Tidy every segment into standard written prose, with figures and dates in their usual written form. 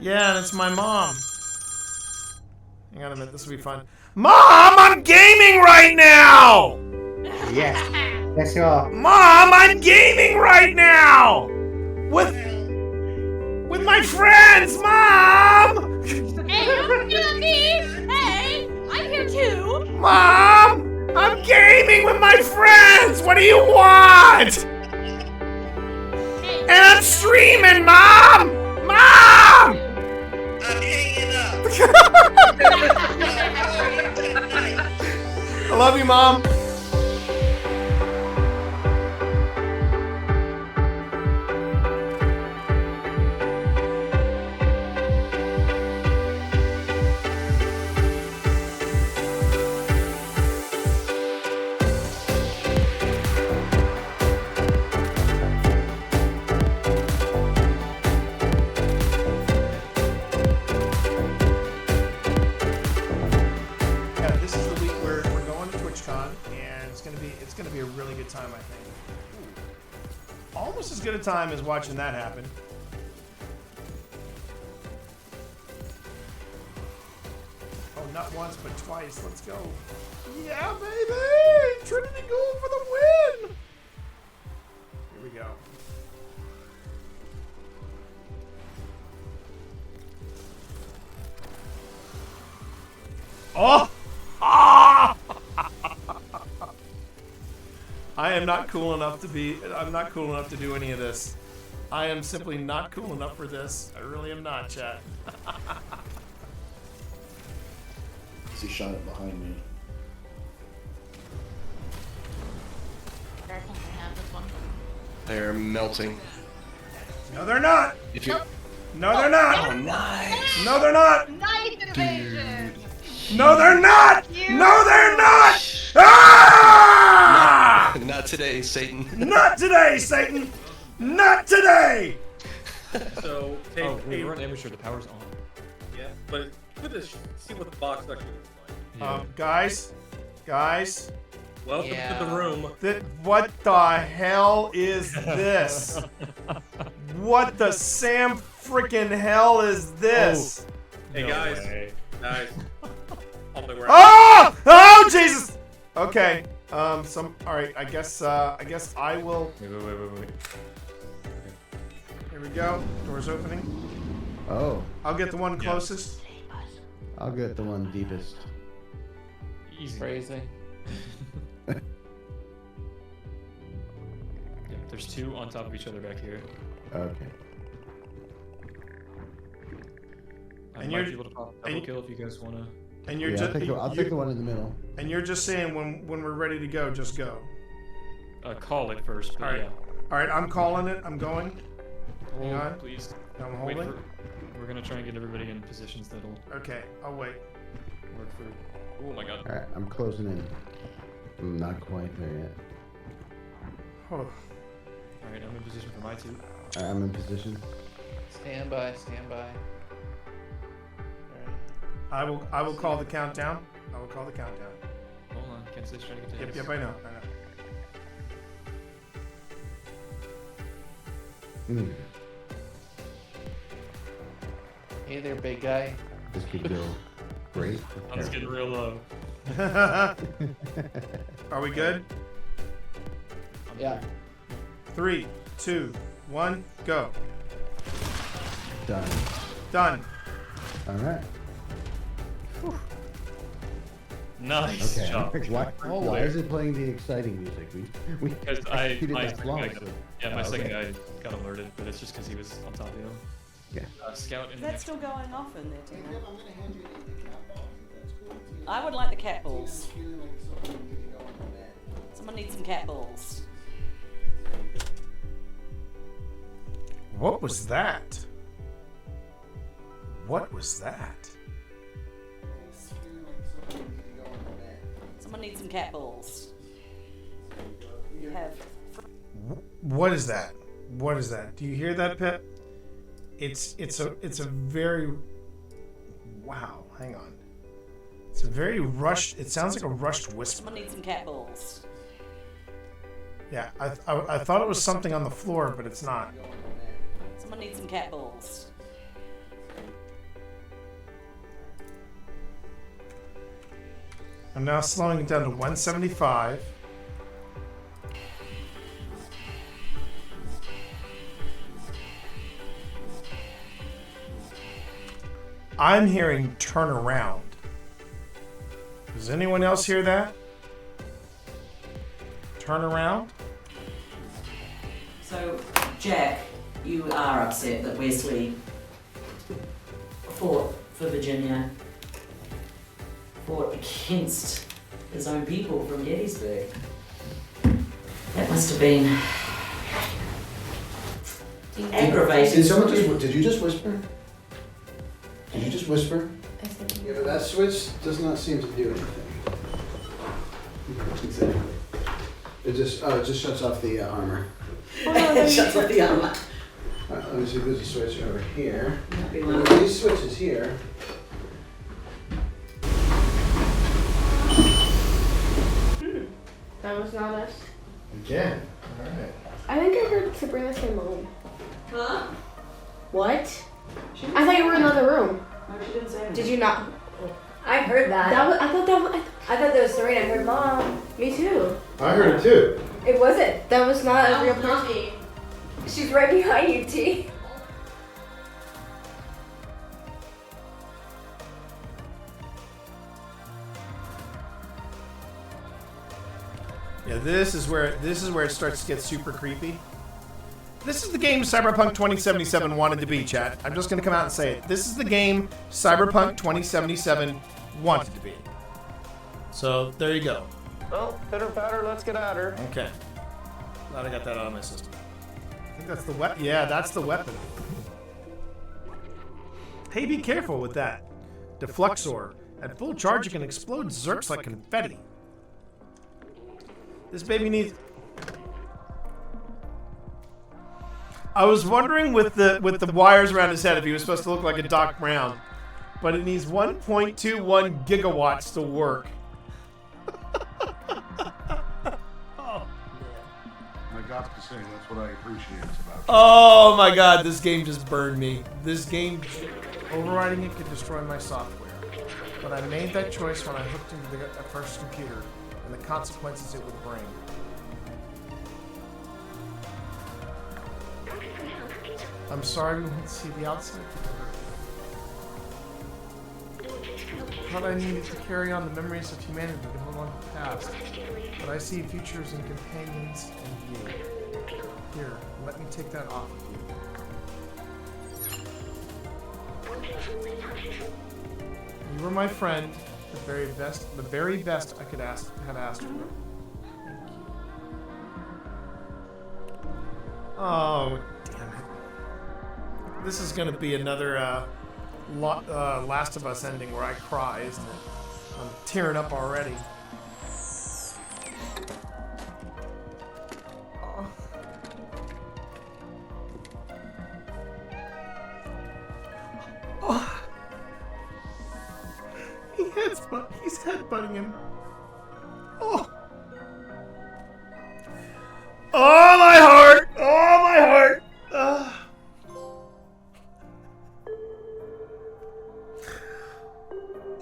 Yeah, that's my mom. Hang on a minute, this will be fun. Mom, I'm gaming right now! Yes. Let's go. Mom, I'm gaming right now! With my friends, Mom! Hey, don't forget about me! Hey, I'm here too! Mom! I'm gaming with my friends! What do you want? Hey, And I'm streaming, Mom! Mom! I'm hanging up. I love you, Mom. Gonna be a really good time, I think. Ooh. Almost as good a time as watching that happen. Oh, not once, but twice. Let's go. Yeah, baby! Trinity Gold for the win! Here we go. Oh! Ah! I am not cool enough to be. I'm not cool enough to do any of this. I am simply not cool enough for this. I really am not, chat. He shot it behind me. I think I have this one. They're melting. No, they're not. If you. No, they're not. Oh, nice. No, they're not. Nice invasion! No, they're not. No, they're not. Ah! Not today, Satan. Not today, Satan. Not today. So take we weren't able to sure the power's on. yeah, but put this, see what the box actually looks like. Guys. Welcome to the room. What the hell is this? What the Sam freaking hell is this? Hey No guys, way. guys. All the way around. Oh! Oh Jesus! Okay. All right. I guess I will. Wait. Here we go. Doors opening. Oh, I'll get the one closest. I'll get the one deepest. Easy. Crazy. Yeah, there's two on top of each other back here. Okay. I And might you're- be able to pop double kill if you guys wanna. And you're Yeah, just I'll take the one in the middle. and you're just saying when we're ready to go, just go. Call it first, but All right. yeah. All right. I'm calling it. I'm going. Hang Hold, on. please. I'm Wait holding. we're gonna try and get everybody in positions that'll Okay. I'll wait. work for. Oh my god. Alright, I'm closing in. I'm not quite there yet. Oh. Alright, I'm in position for my two. Alright, I'm in position. Stand by, stand by. Alright. I will call the countdown. I will call the countdown. Hold on, can't say trying to get to Yep. I know. Hey there, big guy. This could go great. I'm just getting real low. Are we good? Yeah. 3, 2, 1, go. Done. Done. Alright. Nice Okay. job. Why is it playing the exciting music? We Because executed my that second guy flawlessly. my Okay. second guy got alerted, but it's just because he was on top of you. Yeah. Scout in Is the that next. still going off in there, Tina? I'm gonna hand you the cat balls, if that's cool with you. I would like the cat balls. Feeling like something could go on the bed. Someone needs some cat balls. What was that? What was that? Feeling like something could go on the bed. Someone needs some cat balls. You have. What is that? What is that? Do you hear that, Pip? It's a very wow. Hang on. It's a very rushed. It sounds like a rushed whisper. Someone needs some cat balls. Yeah, I thought it was something on the floor, but it's not. Someone needs some cat balls. I'm now slowing it down to 175. I'm hearing turn around. Does anyone else hear that? Turn around? So, Jack, you are upset that Wesley fought for Virginia, fought against his own people from Gettysburg. That must have been aggravating. Did someone just? Did you just whisper? Did you just whisper? Yeah, but that switch does not seem to do anything. Exactly. It just shuts off the armor. Shuts off the armor. Alright, let me see if there's a switch over here. Might be Well, one. these switches here. That was not us. Again. Alright. I think I heard Sabrina say mom. Huh? What? She I thought you were in another room. No, she didn't say anything. Did you not? I heard that. That was, I thought that was. I thought that was Serena. I heard mom. Me too. I heard it too. It wasn't. That was not That a real was person. not me. She's right behind you, T. Yeah, this is where it starts to get super creepy. This is the game Cyberpunk 2077 wanted to be, chat. I'm just gonna come out and say it. This is the game Cyberpunk 2077 wanted to be. So there you go. Well, pitter patter, let's get at her. Okay. Glad I got that out of my system. I think that's the weapon. Yeah, that's the weapon. Hey, be careful with that. Defluxor. At full charge, it can explode zerks like confetti. This baby needs... I was wondering with the wires around his head if he was supposed to look like a Doc Brown. But it needs 1.21 gigawatts to work. I got to say, that's what I appreciate about Oh my god, this game just burned me. This game, overriding it could destroy my software. But I made that choice when I hooked into the first computer and the consequences it would bring. I'm sorry we won't see the outside. Thought I needed to carry on the memories of humanity to hold on to the past. But I see futures and companions in you. Here, let me take that off of you. You were my friend, the very best I could have asked for. Thank you. Oh, damn it. This is gonna be another Last of Us ending where I cry, isn't it? I'm tearing up already. Oh. Oh. He's headbutting him. Oh. Oh, my heart! Oh, my heart! Oh.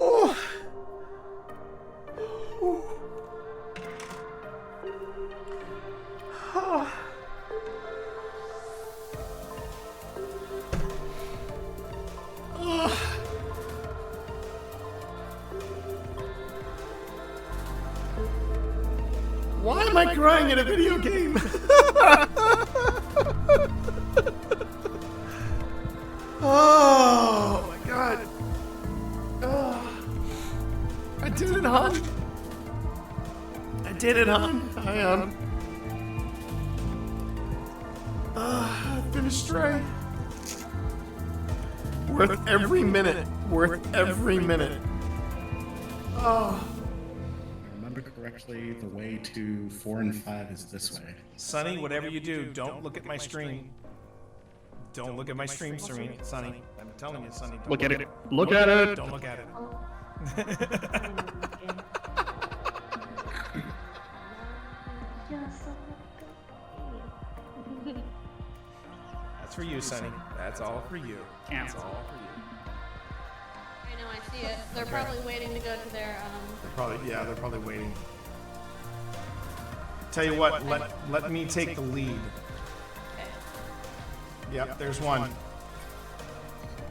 Oh. Oh. Why am I crying in a video game? Oh my god. Oh. I did it, hon. I did it, hon. I finished Stray. Worth every minute. Worth every minute. Oh. Remember correctly, the way to 4 and 5 is this way. Sonny, whatever you do, don't look at my stream. Don't look at my stream, Sonny. I'm telling you, Sonny. Look at it. Look at it. Don't look at it. That's for you, Sonny. That's all for you. That's all for you. I know I see it. They're probably waiting to go to their They're probably waiting. Tell you what, let me take the lead. Okay. Yep, there's one.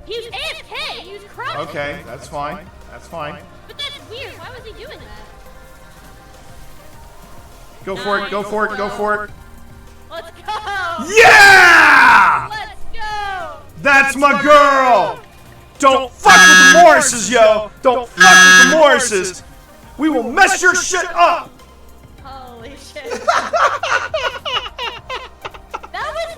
He was AFK. He was crouching. Okay, that's fine. That's fine. But that's weird. Why was he doing that? Go for it. Go for it. Go for it. Let's go. Yeah! Let's go. That's my girl. Don't fuck with the Morrises, yo. Don't fuck with the Morrises. We will mess your shit up. Holy shit. that was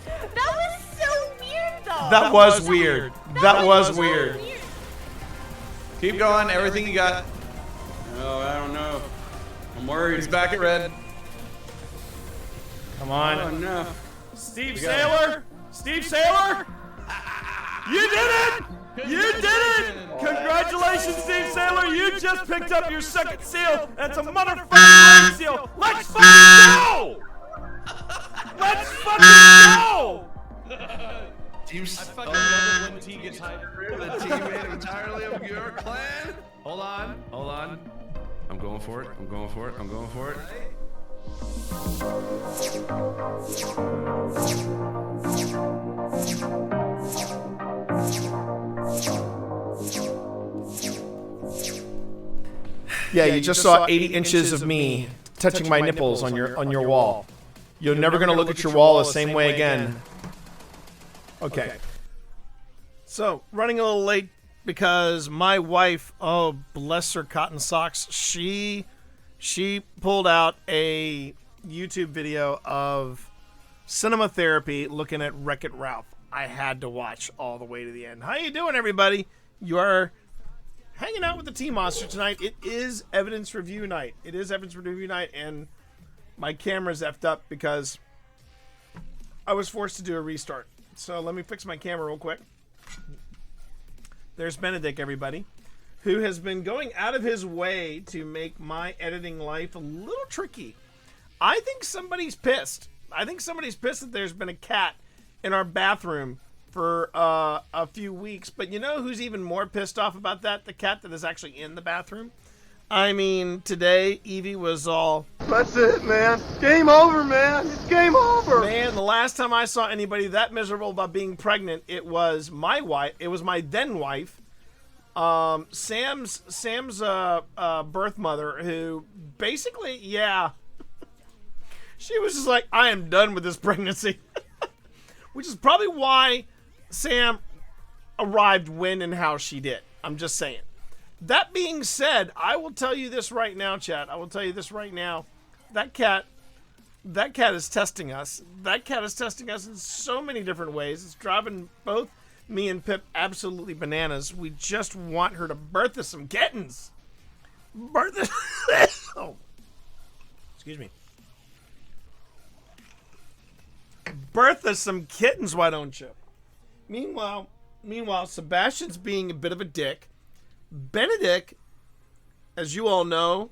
so weird though. That was weird. That was weird. Keep going. Everything you got. Oh, I don't know. I'm worried. He's back at red. Come Oh on. no. Steve Saylor. Steve Saylor. You did it. You did it. Congratulations, Steve Saylor. You just picked up your second seal. That's a motherfucking red seal. Let's fucking go. Let's fucking go. Teams. I fucking love it when T gets hyped. The teammate entirely of your clan. Hold on. Hold on. I'm going for it. I'm going for it. I'm going for it. Yeah, you just saw 80 inches of me touching my nipples on your wall. You're never gonna look at your wall the same way again. Okay. So, running a little late because my wife, oh bless her cotton socks, she pulled out a YouTube video of cinema therapy looking at Wreck-It Ralph. I had to watch all the way to the end. How you doing, everybody? You are hanging out with the T-Monster tonight. It is evidence review night. It is evidence review night, and my camera's effed up because I was forced to do a restart. So let me fix my camera real quick. There's Benedict, everybody, who has been going out of his way to make my editing life a little tricky. I think somebody's pissed. I think somebody's pissed that there's been a cat in our bathroom for a few weeks. But you know who's even more pissed off about that? The cat that is actually in the bathroom. I mean, today, Evie was all... That's it, man. Game over, man. It's game over. Man, the last time I saw anybody that miserable about being pregnant, it was my wife. It was my then wife, Sam's birth mother, who basically, yeah, she was just like, I am done with this pregnancy. Which is probably why Sam arrived when and how she did. I'm just saying. That being said, I will tell you this right now, chat. I will tell you this right now. That cat is testing us. That cat is testing us in so many different ways. It's driving both me and Pip absolutely bananas. We just want her to birth us some kittens. Birth us. Oh. Excuse me. Birth us some kittens, why don't you? Meanwhile, Sebastian's being a bit of a dick. Benedict, as you all know,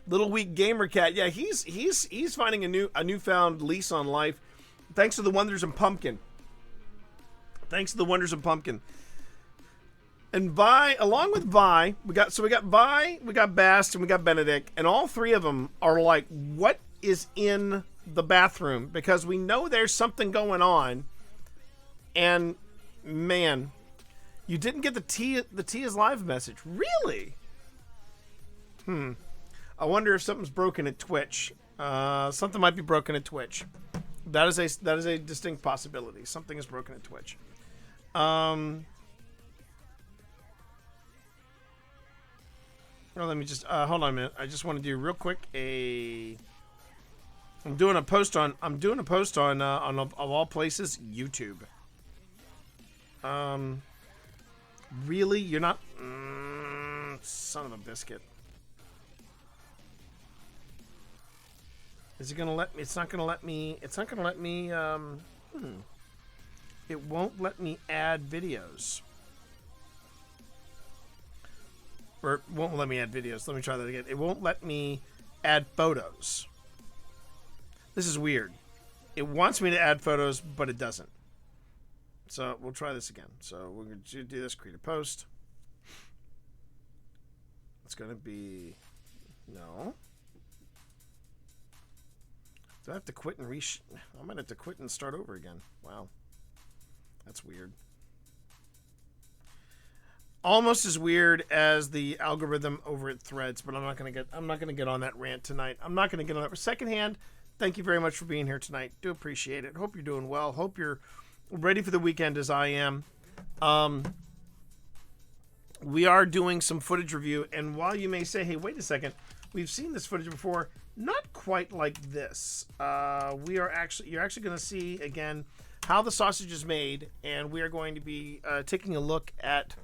little weak gamer cat. Yeah, he's finding a newfound lease on life, thanks to the Wonders of Pumpkin. Thanks to the Wonders of Pumpkin. And Vi, along with Vi, we got Vi, we got Bast, and we got Benedict, and all three of them are like, what is in the bathroom? Because we know there's something going on, and man. You didn't get the T is live message. Really? I wonder if something's broken at Twitch. Something might be broken at Twitch. That is a distinct possibility. Something is broken at Twitch. Well, let me just hold on a minute. I just want to do real quick I'm doing a post on of all places, YouTube. Really? You're not... son of a biscuit. Is it gonna let me... It's not gonna let me... It's not gonna let me... It won't let me add videos. Or it won't let me add videos. Let me try that again. It won't let me add photos. This is weird. It wants me to add photos, but it doesn't. So we'll try this again. So we're going to do this, create a post. It's going to be... No. Do I have to quit and I might have to quit and start over again. Wow. That's weird. Almost as weird as the algorithm over at Threads, but I'm not gonna get on that rant tonight. I'm not gonna get on that. Secondhand, thank you very much for being here tonight. Do appreciate it. Hope you're doing well. Hope you're ready for the weekend as I am. We are doing some footage review, and while you may say, "Hey, wait a second, we've seen this footage before," not quite like this. You're actually going to see again how the sausage is made, and we are going to be taking a look at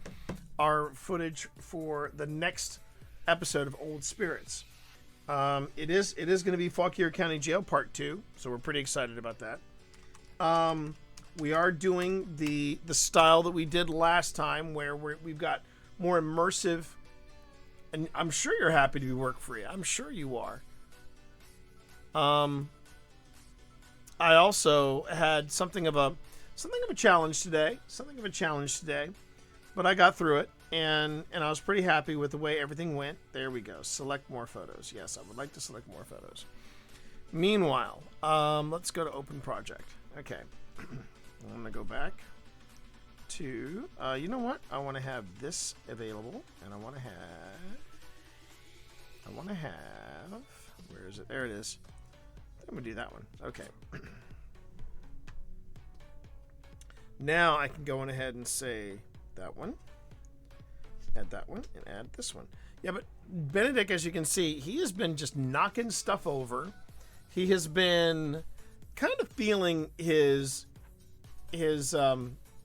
our footage for the next episode of Old Spirits. It is going to be Fauquier County Jail Part 2, so we're pretty excited about that. We are doing the style that we did last time, where we've got more immersive, and I'm sure you're happy to be work-free. I'm sure you are. I also had something of a challenge today. But I got through it, and I was pretty happy with the way everything went. There we go. Select more photos. Yes, I would like to select more photos. Meanwhile, let's go to Open Project. Okay. I'm going to go back to, you know what? I want to have this available, and I want to have, where is it? There it is. I'm going to do that one. Okay. Now I can go on ahead and say that one, add that one, and add this one. Yeah, but Benedict, as you can see, he has been just knocking stuff over. He has been kind of feeling his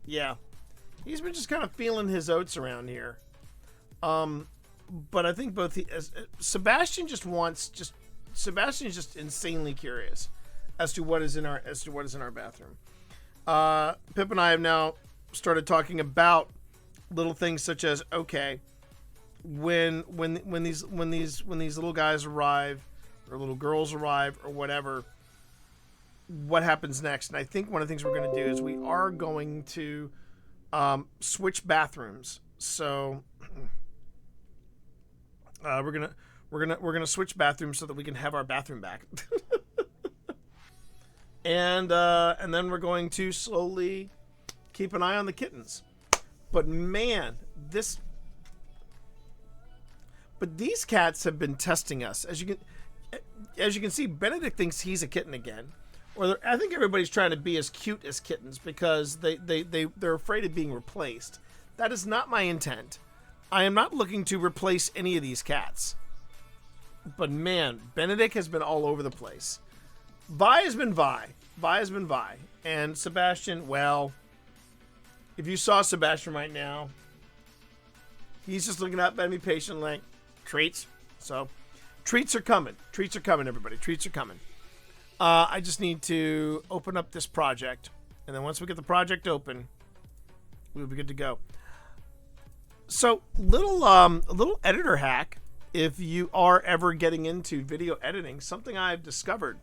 yeah, he's been just kind of feeling his oats around here. But I think Sebastian is just insanely curious as to what is in our bathroom. Pip and I have now started talking about little things such as, okay, when these little guys arrive or little girls arrive or whatever, what happens next? And I think one of the things we're going to do is we are going to switch bathrooms. So we're gonna switch bathrooms so that we can have our bathroom back. And then we're going to slowly keep an eye on the kittens. But man, these cats have been testing us. As you can see, Benedict thinks he's a kitten again. Or I think everybody's trying to be as cute as kittens because they're afraid of being replaced. That is not my intent. I am not looking to replace any of these cats. But man, Benedict has been all over the place. Vi has been Vi. And Sebastian, well, if you saw Sebastian right now, he's just looking up at me patiently like, treats. So, treats are coming. Everybody. Treats are coming. I just need to open up this project. And then once we get the project open, we'll be good to go. So, a little editor hack. If you are ever getting into video editing, something I've discovered.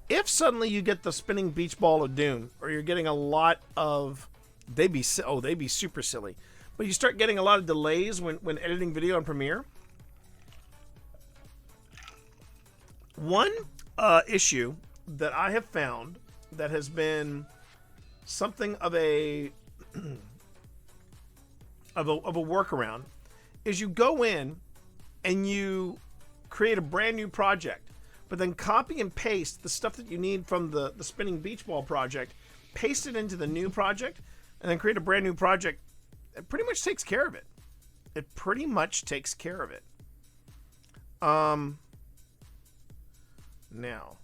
If suddenly you get the spinning beach ball of doom, or you're getting a lot of, they'd be super silly, but you start getting a lot of delays when editing video in Premiere. One issue that I have found that has been something of a workaround is you go in and you create a brand new project, but then copy and paste the stuff that you need from the spinning beach ball project, paste it into the new project, and then create a brand new project. It pretty much takes care of it. Now,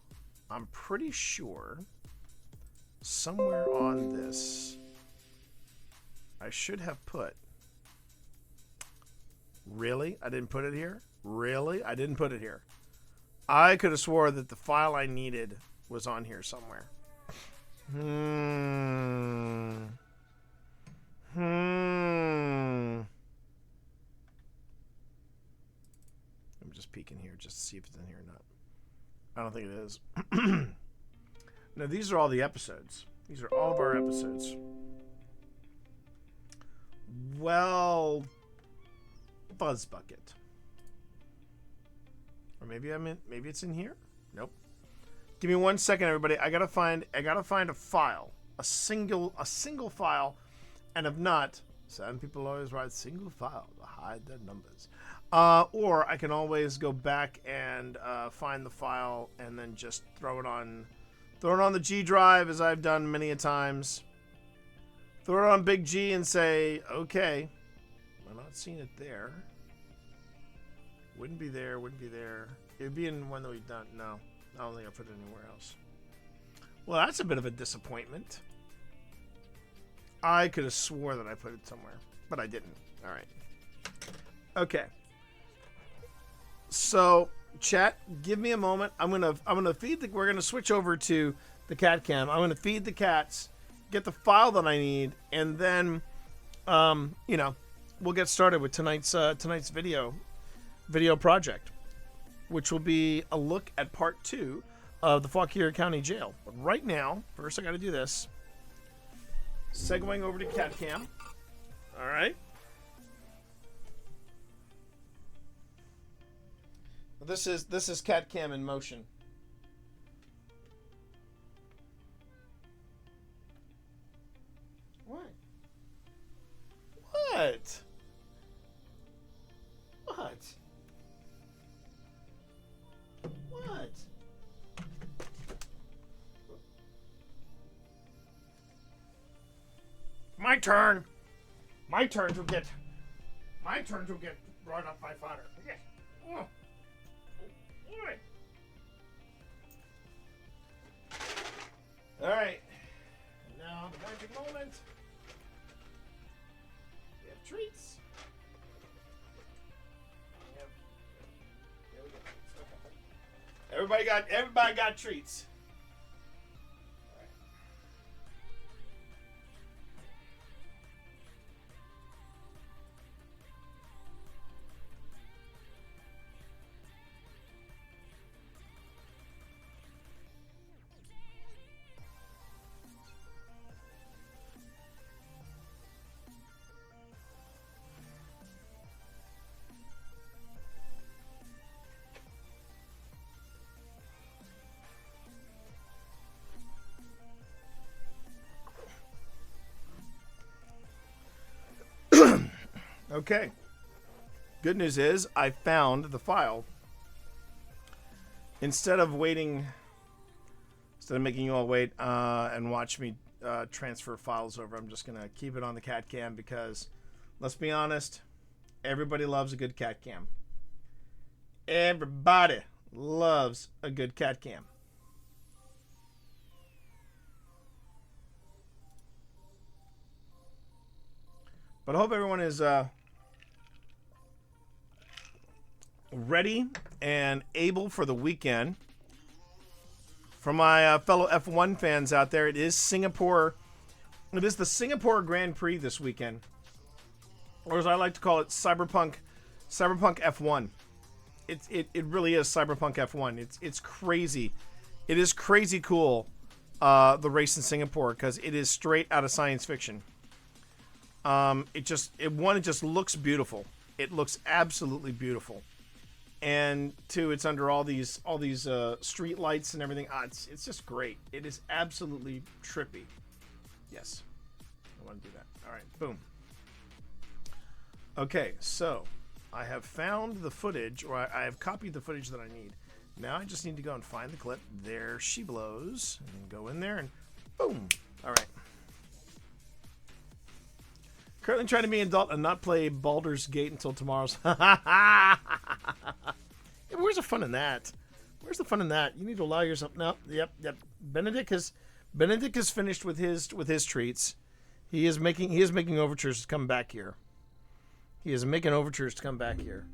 I'm pretty sure somewhere on this I should have put. Really? I didn't put it here? Really? I didn't put it here. I could have swore that the file I needed was on here somewhere. I'm just peeking here just to see if it's in here or not. I don't think it is. No, these are all the episodes. These are all of our episodes. Well, Fuzz Bucket. Or maybe maybe it's in here? Nope. Give me 1 second, everybody. I gotta find a file. A single file. And if not, some people always write single file to hide their numbers. Or I can always go back and find the file and then just throw it on the G drive, as I've done many a times. Throw it on Big G and say, okay, I'm not seeing it there. Wouldn't be there. It would be in one that we've done. No, I don't think I put it anywhere else. Well, that's a bit of a disappointment. I could have swore that I put it somewhere, but I didn't. All right. Okay. So, chat, give me a moment. I'm gonna feed we're gonna switch over to the cat cam. I'm gonna feed the cats, get the file that I need, and then, we'll get started with tonight's video project, which will be a look at part 2 of the Fauquier County Jail. But right now, first I got to do this. Segueing over to cat cam. All right. This is cat cam in motion. What? What? What? What? My turn. My turn to get brought up by fodder. Yes. Oh. All right. Now the magic moment. We have treats. There we go. Okay. Everybody got treats. Okay. Good news is I found the file. Instead of making you all wait and watch me transfer files over, I'm just going to keep it on the cat cam because, let's be honest, everybody loves a good cat cam. Everybody loves a good cat cam. But I hope everyone is ready and able for the weekend. For my fellow F1 fans out there, it is Singapore. It is the Singapore Grand Prix this weekend, or as I like to call it, Cyberpunk F1. It really is Cyberpunk F1. It's crazy. It is crazy cool. The race in Singapore, because it is straight out of science fiction. It just looks beautiful. It looks absolutely beautiful. And two, it's under all these street lights and everything. It's just great. It is absolutely trippy. Yes, I want to do that. All right, boom. Okay, so I have found the footage, or I have copied the footage that I need. Now I just need to go and find the clip. There she blows, and go in there and boom. All right. Currently trying to be an adult and not play Baldur's Gate until tomorrow's. Yeah, where's the fun in that? Where's the fun in that? You need to allow yourself. No, yep. Benedict has finished with his treats. He is making overtures to come back here. He is making overtures to come back here.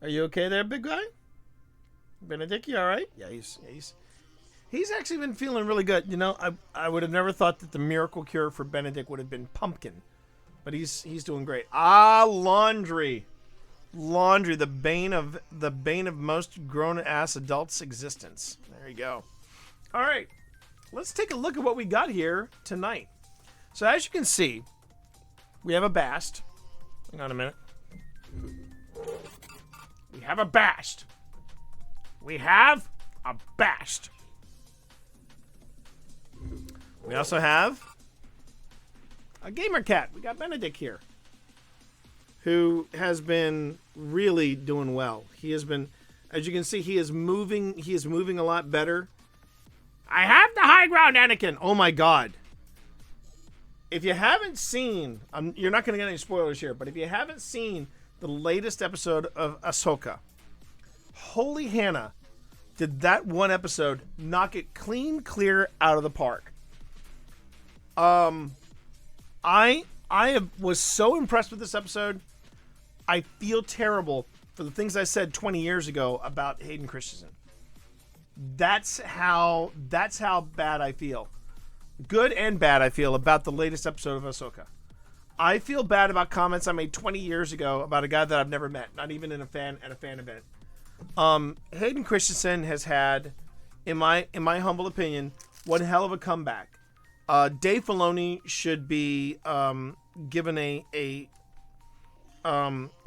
Are you okay there, big guy? Benedict, you all right? Yeah, he's actually been feeling really good. You know, I would have never thought that the miracle cure for Benedict would have been pumpkin, but he's doing great. Laundry, the bane of most grown-ass adults' existence. There you go. All right, let's take a look at what we got here tonight. So as you can see, we have a Bast. Hang on a minute. We have a Bast. We have a Bast. We also have a gamer cat. We got Benedict here, who has been really doing well. He has been, as you can see, he is moving a lot better. I have the high ground, Anakin. Oh my God. If you haven't seen, you're not going to get any spoilers here, but if you haven't seen the latest episode of Ahsoka, holy Hannah, did that one episode knock it clear out of the park. Was so impressed with this episode. I feel terrible for the things I said 20 years ago about Hayden Christensen. That's how bad I feel. Good and bad I feel about the latest episode of Ahsoka. I feel bad about comments I made 20 years ago about a guy that I've never met, not even at a fan event. Hayden Christensen has had, in my humble opinion, one hell of a comeback. Dave Filoni should be given a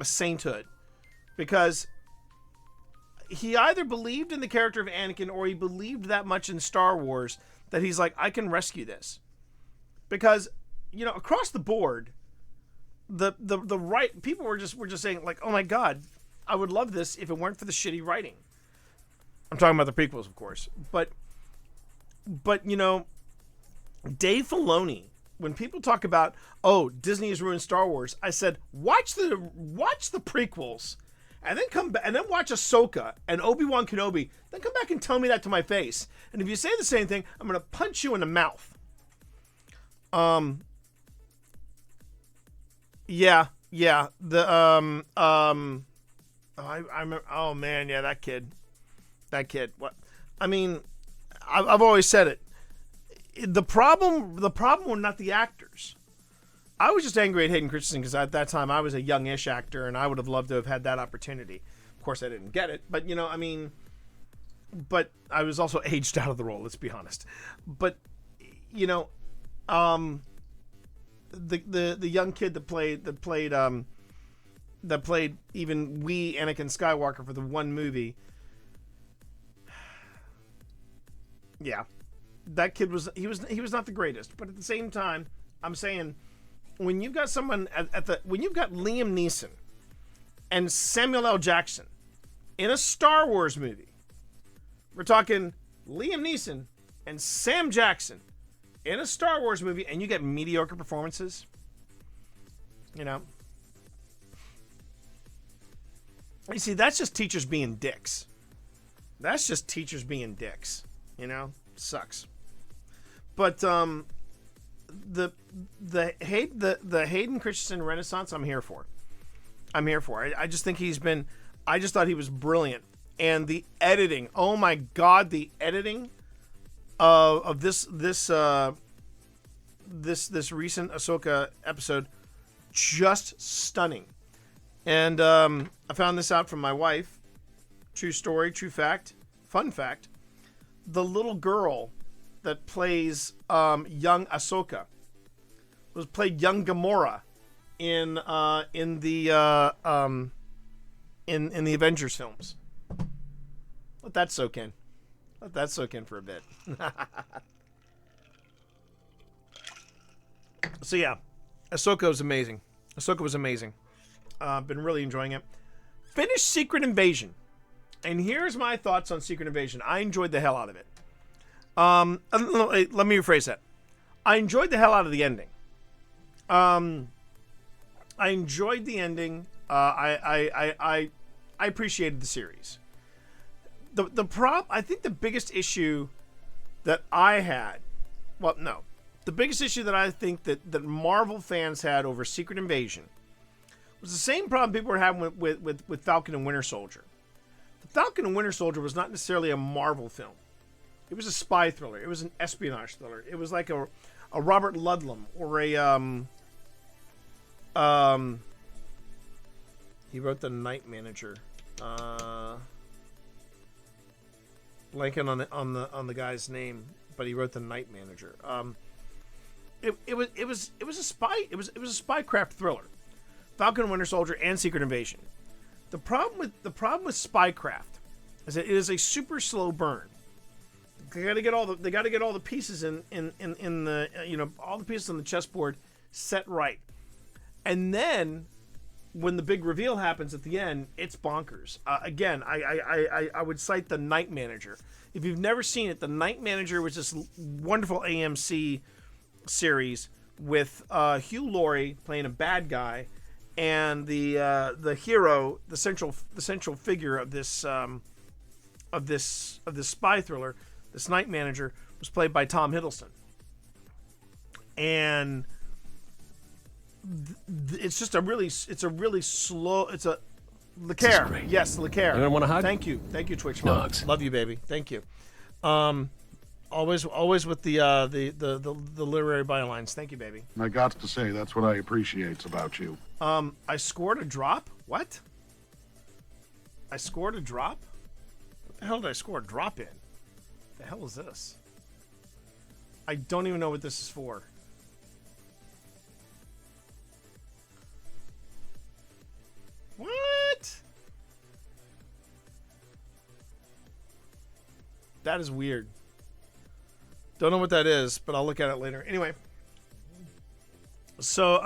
sainthood, because he either believed in the character of Anakin or he believed that much in Star Wars that he's like, I can rescue this. Because, you know, across the board, the right people were just saying like, oh my God, I would love this if it weren't for the shitty writing. I'm talking about the prequels, of course, but you know, Dave Filoni, when people talk about, oh, Disney has ruined Star Wars, I said, watch the prequels, and then come back and then watch Ahsoka and Obi-Wan Kenobi. Then come back and tell me that to my face. And if you say the same thing, I'm gonna punch you in the mouth. Yeah. The I remember. Oh man, yeah, that kid. What? I mean, I've always said it. The problem were not the actors. I was just angry at Hayden Christensen because at that time I was a youngish actor and I would have loved to have had that opportunity. Of course, I didn't get it, but you know, I mean, but I was also aged out of the role. Let's be honest. But you know, the young kid that played even wee Anakin Skywalker for the one movie. Yeah. That kid was not the greatest, but at the same time, I'm saying when you've got someone when you've got Liam Neeson and Samuel L. Jackson in a Star Wars movie, we're talking Liam Neeson and Sam Jackson in a Star Wars movie, and you get mediocre performances, you know. You see, that's just teachers being dicks. That's just teachers being dicks, you know. Sucks. But the Hayden Christensen Renaissance, I'm here for. I just think I just thought he was brilliant, and the editing. Oh my God, the editing of this recent Ahsoka episode, just stunning. And I found this out from my wife. True story, true fact, fun fact. The little girl that plays young Ahsoka played young Gamora in the Avengers films. Let that soak in. Let that soak in for a bit. So yeah, Ahsoka was amazing. Been really enjoying it. Finished Secret Invasion. And here's my thoughts on Secret Invasion. I enjoyed the hell out of it. Let me rephrase that. I enjoyed the hell out of the ending. I enjoyed the ending. I appreciated the series. I think the biggest issue that I had, the biggest issue that I think that Marvel fans had over Secret Invasion was the same problem people were having with Falcon and Winter Soldier. The Falcon and Winter Soldier was not necessarily a Marvel film. It was a spy thriller. It was an espionage thriller. It was like a Robert Ludlum or a he wrote The Night Manager. Blanking on the guy's name, but he wrote The Night Manager. It was a spy. It was a spycraft thriller. Falcon and Winter Soldier and Secret Invasion. The problem with Spycraft is that it is a super slow burn. They got to get all the pieces in the all the pieces on the chessboard set right, and then when the big reveal happens at the end, it's bonkers. Again, I would cite The Night Manager. If you've never seen it, The Night Manager was this wonderful AMC series with Hugh Laurie playing a bad guy, and the hero, the central figure of this spy thriller, this Night Manager, was played by Tom Hiddleston, and it's just a really slow. It's a Fauquier. Yes, Fauquier. I don't want to hug. Thank you, Twitch. Dogs. Love you, baby. Thank you. Always with the literary bylines. Thank you, baby. I got to say, that's what I appreciate about you. I scored a drop. What? I scored a drop. What the hell did I score a drop in? The hell is this? I don't even know what this is for. What? That is weird. Don't know what that is, but I'll look at it later. Anyway. So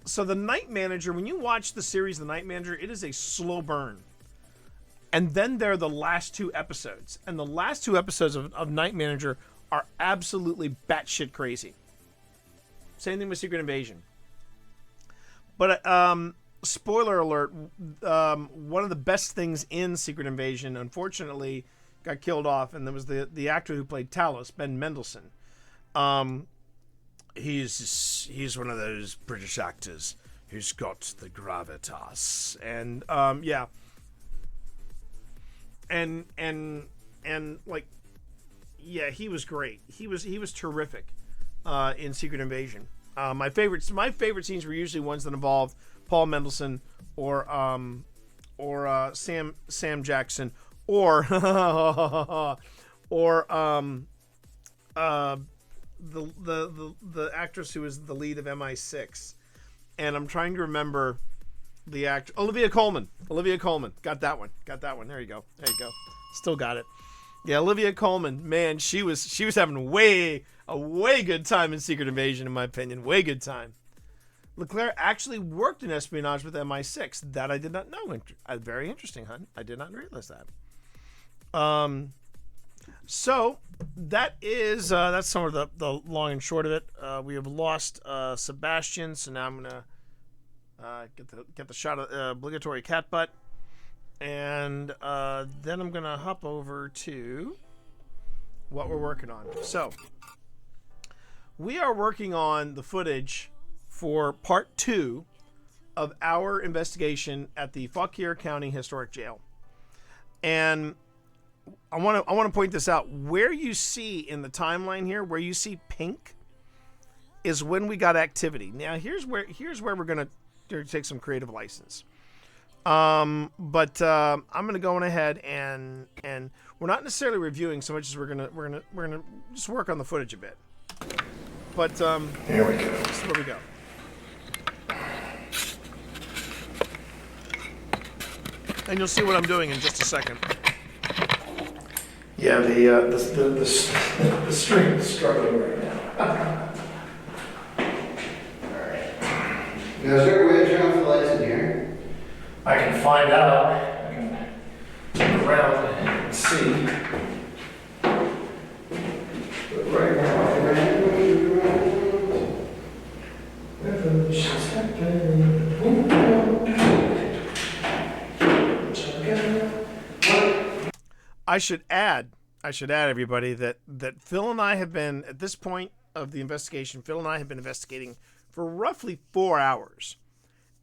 The Night Manager, when you watch the series The Night Manager, it is a slow burn. And then there are the last two episodes. And the last two episodes of Night Manager are absolutely batshit crazy. Same thing with Secret Invasion. But, spoiler alert, one of the best things in Secret Invasion, unfortunately, got killed off, and there was the actor who played Talos, Ben Mendelsohn. He's one of those British actors who's got the gravitas, and yeah, and like, yeah, he was great. He was terrific in Secret Invasion. My favorite scenes were usually ones that involved Paul Mendelsohn or Sam Jackson or the actress who was the lead of MI6, and I'm trying to remember the actor. Olivia Colman. Got that one. There you go. Still got it. Yeah, Olivia Colman. Man, she was having a way good time in Secret Invasion, in my opinion. Way good time. Leclerc actually worked in espionage with MI6. That I did not know. Very interesting, hun. I did not realize that. So that's some of the long and short of it. We have lost Sebastian, so now I'm gonna get the shot of obligatory cat butt, and then I'm gonna hop over to what we're working on. So we are working on the footage for part 2 of our investigation at the Fauquier County Historic Jail, and I want to point this out. Where you see in the timeline here, where you see pink, is when we got activity. Now here's where we're gonna take some creative license. But I'm gonna go on ahead and we're not necessarily reviewing so much as we're gonna just work on the footage a bit. But here we go. This is where we go. And you'll see what I'm doing in just a second. Yeah, the string is struggling right now. Alright. Now, is there a way to turn off the lights in here? I can find out. I can look around and see. But right now, revolution's happening. I should add, everybody, that Phil and I have been, at this point of the investigation, Phil and I have been investigating for roughly 4 hours.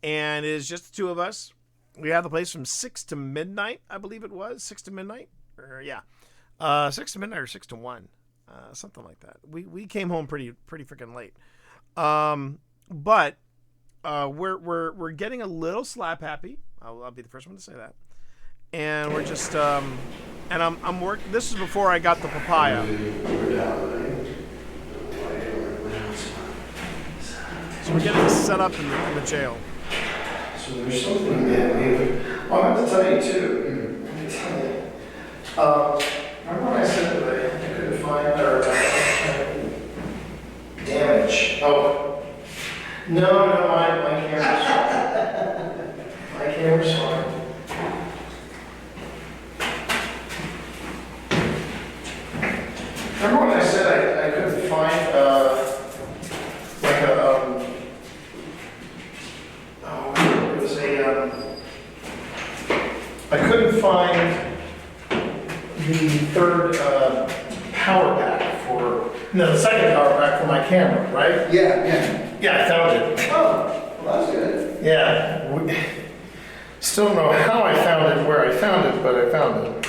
And it is just the two of us. We have the place from 6 to midnight, I believe it was. 6 to midnight? 6 to midnight or 6 to 1. Something like that. We came home pretty freaking late. But we're getting a little slap happy. I'll be the first one to say that. And we're just and I'm working. This is before I got the papaya. So we're getting set up in the jail. So there's something that I have to tell you too. Let me tell you. Remember when I said that I couldn't find damage? Oh, no, my camera's fine. My camera's fine. Remember when I said I couldn't find like a it was a I couldn't find the third power pack the second power pack for my camera, right? Yeah, I found it. Oh, well, that's good. Yeah, still don't know how I found it, where I found it, but I found it.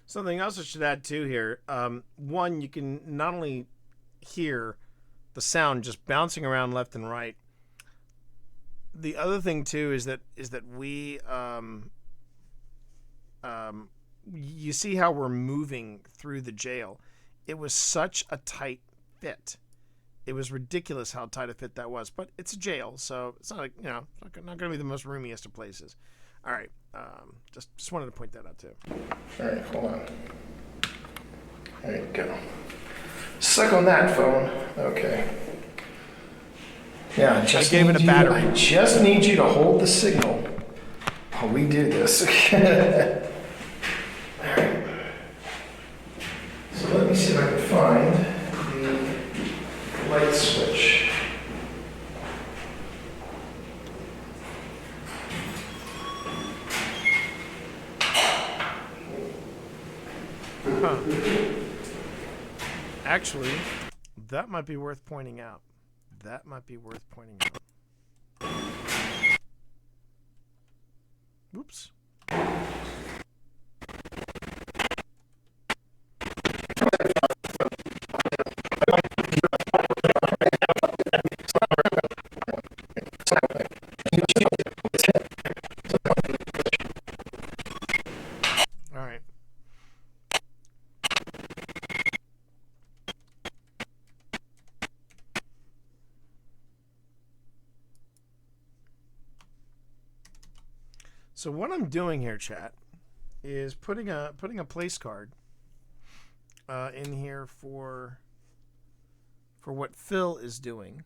Something else I should add too here. One, you can not only hear the sound just bouncing around left and right. The other thing too is that we you see how we're moving through the jail. It was such a tight fit. It was ridiculous how tight a fit that was. But it's a jail, so it's not like, not going to be the most roomiest of places. All right, just wanted to point that out too. All right, hold on. There you go. Suck on that phone. Okay. Yeah, I gave it a battery. I just need you to hold the signal while we do this. All right. So let me see if I can find the light switch. Huh. Actually, that might be worth pointing out. Oops. All right. So what I'm doing here, chat, is putting a place card in here for what Phil is doing.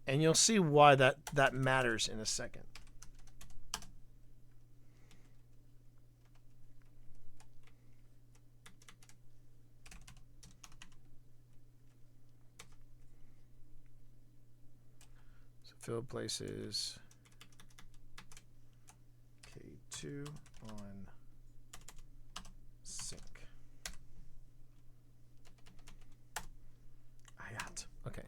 And you'll see why that matters in a second. Phil places K2 on sync. Okay.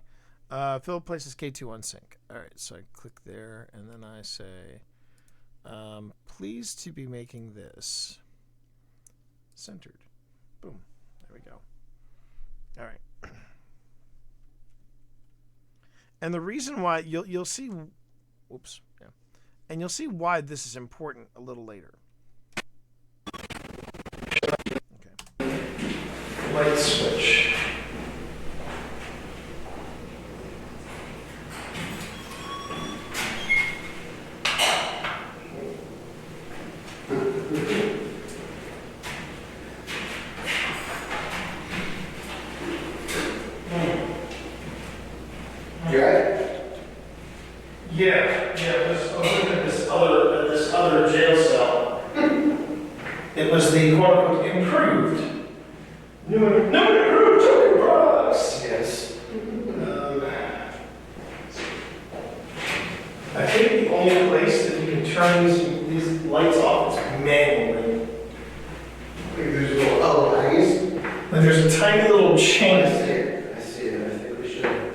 Phil places K2 on sync. All right, so I click there, and then I say, pleased to be making this centered. Boom. There we go. All right. And the reason why you'll see, oops, yeah, and you'll see why this is important a little later. Okay. Light switch. Yeah, this other jail cell. It was the quote-unquote improved. New improved token products. Yes. I think the only place that you can turn these lights off is manually. There's a little eyes. Like there's a tiny little chain. I see it. I think we should.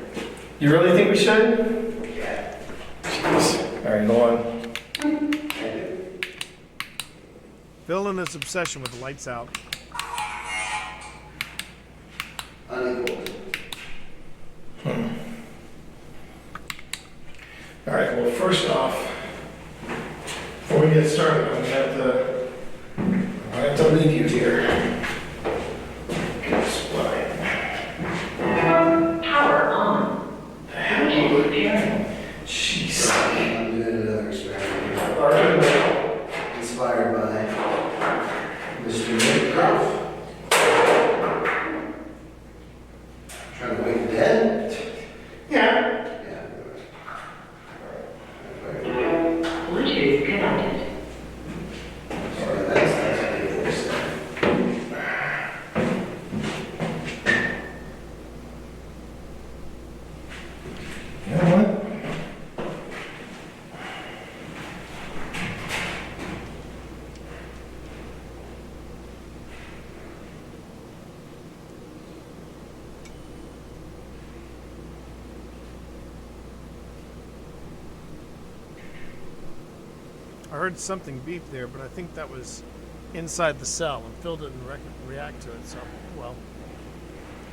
You really think we should? All right, hold on. Phil and his obsession with the lights out. Unequal. All right, well, first off, before we get started, I'm going to have to I heard something beep there, but I think that was inside the cell, and Phil didn't react to it. So, well,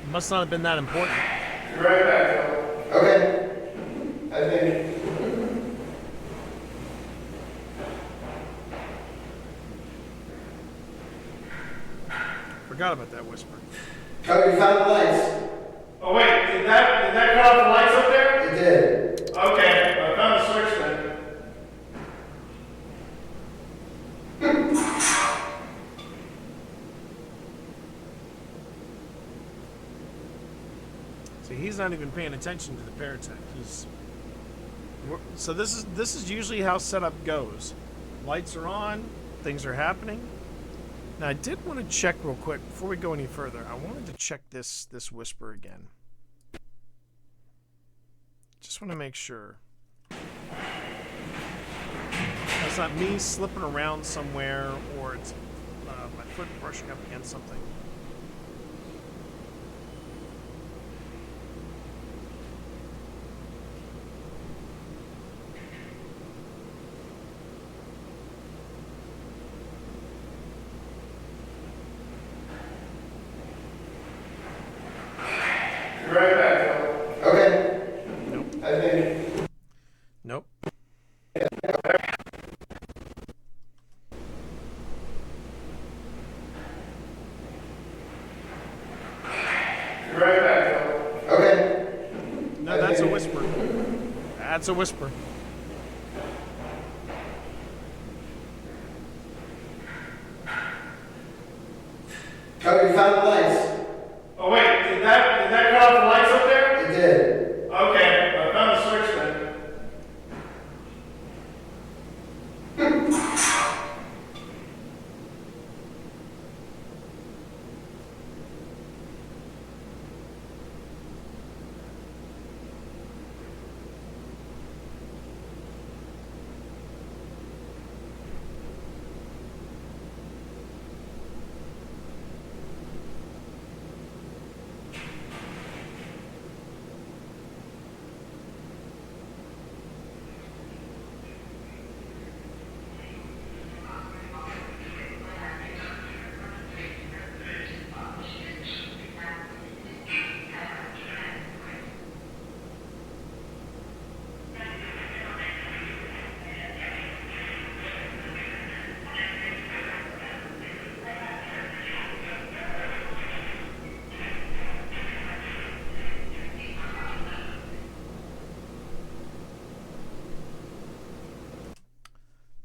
it must not have been that important. Be right back, Phil. Okay. I think. Forgot about that whisper. Oh, you found the lights. Oh wait, did that cut off the lights up there? It did. Okay, I found the switch then. See, he's not even paying attention to the paratech. So this is usually how setup goes. Lights are on, things are happening. Now I did want to check real quick before we go any further. I wanted to check this whisper again. Just want to make sure. It's not me slipping around somewhere, or it's my foot brushing up against something. Be right back, Phil. Okay. Nope. I think. Nope. Be right back, Phil. Okay. No, that's a whisper. That's a whisper. Oh, you found the lights. Oh wait, did that cut off the lights up there? It did. Okay, I found the switch then.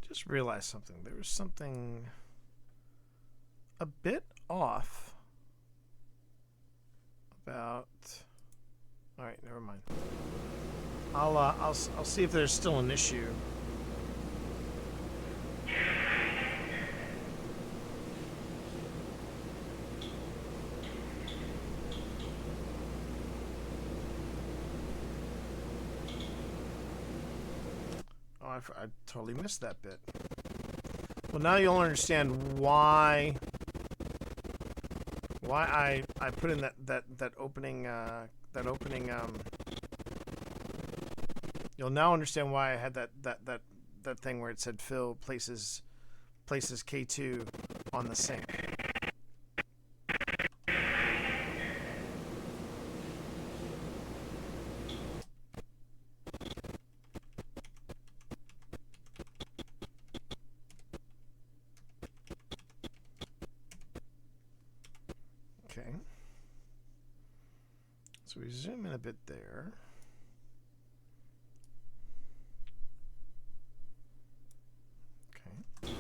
Just realized something. There was something a bit off about. All right, never mind. I'll see if there's still an issue. I totally missed that bit. Well, now you'll understand why I put in that opening you'll now understand why I had that thing where it said Phil places K2 on the sink. Okay. So we zoom in a bit there. Okay.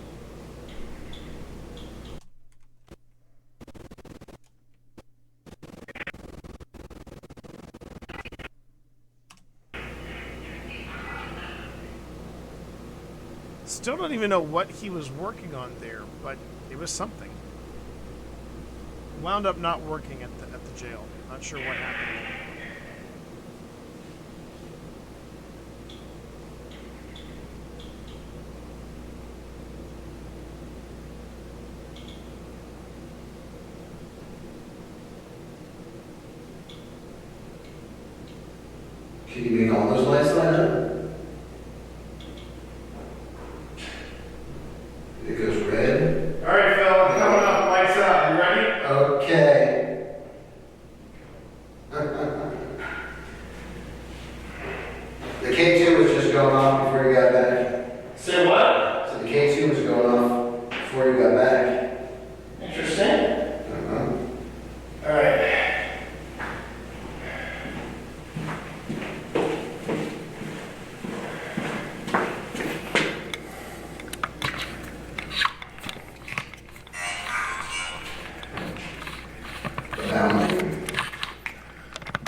Still don't even know what he was working on there, but it was something. Wound up not working at the jail. Not sure what happened. Can you make all those lights light up?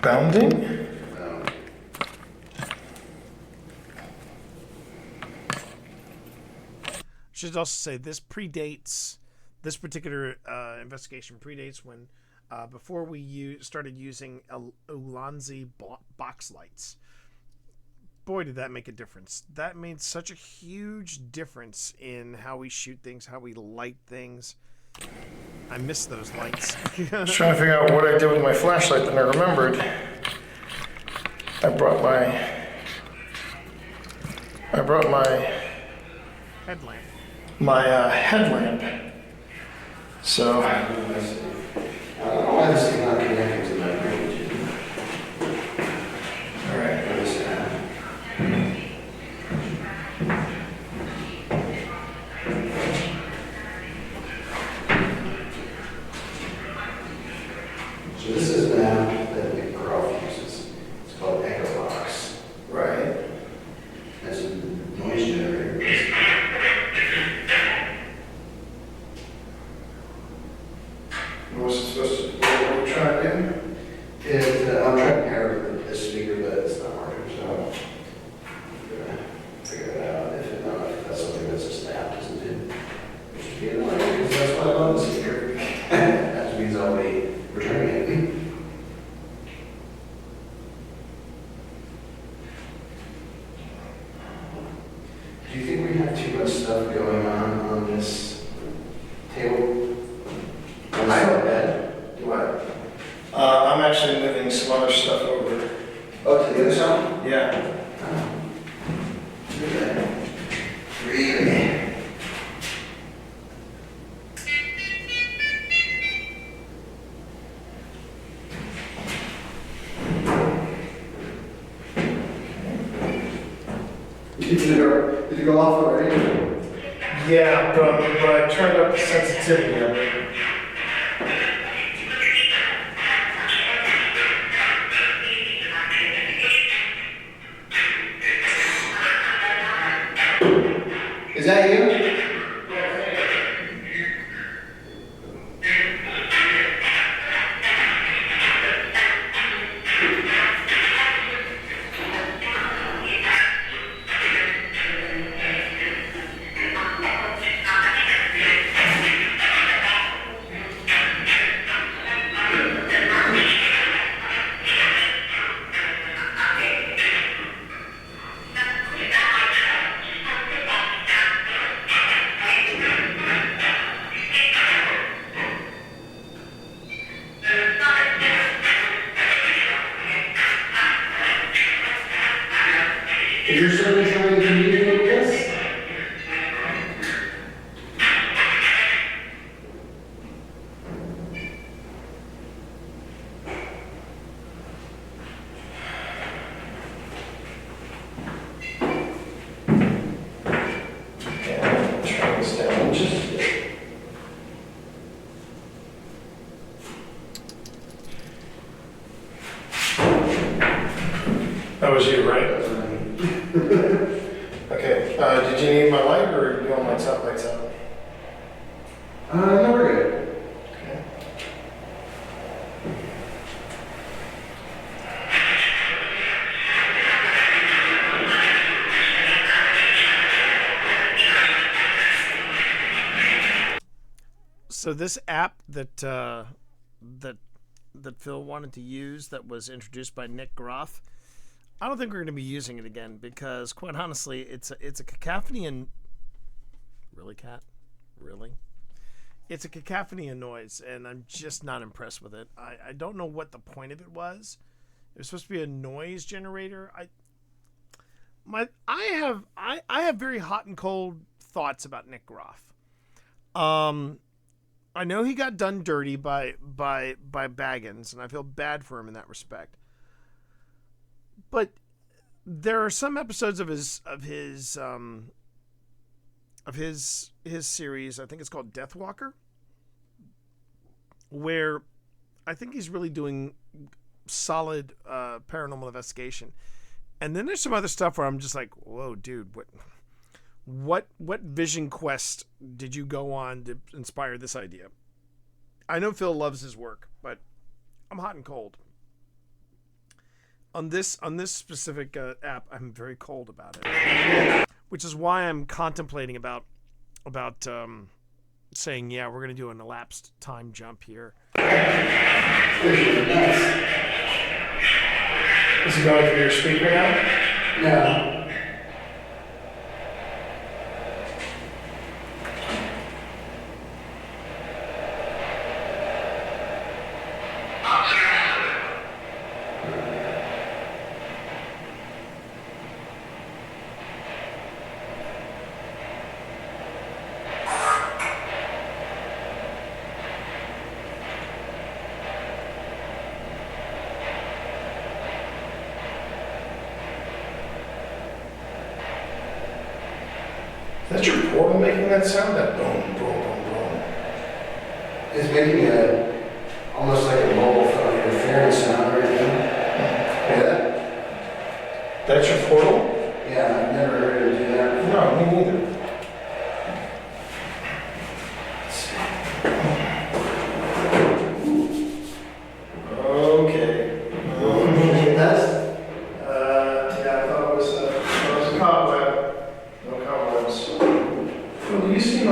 Bounding? Should also say this particular investigation predates when before we started using Ulanzi box lights. Boy, did that make a difference. That made such a huge difference in how we shoot things, how we light things. I miss those lights. I was trying to figure out what I did with my flashlight, then I remembered. I brought my headlamp. My headlamp. So. I don't know why this is not connecting to my bridge. Alright, what is that? So this is an app that Nick Croft uses. It's called Echo Box. Right. It's a noise generator. What was it supposed to? What were we trying to do? I'm trying to pair this speaker, but it's not working, so I'm gonna figure it out. If that's something that's just an app, doesn't it? It should be annoying, because that's why I love the speaker. That means I'll be returning it. Do you think we have too much stuff going on this table? I don't bet. What? I'm actually moving some other stuff over. Oh, to the other side? Yeah. Really? Did it go off already? Yeah, but I turned up the sensitivity of it. Is that you? Is your server trying to communicate with us? Yeah, turn this down just a bit. That was you, right? Okay. Did you need my light, or do you want my top lights out? No, we're good. Okay. So this app that Phil wanted to use, that was introduced by Nick Groff, I don't think we're going to be using it again because, quite honestly, it's a cacophony and really, Cat, really, it's a cacophony of noise, and I'm just not impressed with it. I don't know what the point of it was. It was supposed to be a noise generator. I have very hot and cold thoughts about Nick Groff. I know he got done dirty by Baggins, and I feel bad for him in that respect. But there are some episodes of his series, I think it's called Deathwalker, where I think he's really doing solid paranormal investigation. And then there's some other stuff where I'm just like, whoa, dude, what vision quest did you go on to inspire this idea? I know Phil loves his work, but I'm hot and cold. On this specific app, I'm very cold about it, which is why I'm contemplating about saying, yeah, we're going to do an elapsed time jump here. Is it going through your speaker now? No. Is that your portal making that sound? That boom, boom, boom, boom. It's making a, almost like a mobile phone interference sound right now. Hear that? That's your portal? Yeah, I've never heard it do that before. No, me neither. Okay. It does? Yeah, I thought it was a cobweb. No cobwebs. Phil, do you see my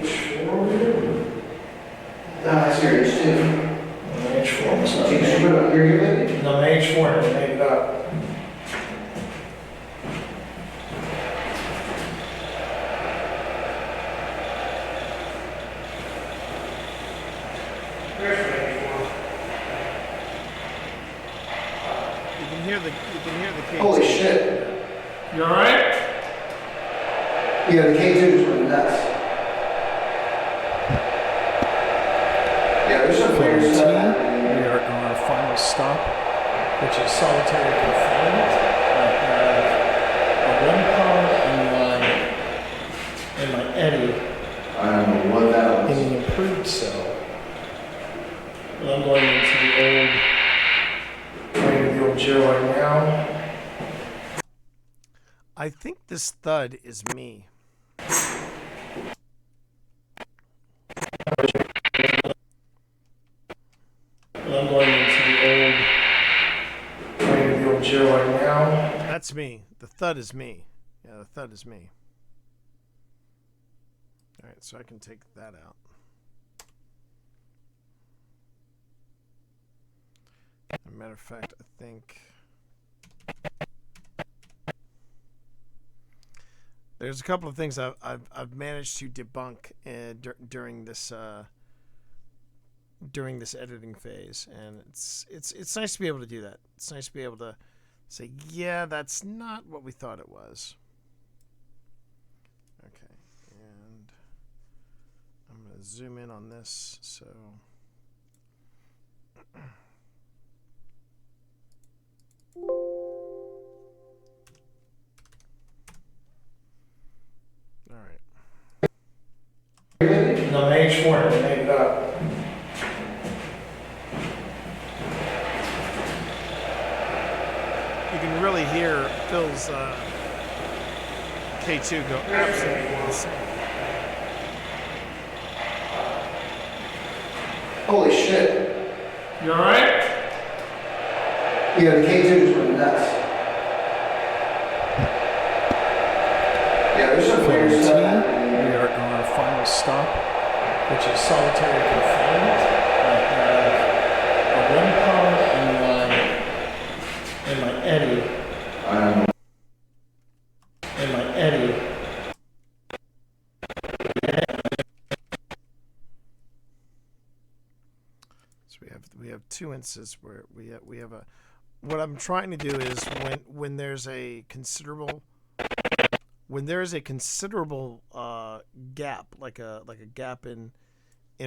H4 over here? I see your H2. My H4 was not Did you put it on your unit? No, my H4 had made it up. You can hear the K2. Holy shit. You alright? Yeah, the K2 is running nuts. Yeah, there's some weird stuff happening. We are on our final stop, which is solitary confinement. I have a 1 pound in my Eddie I don't know what that was. in the improved cell. And I'm going into the old jail right now. I think this thud is me. And I'm going into the old jail right now. That's me. The thud is me. Yeah, the thud is me. All right, so I can take that out. As a matter of fact, I think there's a couple of things I've managed to debunk during this editing phase, and it's nice to be able to do that. It's nice to be able to say, yeah, that's not what we thought it was. Okay, and I'm going to zoom in on this. So. All right. No, my H4 had made it up. You can really hear Phil's K2 go absolutely insane. Holy shit. You alright? Yeah, the K2 is running nuts. Yeah, there's some weird stuff happening. We are on our final stop, which is solitary confinement. I have a 1 pound in my Eddie. In my Eddie. So we have two instances where we have a. What I'm trying to do is when there's a considerable gap, like a gap in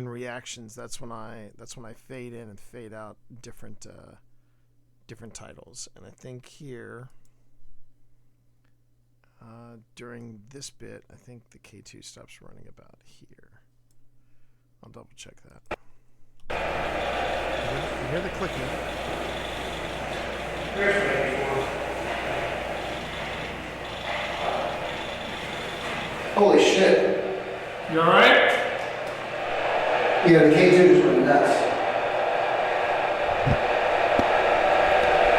reactions, that's when I fade in and fade out different titles. And I think here during this bit, I think the K2 stops running about here. I'll double check that. You hear the clicking. Holy shit. You alright? Yeah, the K2 is running nuts.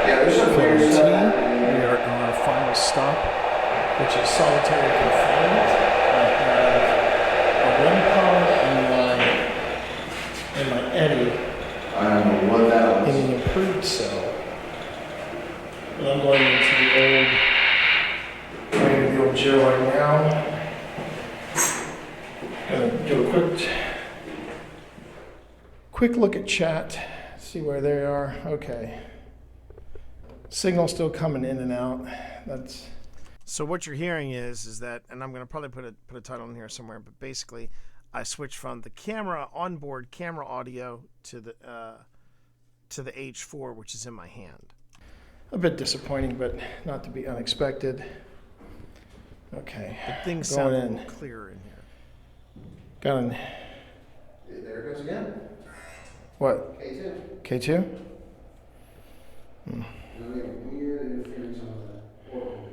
Yeah, there's some weird Phil T. stuff We happening. are on our final stop, which is solitary confinement. I have a 1 pound in my Eddie I don't know what that was. in the improved cell. And I'm going into the old jail right now. Gonna do a quick look at chat, see where they are. Okay. Signal still coming in and out. That's so what you're hearing is that, and I'm gonna probably put a title in here somewhere, but basically I switched from the camera onboard camera audio to the H4, which is in my hand. A bit disappointing, but not to be unexpected. Okay. But things sound a little clearer in here. Got an. There it goes again. What? K2. K2? Hmm. We have weird interference on the portal.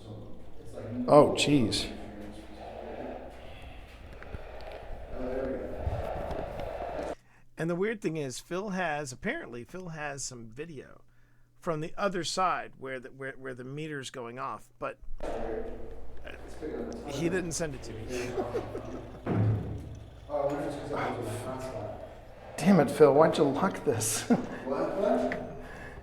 So it's like. Oh, jeez. There we go. And the weird thing is, Phil has some video from the other side where the meter's going off, but he didn't send it to me. Oh, I wonder if it's because I was in my hotspot. Damn it, Phil! Why'd you lock this? What?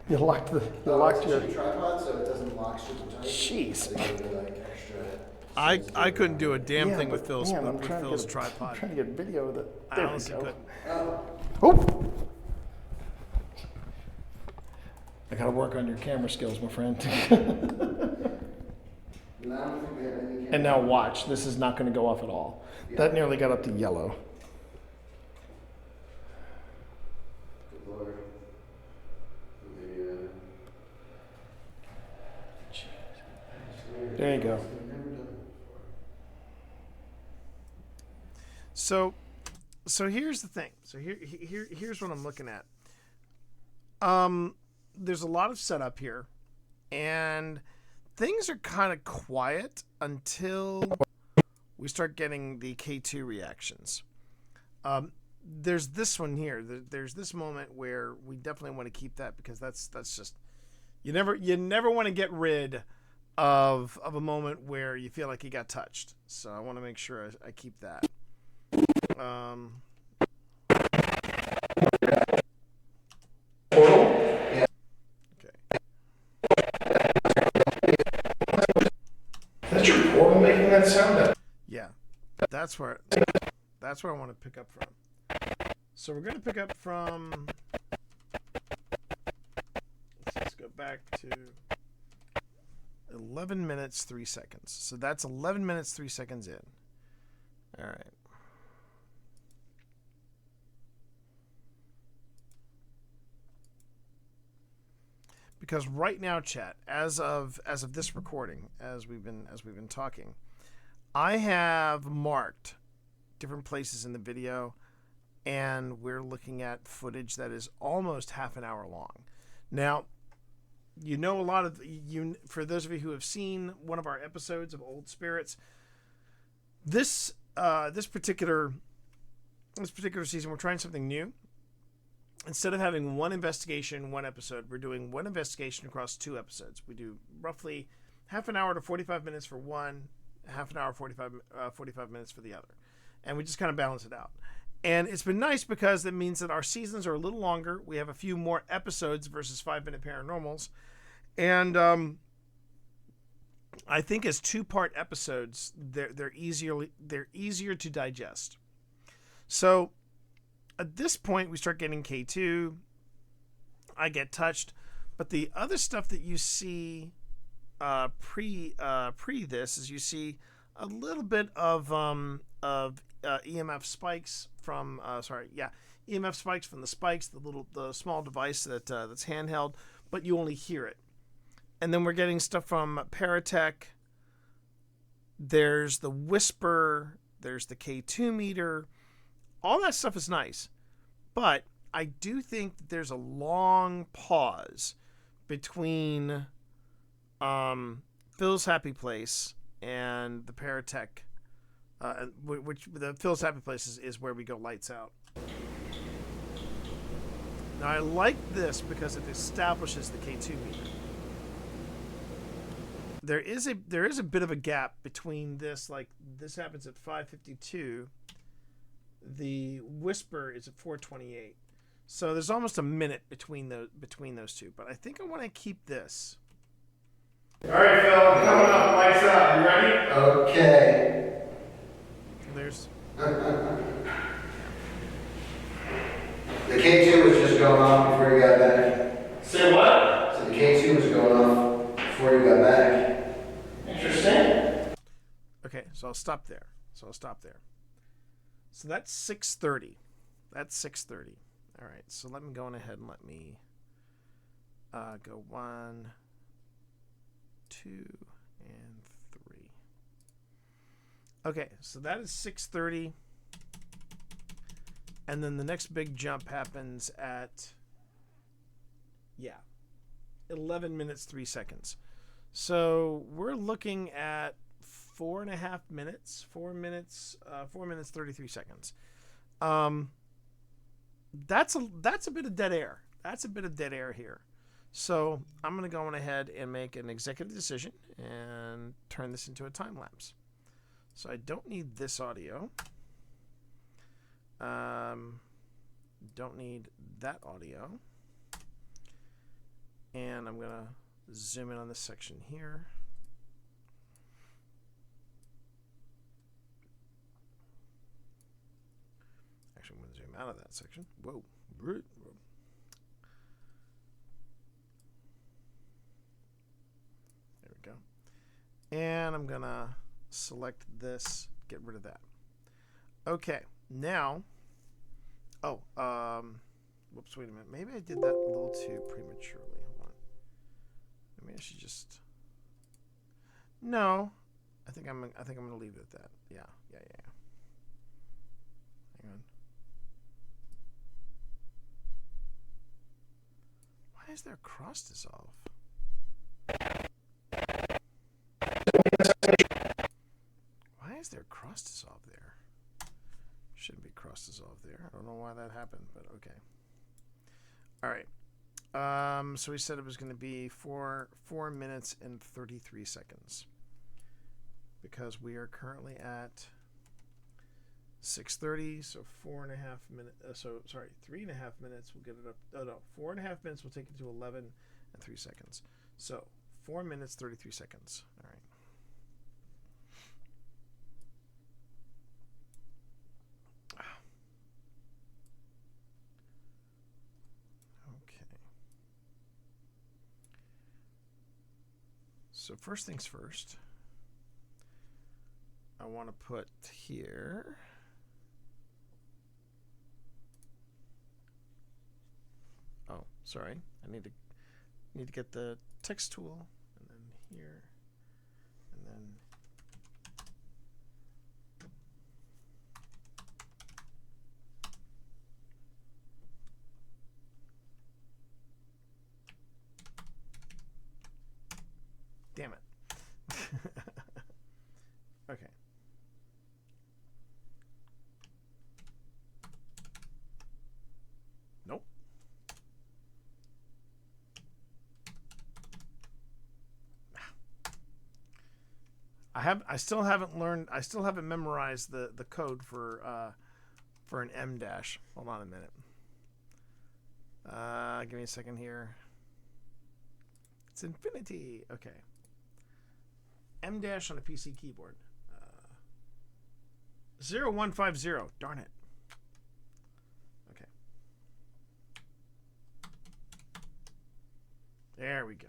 You locked your. It's a tripod, so it doesn't lock super tight. Jeez. Like extra. I couldn't do a damn thing with Phil's man, tripod. I'm trying to get video of it. I honestly couldn't. Oh. I gotta work on your camera skills, my friend. And now watch. This is not going to go off at all. Yeah. That nearly got up to yellow. Good Lord. There you go. So here's the thing. So here's what I'm looking at. There's a lot of setup here, and things are kind of quiet until we start getting the K2 reactions. There's this one here. There's this moment where we definitely want to keep that, because that's just you never want to get rid of a moment where you feel like you got touched. So I want to make sure I keep that. Portal? Okay. That's your portal making that sound? Yeah, that's where I want to pick up from. So we're going to pick up from. Let's go back to 11 minutes 3 seconds. So that's 11 minutes 3 seconds in. All right. Because right now, chat, as of this recording, as we've been talking, I have marked different places in the video, and we're looking at footage that is almost half an hour long. Now, you know, a lot of you, for those of you who have seen one of our episodes of Old Spirits, this particular season, we're trying something new. Instead of having one investigation, one episode, we're doing one investigation across 2 episodes. We do roughly half an hour to 45 minutes for one, half an hour, 45 minutes for the other. And we just kind of balance it out. And it's been nice because that means that our seasons are a little longer. We have a few more episodes versus 5-minute paranormals. And I think as 2-part episodes, they're easier to digest. So at this point, we start getting K2. I get touched, but the other stuff that you see pre this is you see a little bit of EMF spikes from EMF spikes from the spikes, the small device that's handheld, but you only hear it. And then we're getting stuff from Paratech. There's the whisper. There's the K2 meter. All that stuff is nice, but I do think that there's a long pause between Phil's Happy Place and the Paratech, which the Phil's Happy Place is where we go lights out. Now I like this because it establishes the K2 meter. There is a bit of a gap between this. Like this happens at 5:52. The whisper is at 4:28. So there's almost a minute between those two. But I think I want to keep this. All right, Phil, coming up. Lights out. You ready? Okay. There's. The K2 was just going off before you got back. Say what? So the K2 was going off before you got back. Interesting. Okay, so I'll stop there. So that's 6:30. That's 6:30. All right, so let me go on ahead and let me go 1, 2, and 3. Okay, so that is 6:30. And then the next big jump happens at 11 minutes 3 seconds. So we're looking at 4.5 minutes, 4 minutes 33 seconds. That's a bit of dead air. That's a bit of dead air here. So I'm gonna go on ahead and make an executive decision and turn this into a time lapse. So I don't need this audio. Don't need that audio. And I'm gonna zoom in on this section here. Actually, I'm gonna zoom out of that section. Whoa. There we go. And I'm gonna select this, get rid of that. Okay, now, whoops, wait a minute. Maybe I did that a little too prematurely. Hold on. Maybe I should just, no, I think I'm gonna leave it at that. Yeah. Hang on. Why is there cross dissolve? Why is there cross dissolve there? Shouldn't be cross dissolve there. I don't know why that happened, but okay. All right. So we said it was going to be 4 minutes and 33 seconds because we are currently at 6:30. So 4.5 minutes. 3.5 minutes. We'll get it up. Oh no, 4.5 minutes. We'll take it to 11 and 3 seconds. So 4 minutes 33 seconds. All right. So first things first, I want to put here, oh, sorry, I need to get the text tool, and then here, and then damn it. Okay. Nope. I still haven't memorized the code for an M dash. Hold on a minute. Give me a second here. It's infinity. Okay. M dash on a PC keyboard. 0150. Darn it. Okay. There we go.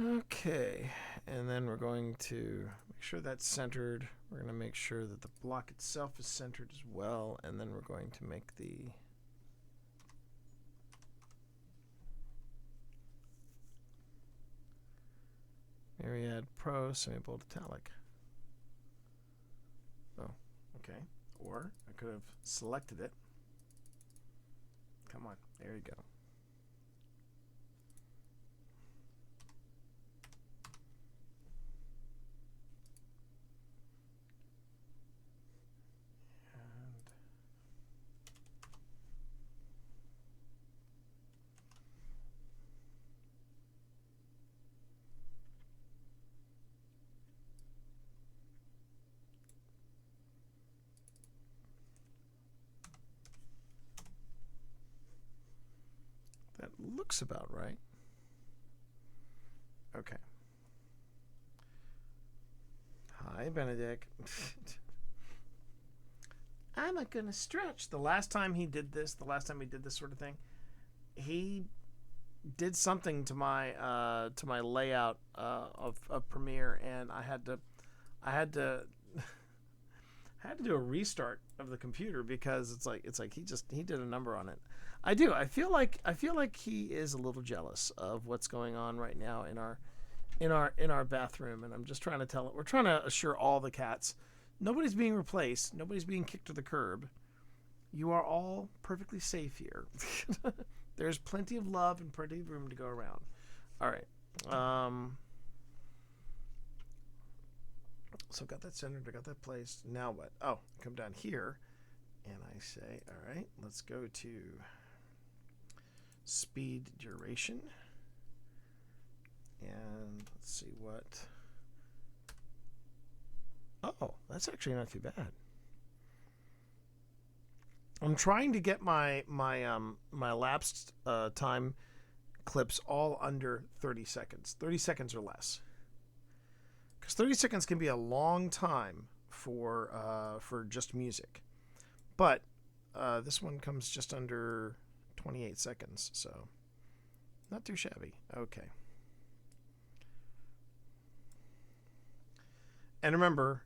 Okay, and then we're going to make sure that's centered. We're going to make sure that the block itself is centered as well, and then we're going to make the Myriad Pro semi-bold italic. Oh, okay. Or I could have selected it. Come on, there you go. looks about right. Okay. Hi, Benedict. I'm not gonna stretch. The last time he did this sort of thing, he did something to my layout of Premiere, and I had to do a restart of the computer because it's like he did a number on it. I feel like he is a little jealous of what's going on right now in our bathroom, and I'm just trying to we're trying to assure all the cats nobody's being replaced, nobody's being kicked to the curb. You are all perfectly safe here. There's plenty of love and plenty of room to go around. All right. So got that centered, I got that placed. Now what? Oh, I come down here and I say, all right, let's go to speed duration. And let's see what. Oh, that's actually not too bad. I'm trying to get my elapsed time clips all under 30 seconds. 30 seconds or less. Because 30 seconds can be a long time for just music. But this one comes just under 28 seconds, so not too shabby. Okay. And remember,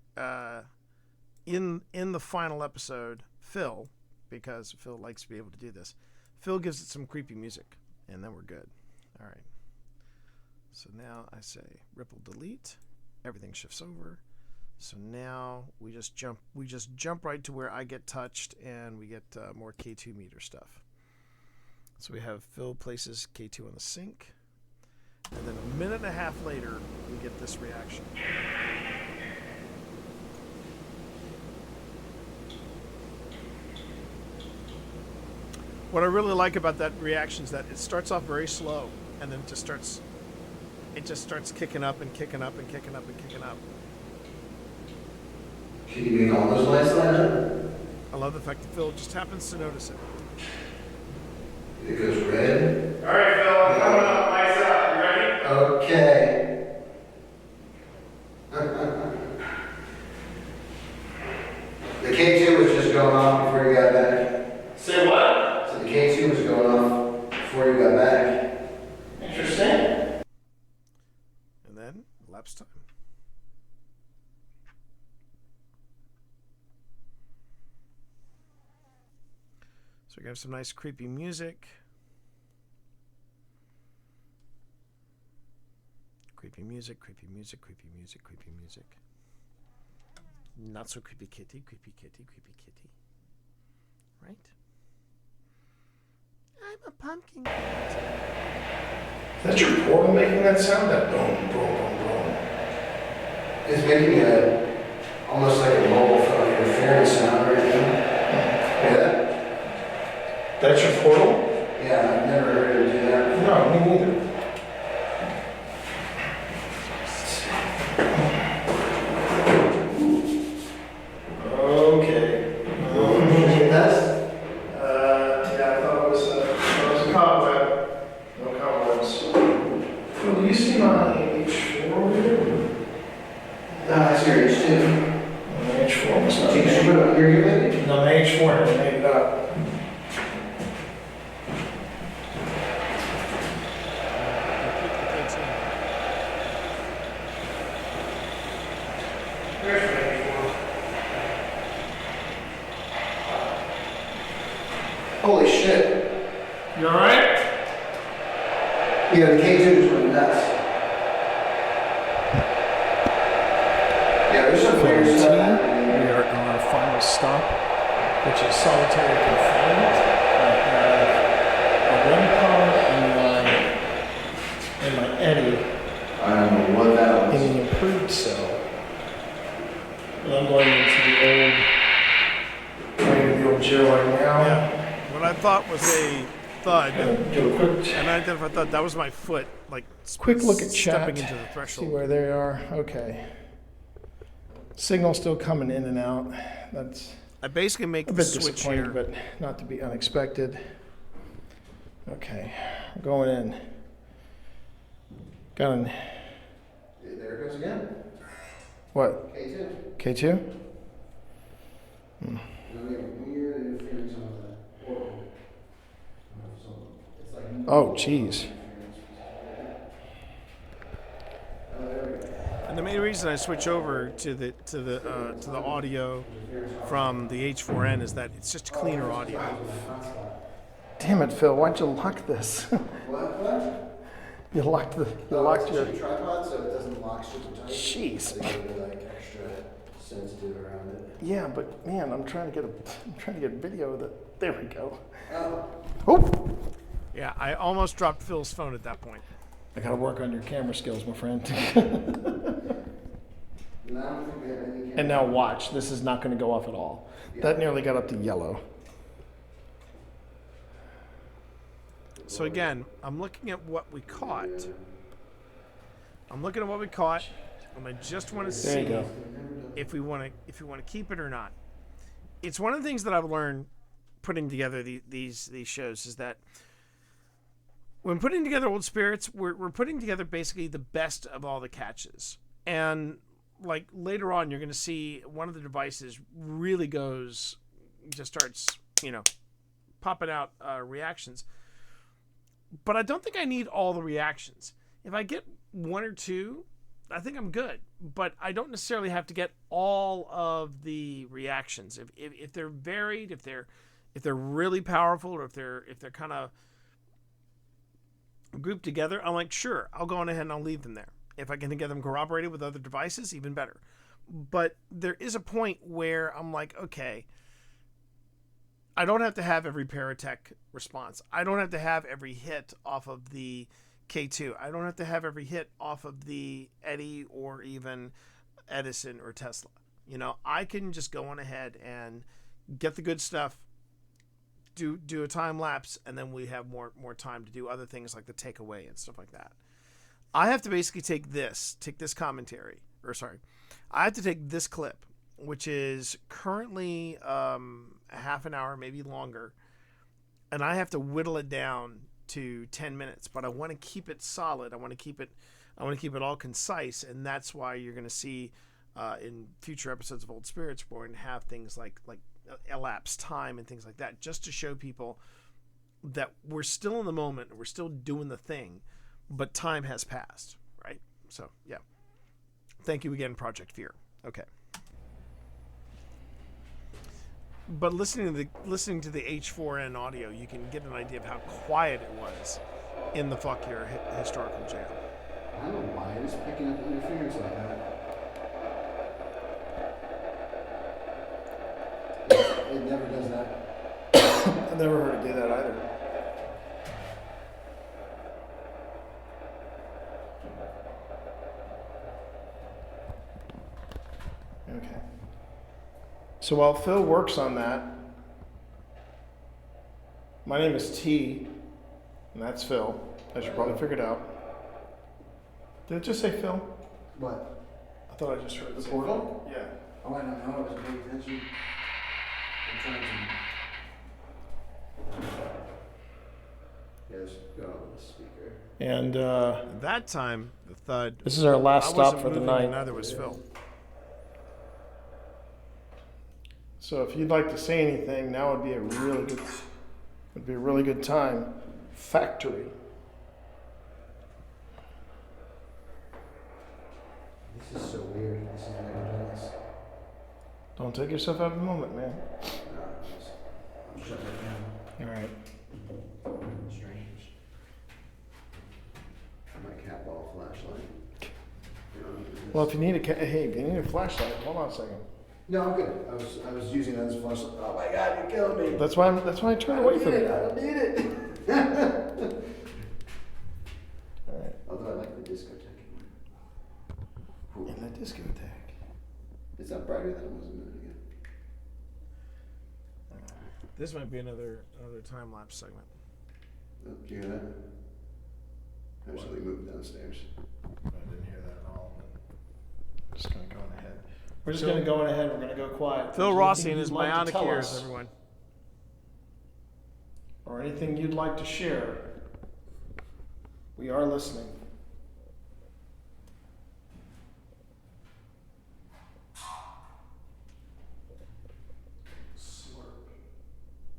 in the final episode, Phil, because Phil likes to be able to do this, Phil gives it some creepy music, and then we're good. All right. So now I say ripple delete. Everything shifts over. So now we just jump right to where I get touched, and we get more K2 meter stuff. So we have Phil places K2 on the sink, and then a minute and a half later, we get this reaction. What I really like about that reaction is that it starts off very slow, and then it just starts kicking up and kicking up and kicking up and kicking up. Can you make all those lights light up? I love the fact that Phil just happens to notice it. It goes red. All right, Phil, I'm coming up. Lights out. You ready? Okay. The K2 was just going off before you got back. Say what? So the K2 was going off before you got back. Interesting. And then elapsed time. So we have some nice creepy music. Creepy music, creepy music, creepy music, creepy music. Not so creepy kitty, creepy kitty, creepy kitty. Right? I'm a pumpkin cat. Is that your portal making that sound? That boom, boom, boom, boom. It's making almost like a mobile phone interference sound right now. Yeah. That's your portal? Yeah, I've never heard it do that. No, me neither. Okay. That's Yeah, I thought it was a cobweb. No cobwebs. Phil, do you see my H4 over here? I see your H2. My H4 was not You're giving it? No, my H4 hasn't made it up. Where's my H4? Holy shit. You alright? Yeah, the K2 just went nuts. Yeah, there's some weird stuff happening. We are on our final stop, which is solitary confinement. I have a one pod and my Eddie I don't know what that in was. an improved cell. And I'm going into the old jail right now. Yeah. What I thought was a thud, Do a quick, and I identified thud. That was my foot, like quick look at stepping chat. into the See threshold. where they are. Okay. Signal still coming in and out. That's I basically make a the bit switch disappointing, here. but not to be unexpected. Okay, we're going in. Going. There it goes again. What? K2. K2? Hmm. Weird interference on the portal. So it's like Oh, jeez. And the main reason I switch over to the audio from the H4n is that it's just cleaner audio. Damn it, Phil! Why'd you lock this? What? You locked your. Tripod so it doesn't lock super tight. Jeez. So you gotta be like extra sensitive around it. Yeah, but man, I'm trying to get video that. There we go. Oh. Oh. Yeah, I almost dropped Phil's phone at that point. I gotta work on your camera skills, my friend. And now watch. This is not going to go off at all. That nearly got up to yellow. So again, I'm looking at what we caught. And I just want to There you see go. if we want to keep it or not. It's one of the things that I've learned putting together these shows is that when putting together Old Spirits, we're putting together basically the best of all the catches. And like later on, you're going to see one of the devices really starts, popping out reactions. But I don't think I need all the reactions. If I get one or two, I think I'm good. But I don't necessarily have to get all of the reactions. If they're varied, if they're really powerful, or if they're kind of grouped together, I'm like, sure, I'll go on ahead and I'll leave them there. If I can get them corroborated with other devices, even better. But there is a point where I'm like, okay, I don't have to have every Paratech response. I don't have to have every hit off of the K2. I don't have to have every hit off of the Eddy or even Edison or Tesla. I can just go on ahead and get the good stuff, do a time lapse, and then we have more time to do other things like the takeaway and stuff like that. I have to basically take this commentary, I have to take this clip, which is currently a half an hour, maybe longer, and I have to whittle it down to 10 minutes, but I want to keep it solid. I want to keep it all concise, and that's why you're going to see in future episodes of Old Spirits, we're going to have things like elapsed time and things like that, just to show people that we're still in the moment and we're still doing the thing, but time has passed, right? So, yeah. Thank you again, Project Fear. Okay. But listening to the H4n audio, you can get an idea of how quiet it was in the Fauquier historical jail. I don't know why it's picking up interference like that. It never does that. I've never heard it do that either. Okay. So while Phil works on that, my name is T, and that's Phil, as you probably figured out. Did it just say Phil? What? I thought I just heard The it say portal? Phil. Yeah. Oh, I don't know. I wasn't paying attention. I'm trying to. Yes, go on the speaker. And that time, the thud. This is our last I stop wasn't for the moving, night. and neither was Phil. So if you'd like to say anything, now would be a really good time. Factory. This is so weird. This is never done this. Don't take yourself out of the moment, man. I'm shutting it down. All right. Strange. My cat ball flashlight. Well, if you need if you need a flashlight, hold on a second. No, I'm good. I was using that as a flashlight. Oh my God, you're killing me. That's why I turned away from it. I don't need it. All right. Although I like the discotheque. In the discotheque. It's not brighter than it was a minute ago. This might be another time lapse segment. Oh, did you hear that? I actually moved downstairs. I didn't hear that at all. Just gonna go on ahead. We're just gonna go on ahead. We're gonna go quiet. Phil There's Rossi anything and his you'd like to bionic tell ears, us, everyone. or or anything you'd like to share, we are listening.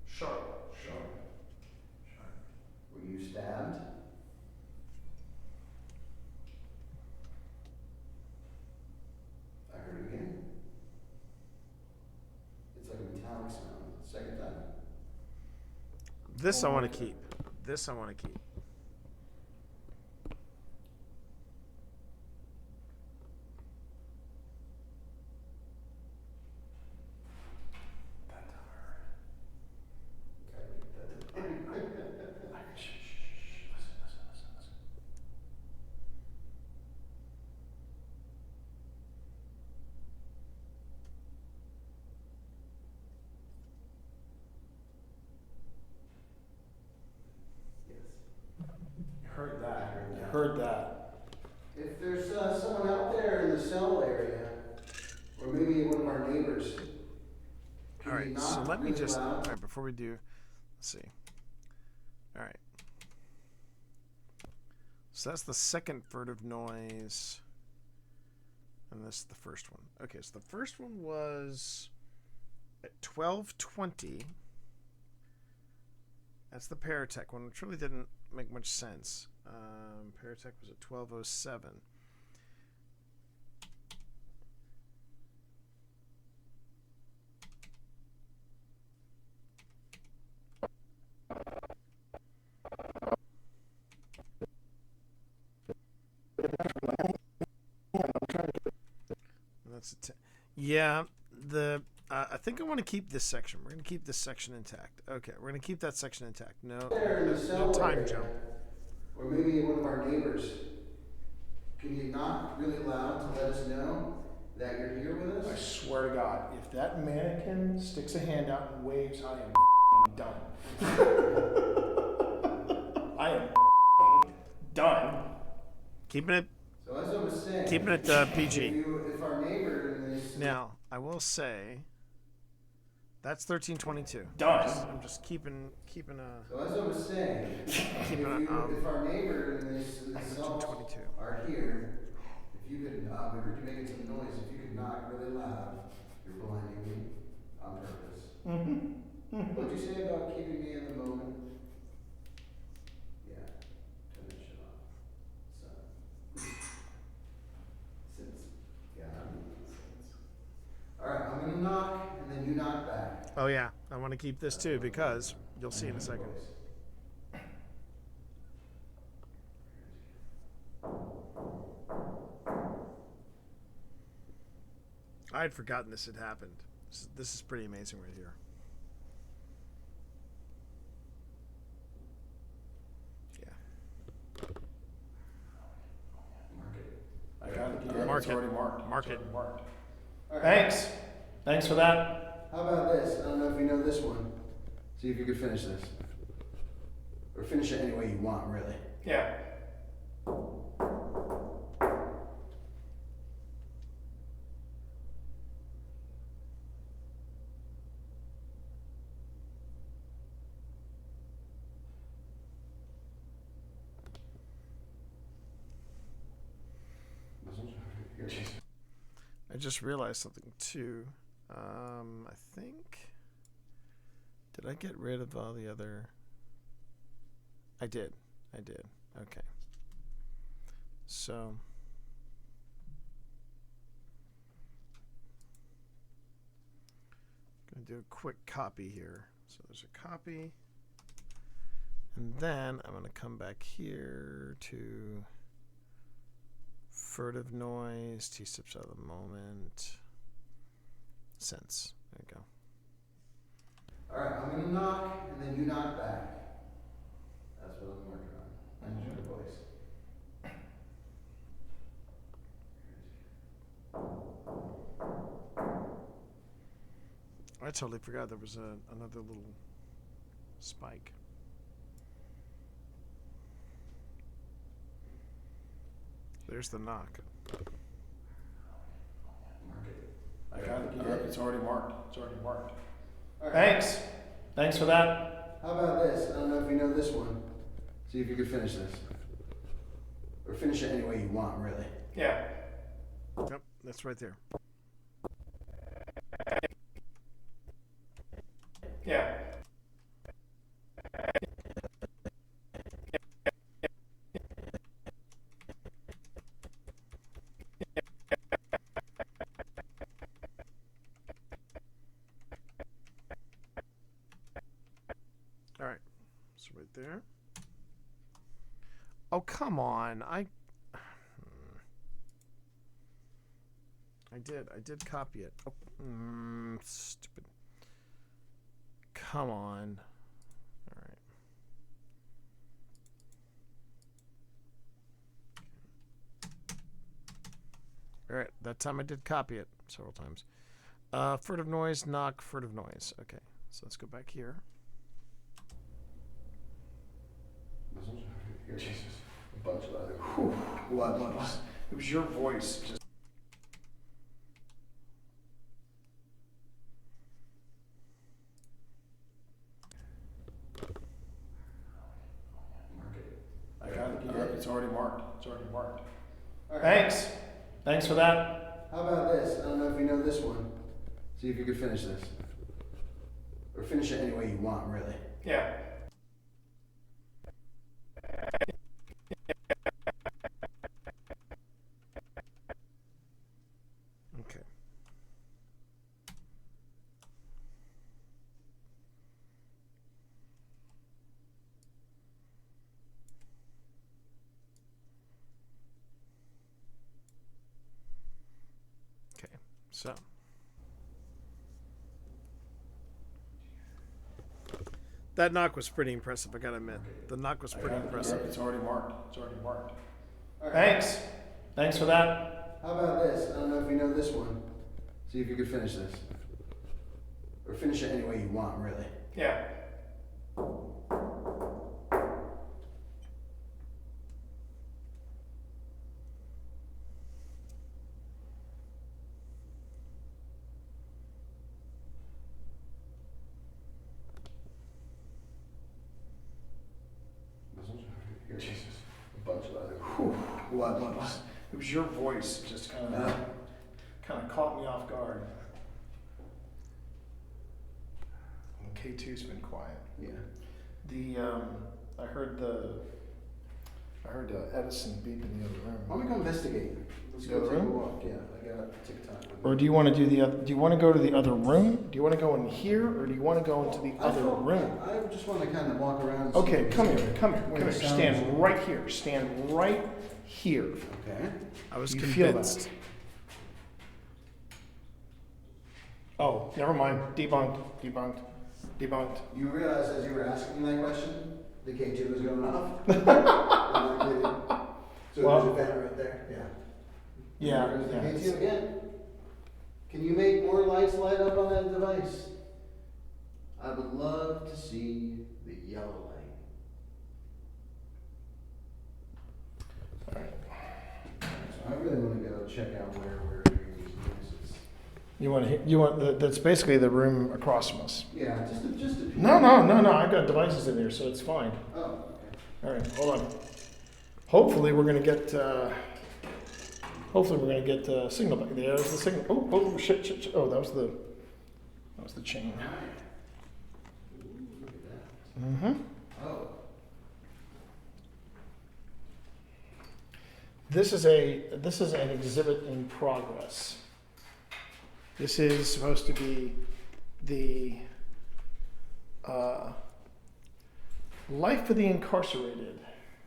Sharp. Were you stabbed? I heard it again. It's like a metallic sound. Second time. This I want to keep. This I want to keep. Heard that. If there's someone out there in the cell area, or maybe one of our neighbors. All right, so let me just, all right, before we do, let's see. All right. So that's the second furtive noise. And this is the first one. Okay, so the first one was at 12:20. That's the Paratech one, which really didn't make much sense. Paratech was at 12:07. That's yeah. I think I want to keep this section. We're going to keep this section intact. Okay, we're going to keep that section intact. No time jump. Or maybe one of our neighbors. Can you knock really loud to let us know that you're here with us? I swear to God, if that mannequin sticks a hand out and waves, I am done. I am done. Keeping it. So as I was saying, keeping it PG. If our neighbor in this. Now I will say. That's 1322. Done. I'm just keeping a. So as I was saying, if our neighbor in this cell are here, if you could, we heard you making some noise. If you could knock really loud, you're blinding me on purpose. What'd you say about keeping me in the moment? Yeah, turn that shit off. All right, I'm gonna knock, and then you knock back. Oh yeah, I want to keep this too because you'll see in a second. I had forgotten this had happened. This is pretty amazing right here. Yeah. I got it. Mark It's already marked. Mark it. Marked. All right. Thanks. Thanks for that. How about this? I don't know if you know this one. See if you could finish this. Or finish it any way you want, really. Yeah. I just realized something too. I think. Did I get rid of all the other? I did. Okay. So. Gonna do a quick copy here. So there's a copy. And then I'm gonna come back here to furtive noise, T-steps out of the moment. Sense. There you go. Alright, I'm gonna knock and then you knock back. That's what I'm working on. I need your voice. I totally forgot there was another little spike. There's the knock. I got it. It's already marked. All right. Thanks for that. How about this? I don't know if you know this one. See if you could finish this. Or finish it any way you want, really. Yeah. Yep, that's right there. Yeah. All right. So right there. Oh, come on. I did copy it. Oh, stupid. Come on. All right. All right. That time I did copy it several times. Furtive noise, knock, furtive noise. Okay. So let's go back here. Jesus. A bunch of other. What? It was your voice. Just. I got it. It's already marked. Right. Thanks for that. How about this? I don't know if you know this one. See if you could finish this. Or finish it any way you want, really. Yeah. Okay. Okay. So. That knock was pretty impressive, I gotta admit. The knock was pretty impressive. It's already marked. Thanks for that. How about this? I don't know if you know this one. See if you could finish this. Or finish it any way you want, really. Yeah. Jesus. A bunch of other. What? It was your voice. Just kind of caught me off guard. And K2's been quiet. Yeah. I heard Edison beep in the other room. Why don't we go investigate? Let's The go other take a room? walk. Yeah, I got TikTok. Or do you want to do do you want to go to the other room? Do you want to go in here, or do you want to go into the other room? I just want to kind of walk around. And Okay, see come where here. the sound Stand is. right here. Stand right here. Okay. I was convinced. Feel that. Oh, never mind. Debunked. You realize as you were asking me that question, the K2 was going off? I'm not kidding. So Well- there's a vent right there? Yeah. Yeah. There's the yeah. K2 again. Can you make more lights light up on that device? I would love to see the yellow light. Alright. So I really want to go check out where we're hearing these noises. You want that's basically the room across from us. Yeah, just a No. I've got devices in there, so it's fine. Oh, okay. All right, hold on. Hopefully we're gonna get signal back. There's the signal. Oh shit. Oh, that was the chain. Ooh, look at that. Mm-hmm. Oh. This is an exhibit in progress. This is supposed to be the life for the incarcerated.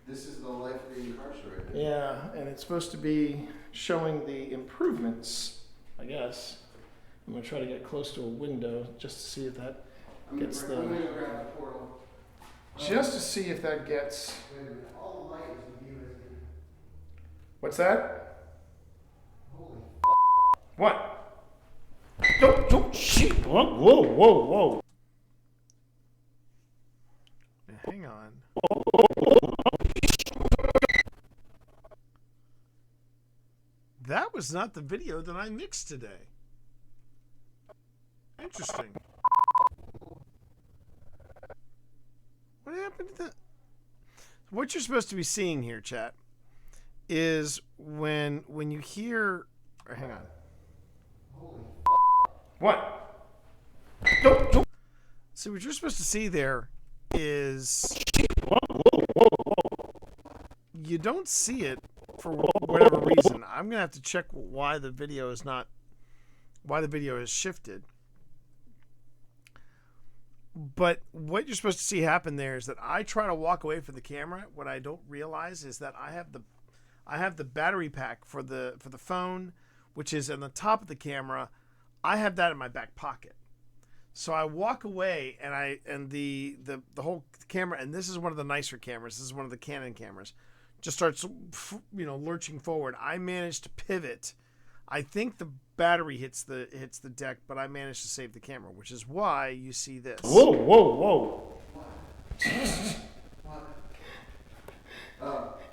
This is the life of the incarcerated. Yeah, and it's supposed to be showing the improvements, I guess. I'm gonna try to get close to a window just to see if that gets I'm gonna go grab the portal. just to see if that gets. Wait a minute. All the light is with you, isn't it? What's that? Holy What? Don't shit! Whoa! Hang on. That was not the video that I mixed today. Interesting. what you're supposed to be seeing here, chat, is when you hear. Hang on. What? Don't. See, what you're supposed to see there is you don't see it for whatever reason. I'm gonna have to check why the video is not, why the video has shifted. But what you're supposed to see happen there is that I try to walk away from the camera. What I don't realize is that I have the battery pack for the phone, which is on the top of the camera. I have that in my back pocket. So I walk away and the whole camera, and this is one of the nicer cameras. This is one of the Canon cameras. Just starts, lurching forward. I managed to pivot. I think the battery hits the deck, but I managed to save the camera, which is why you see this. Whoa.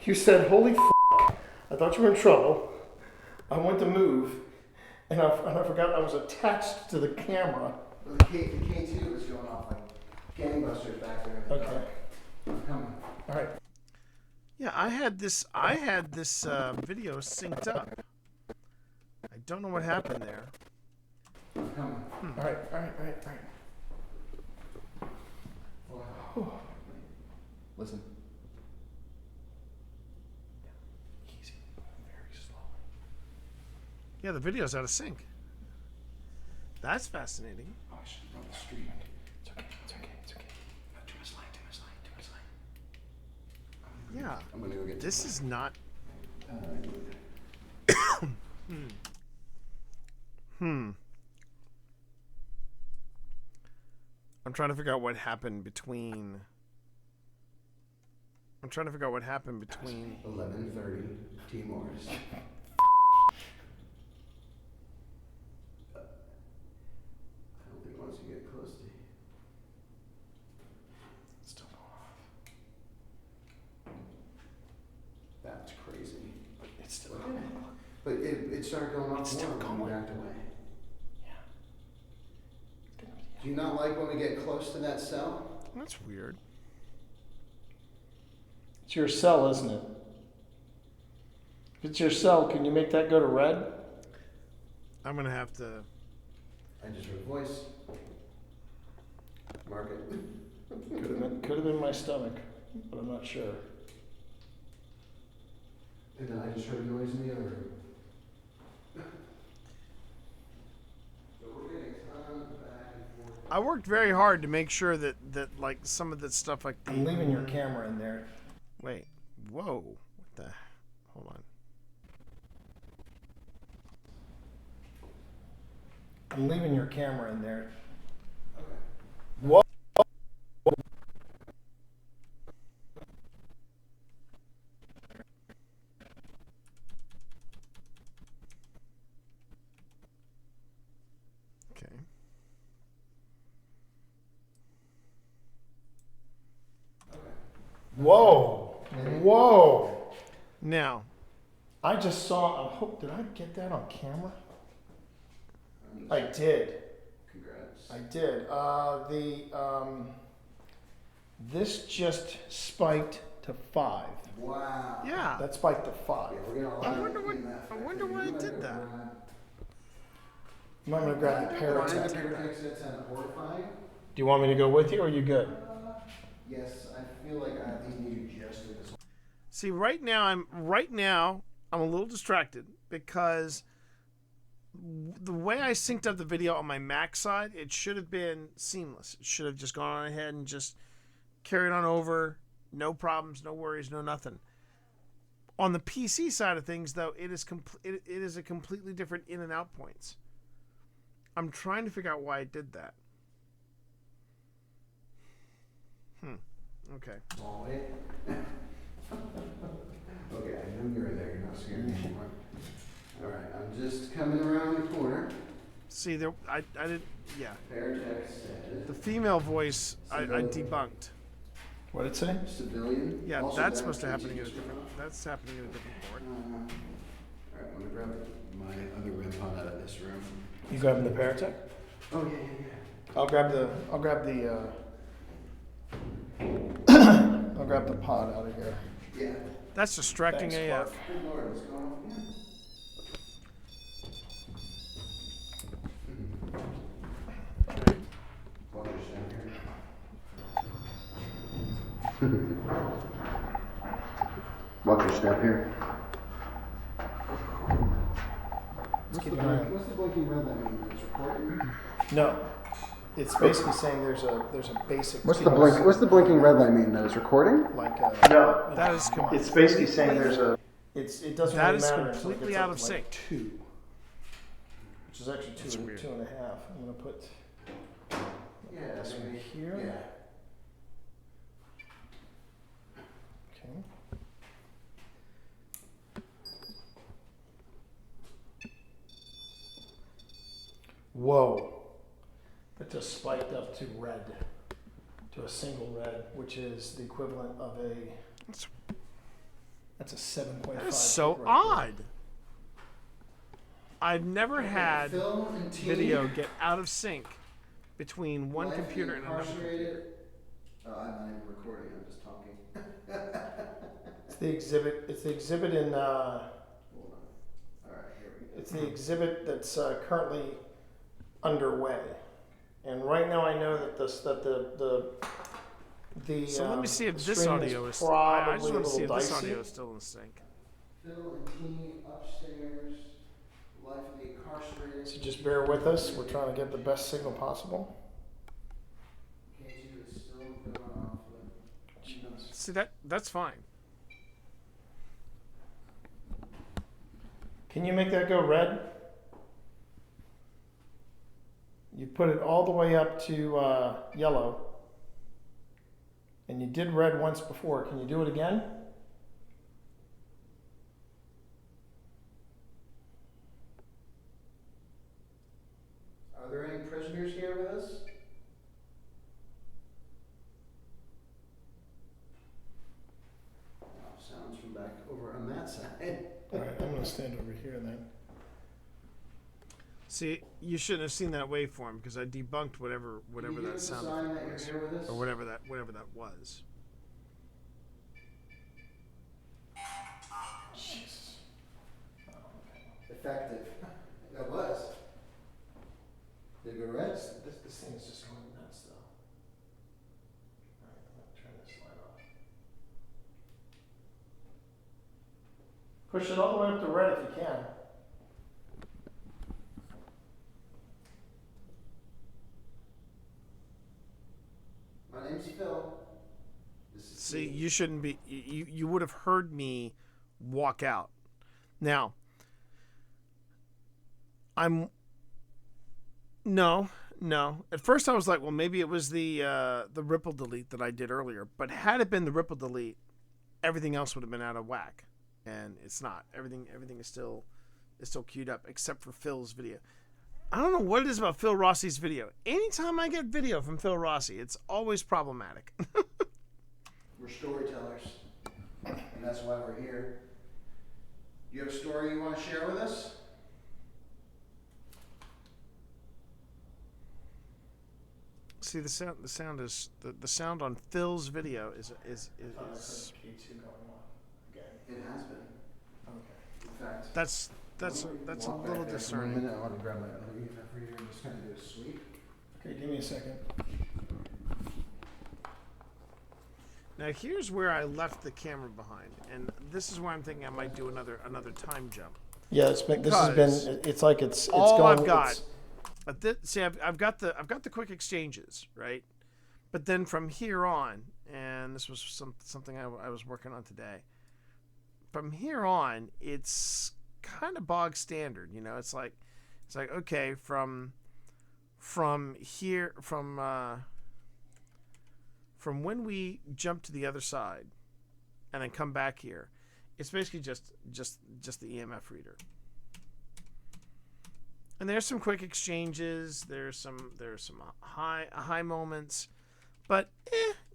You said, holy f***. I thought you were in trouble. I went to move, and I forgot I was attached to the camera. Well, the K2 was going off like gangbusters back there. Okay. I'm coming. All right. Yeah, I had this video synced up. I don't know what happened there. I'm coming. All right. Listen. Easy. Very slowly. Yeah, the video's out of sync. That's fascinating. Oh, I should run the stream. It's okay. Too much light. Yeah. I'm gonna go get This is not. I'm trying to figure out what happened between. 11:30. T. Morris. I don't think once you get close to you. It's still going off. That's crazy. It's still going. But it started going off It's still more when we going. backed away. Yeah. Do you not like when we get close to that cell? That's weird. It's your cell, isn't it? If it's your cell, can you make that go to red? I'm gonna have to. I just heard a voice. Mark it. Could have been my stomach, but I'm not sure. And then I just heard a noise in the other room. So we're getting tons back and forth. I worked very hard to make sure that like some of the stuff like the. I'm leaving your camera in there. Wait. Whoa. What the? Hold on. I'm leaving your camera in there. Okay. Whoa. Okay. Whoa. Now. I just saw. Did I get that on camera? I did. Congrats. I did. This just spiked to 5. Wow. Yeah. That spiked to 5. Yeah, we're gonna all I have to wonder clean that I factory. wonder why You it might did go that. run. I'm gonna grab the Find the Paratech. Paratech that's horrifying. Do you want me to go with you, or are you good? Yes, I feel like I at least need you just in this. See, right now I'm a little distracted because the way I synced up the video on my Mac side, it should have been seamless. It should have just gone on ahead and just carried on over, no problems, no worries, no nothing. On the PC side of things, though, it is it is a completely different in and out points. I'm trying to figure out why it did that. Okay. Small way. Okay, I knew you were there. You're not scared anymore. All right, I'm just coming around the corner. See, there, I didn't. Yeah. Paratech says. The female voice, I debunked. What did it say? Civilian. Yeah, Also that's that supposed to happen in a PG different. off. That's happening in a different port. All right, I'm gonna grab my other RIM out of this room. You grabbing the Paratech? Oh yeah. I'll grab the. I'll grab the pod out of here. Yeah. That's distracting Thanks, AF. Clark. Good Lord, what's going on again? Watch your step here. Watch your step here. What's the blinking red light mean? It's recording? No, it's basically saying there's a basic. What's the blinking red light mean? That it's recording? Like No, that is it's basically saying there's a. It doesn't That really is matter until it completely gets out up of to, like, sync. 2, which is actually That's weird. 2.5. I'm gonna put Yeah, this one here. Yeah. Okay. Whoa! It just spiked up to red, to a single red, which is the equivalent of a. That's a 7.5. That is so right odd. I've never had Phil and T. video get out of sync between one Life computer and another incarcerated. computer. Oh, I'm not even recording. I'm just talking. It's the exhibit. It's the exhibit in. Hold on. All right, here we go. It's the exhibit that's currently underway, and right now I know that the. So let me see if this stream audio is. I probably just a want to see little if this dicey. audio is still in sync. Phil and T upstairs. Life of the incarcerated. So just bear with us. We're trying to get the best signal possible. K2 is still going off. But See that's fine. Can you make that go red? You put it all the way up to yellow. And you did red once before. Can you do it again? Are there any prisoners here with us? Oh, sounds from back over on that side. All right, I'm going to stand over here then. See, you shouldn't have seen that waveform because I debunked whatever Can you give that us a sound sign effect that was, you're here with us? or whatever that was. Jesus. Effective. That was. Did it go red? This thing is just going nuts though. All right, I'm going to turn this light off. Push it all the way up to red if you can. My name's Phil. This is See, Steve. you shouldn't be. You would have heard me walk out. Now, No. At first, I was like, well, maybe it was the ripple delete that I did earlier. But had it been the ripple delete, everything else would have been out of whack, and it's not. Everything is still queued up except for Phil's video. I don't know what it is about Phil Rossi's video. Anytime I get video from Phil Rossi, it's always problematic. We're storytellers, and that's why we're here. You have a story you want to share with us? See, the sound is the sound on Phil's video is K2 going on again. It has been. Okay. In fact, that's a walk little back there for 1 discerning. minute. I want to grab my other EMF reader and just kind of do a sweep. Okay, give me a second. Now here's where I left the camera behind, and this is where I'm thinking I might do another time jump. Yeah, this has been. It's like it's all going. I've got. See, I've got the quick exchanges, right? But then from here on, and this was something I was working on today. From here on, it's kind of bog standard, you know. It's like okay, from here from when we jump to the other side, and then come back here, it's basically just the EMF reader. And there's some quick exchanges. There's some high moments, but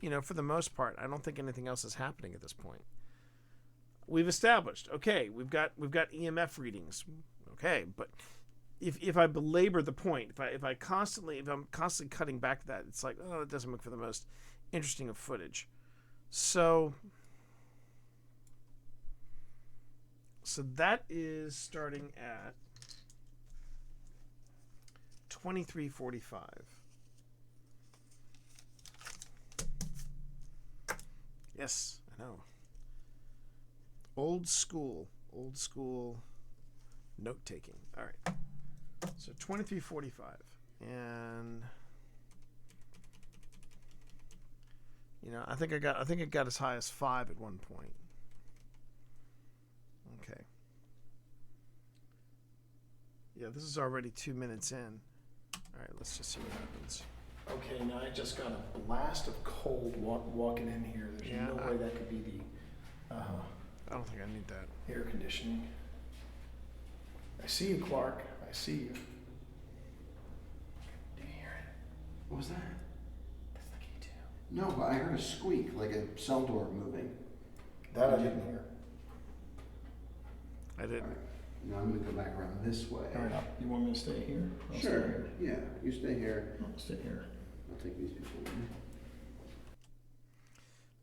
you know, for the most part, I don't think anything else is happening at this point. We've established, okay, we've got EMF readings, okay, but if I belabor the point, if I'm constantly cutting back to that, it's like, oh, it doesn't make for the most interesting of footage. So that is starting at 23:45. Yes, I know. Old school note taking. All right. So 23:45, and I think it got as high as 5 at one point. Okay. Yeah, this is already 2 minutes in. All right, let's just see what happens. Okay, now I just got a blast of cold walking in here. There's no way that could be the I don't think I need that. air conditioning. I see you, Clark. I see you. Do you hear it? What was that? That's the key too. No, but I heard a squeak, like a cell door moving. That I didn't hear. I didn't. All right. Now I'm gonna go back around this way. All right, you want me to stay here? I'll Sure. Stay here. Yeah, you stay here. I'll stay here. I'll take these people with me.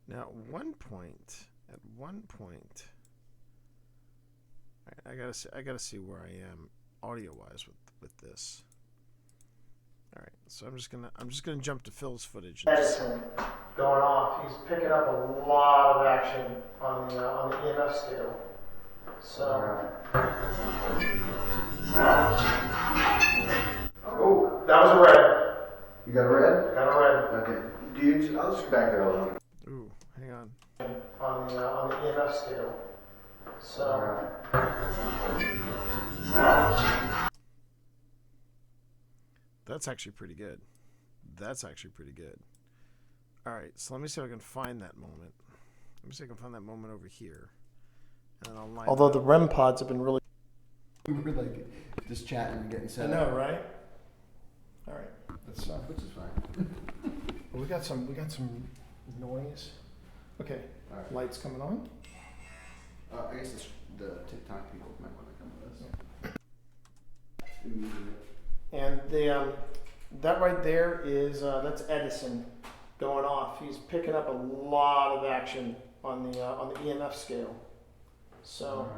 Now, at one point, I gotta see where I am audio-wise with this. All right, so I'm just gonna jump to Phil's footage. Edison going off. He's picking up a lot of action on the EMF scale. So. Oh, that was a red. You got a red? Got a red. Okay. Do you? I'll just go back there alone. Ooh, hang on. On the EMF scale. So. That's actually pretty good. All right, so let me see if I can find that moment. Let me see if I can find that moment over here. And then I'll line Although it the up. REM pods have been really. We were like just chatting and getting I set know, up. right? All right. That's Which is fine. well, we got some noise. Okay. All right. Lights coming on. I guess the TikTok people might want to come with us. Immediately. And the that right there is that's Edison going off. He's picking up a lot of action on the EMF scale. So.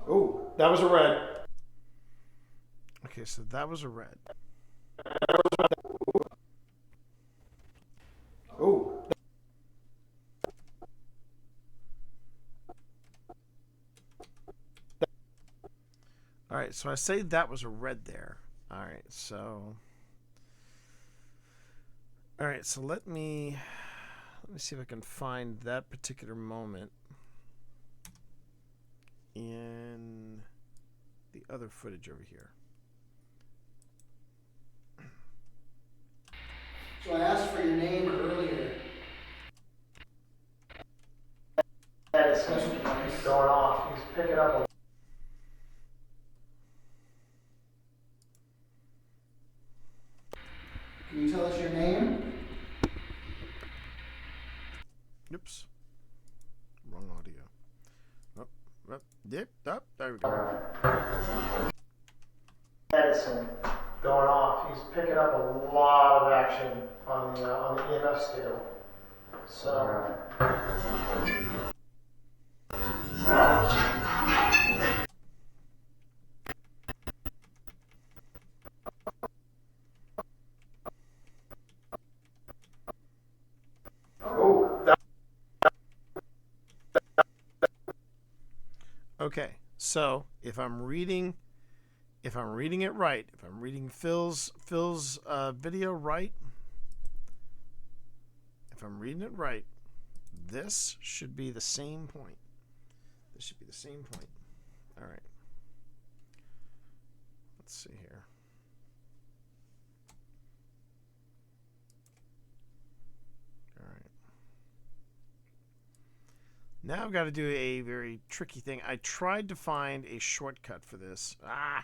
Oh, that was a red. Okay, so that was a red. Oh. All right, so I say that was a red there. All right, so let me see if I can find that particular moment in the other footage over here. So I asked for your name earlier. Edison going off. He's picking up a. Can you tell us your name? Oops. Wrong audio. There we go. Edison going off. He's picking up a lot of action on the EMF scale. So. Okay, so if I'm reading it right, if I'm reading Phil's video right, if I'm reading it right, this should be the same point. This should be the same point. All right. Let's see here. All right. Now I've got to do a very tricky thing. I tried to find a shortcut for this. I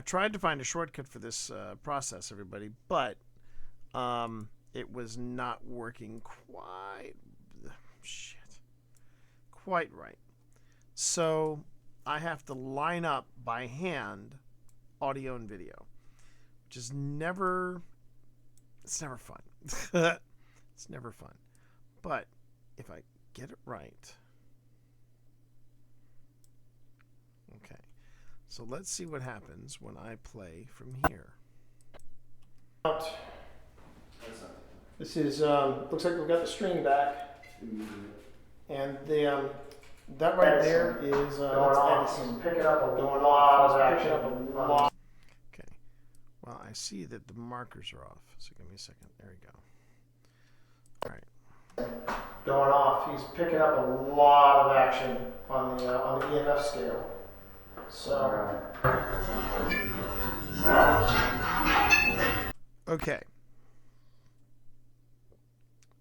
tried to find a shortcut for this process, everybody, but it was not working quite right. So I have to line up by hand audio and video. which is never. It's never fun. It's never fun. But if I get it right. Okay. So let's see what happens when I play from here. This is looks like we've got the string back, and the that right there is that's Edison. Pick it up a lot of action. Okay. Well, I see that the markers are off. So give me a second. There we go. All right. Going off. He's picking up a lot of action on the EMF scale. So. Okay.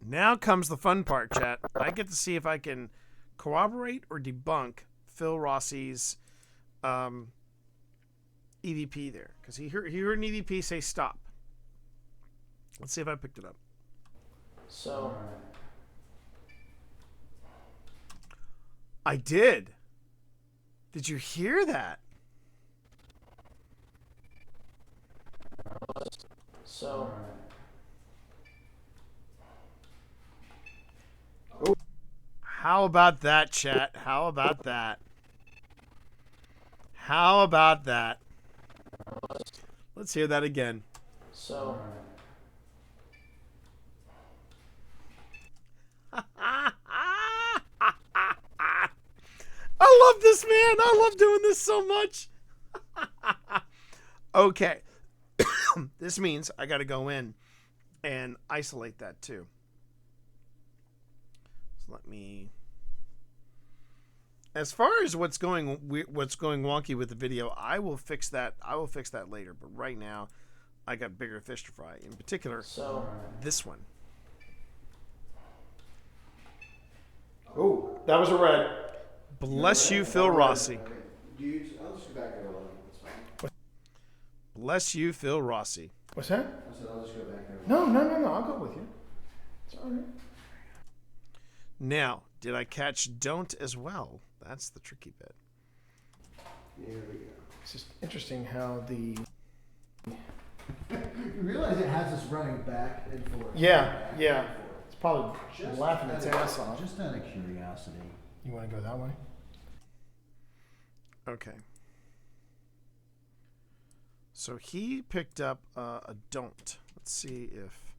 Now comes the fun part, chat. I get to see if I can corroborate or debunk Phil Rossi's EVP there. Because he heard an EVP say stop. Let's see if I picked it up. So. I did. Did you hear that? So. How about that, chat? How about that? How about that? Let's hear that again. So. I love this, man. I love doing this so much. Okay. This means I got to go in and isolate that too. So let me. As far as what's going wonky with the video, I will fix that. I will fix that later. But right now, I got bigger fish to fry. In particular, this one. Oh, that was a red. Bless you, Phil Rossi. Dudes, I'll just go back there alone. It's fine. Bless you, Phil Rossi. What's that? I said I'll just go back there No, alone. no, no, no. I'll go with you. It's all right. Now, did I catch don't as well? That's the tricky bit. Here we go. It's just interesting how the. You realize it has us running back and forth. Yeah, yeah. It's probably laughing its ass off. Just out of curiosity. You want to go that way? Okay. So he picked up a don't. Let's see if.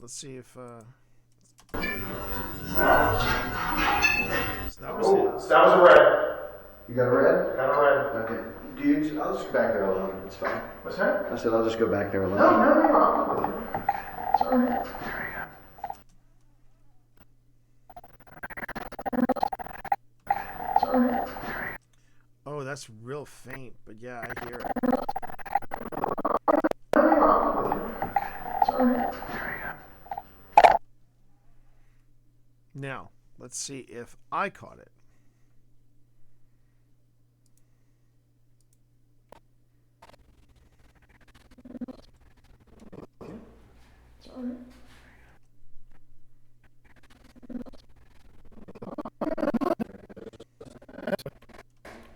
Let's see if. So that was his. That was a red. You got a red? Got a red. Okay. Dudes, I'll just go back there alone. It's fine. What's that? I said I'll just go back there alone. No, no, no, no. I'll go with you. It's all right. It's all right. Oh, that's real faint, but yeah, I hear it. It's all right. Now, let's see if I caught it. It's all right.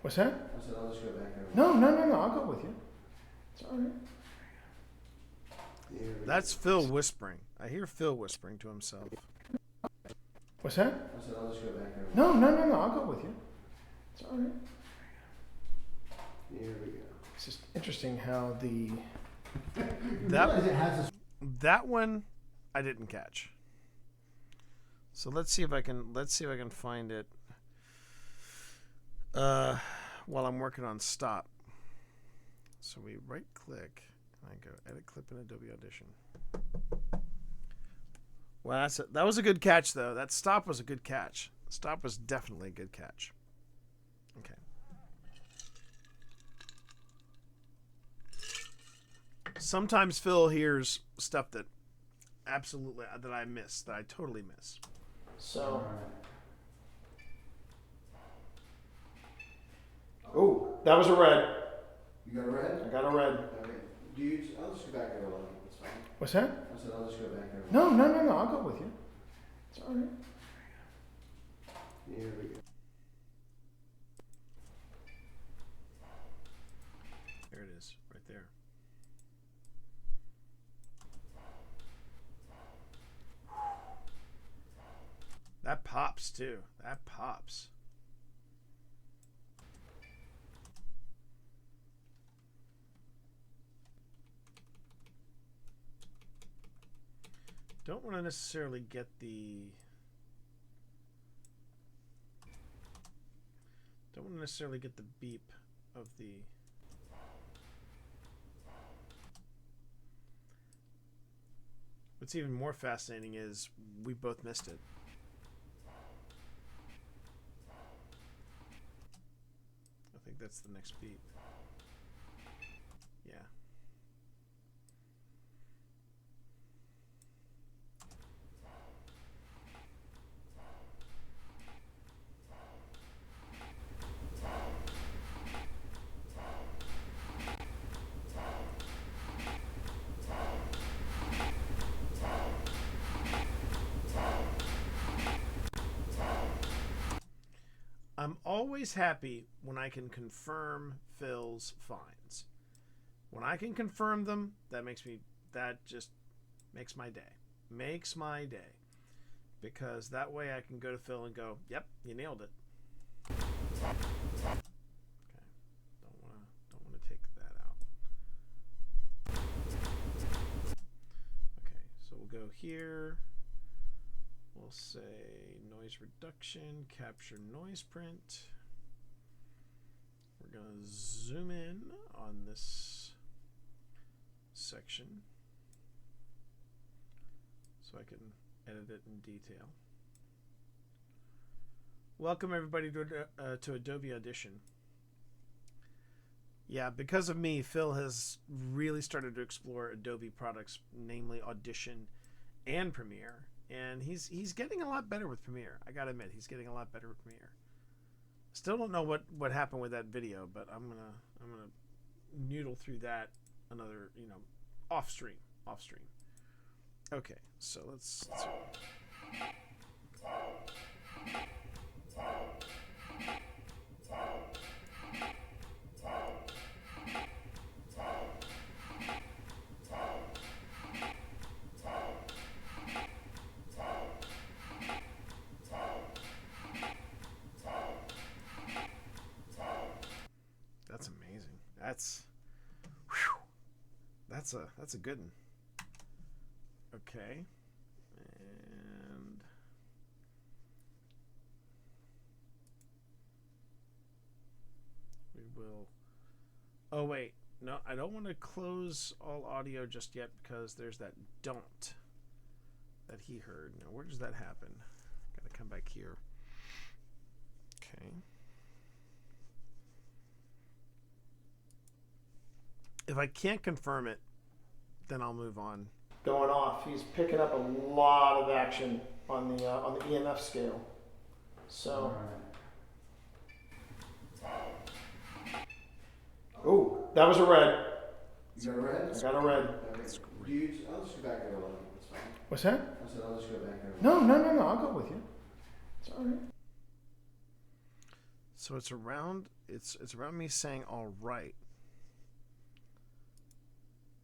What's that? I said I'll just go back there. No, no, no, no. I'll go with you. It's all right. That's Phil whispering. I hear Phil whispering to himself. What's that? I said I'll just go back there. No, no, no, no. I'll go with you. It's all right. Here we go. It's just interesting how the. That one I didn't catch. So let's see if I can find it while I'm working on stop. So we right click and I go edit clip in Adobe Audition. Well, that was a good catch though. That stop was a good catch. Stop was definitely a good catch. Okay. Sometimes Phil hears stuff that absolutely that I miss, that I totally miss. So. Oh, that was a red. You got a red? I got a red. Okay. Dudes, I'll just go back there alone. It's fine. What's that? I said I'll just go back there No, alone. no, no, no. I'll go with you. It's all right. Here we go. There it is, right there. pops too. That pops. Don't want to necessarily get the... Don't want to necessarily get the beep of the... What's even more fascinating is we both missed it. I think that's the next beat. Yeah. I'm always happy when I can confirm Phil's finds. When I can confirm them, that just makes my day. Makes my day. Because that way I can go to Phil and go, yep, you nailed it. Okay. Don't wanna take that out. Okay, so we'll go here. We'll say noise reduction, capture noise print. We're going to zoom in on this section so I can edit it in detail. Welcome everybody to Adobe Audition. Yeah, because of me, Phil has really started to explore Adobe products, namely Audition and Premiere. And he's getting a lot better with Premiere. I gotta admit, he's getting a lot better with Premiere. Still don't know what happened with that video, but I'm gonna noodle through that another, off stream. Okay, so let's That's amazing. That's a good one. Okay. And we will... Oh, wait. No, I don't want to close all audio just yet because there's that don't that he heard. Now, where does that happen? Got to come back here. Okay. If I can't confirm it, then I'll move on. Going off. He's picking up a lot of action on the EMF scale. So. Ooh, that was a red. You got a red? I got a red. Okay. I'll just go back there alone. It's fine. What's that? I said I'll just go back there No, alone. no. I'll go with you. It's all right. So it's around me saying all right.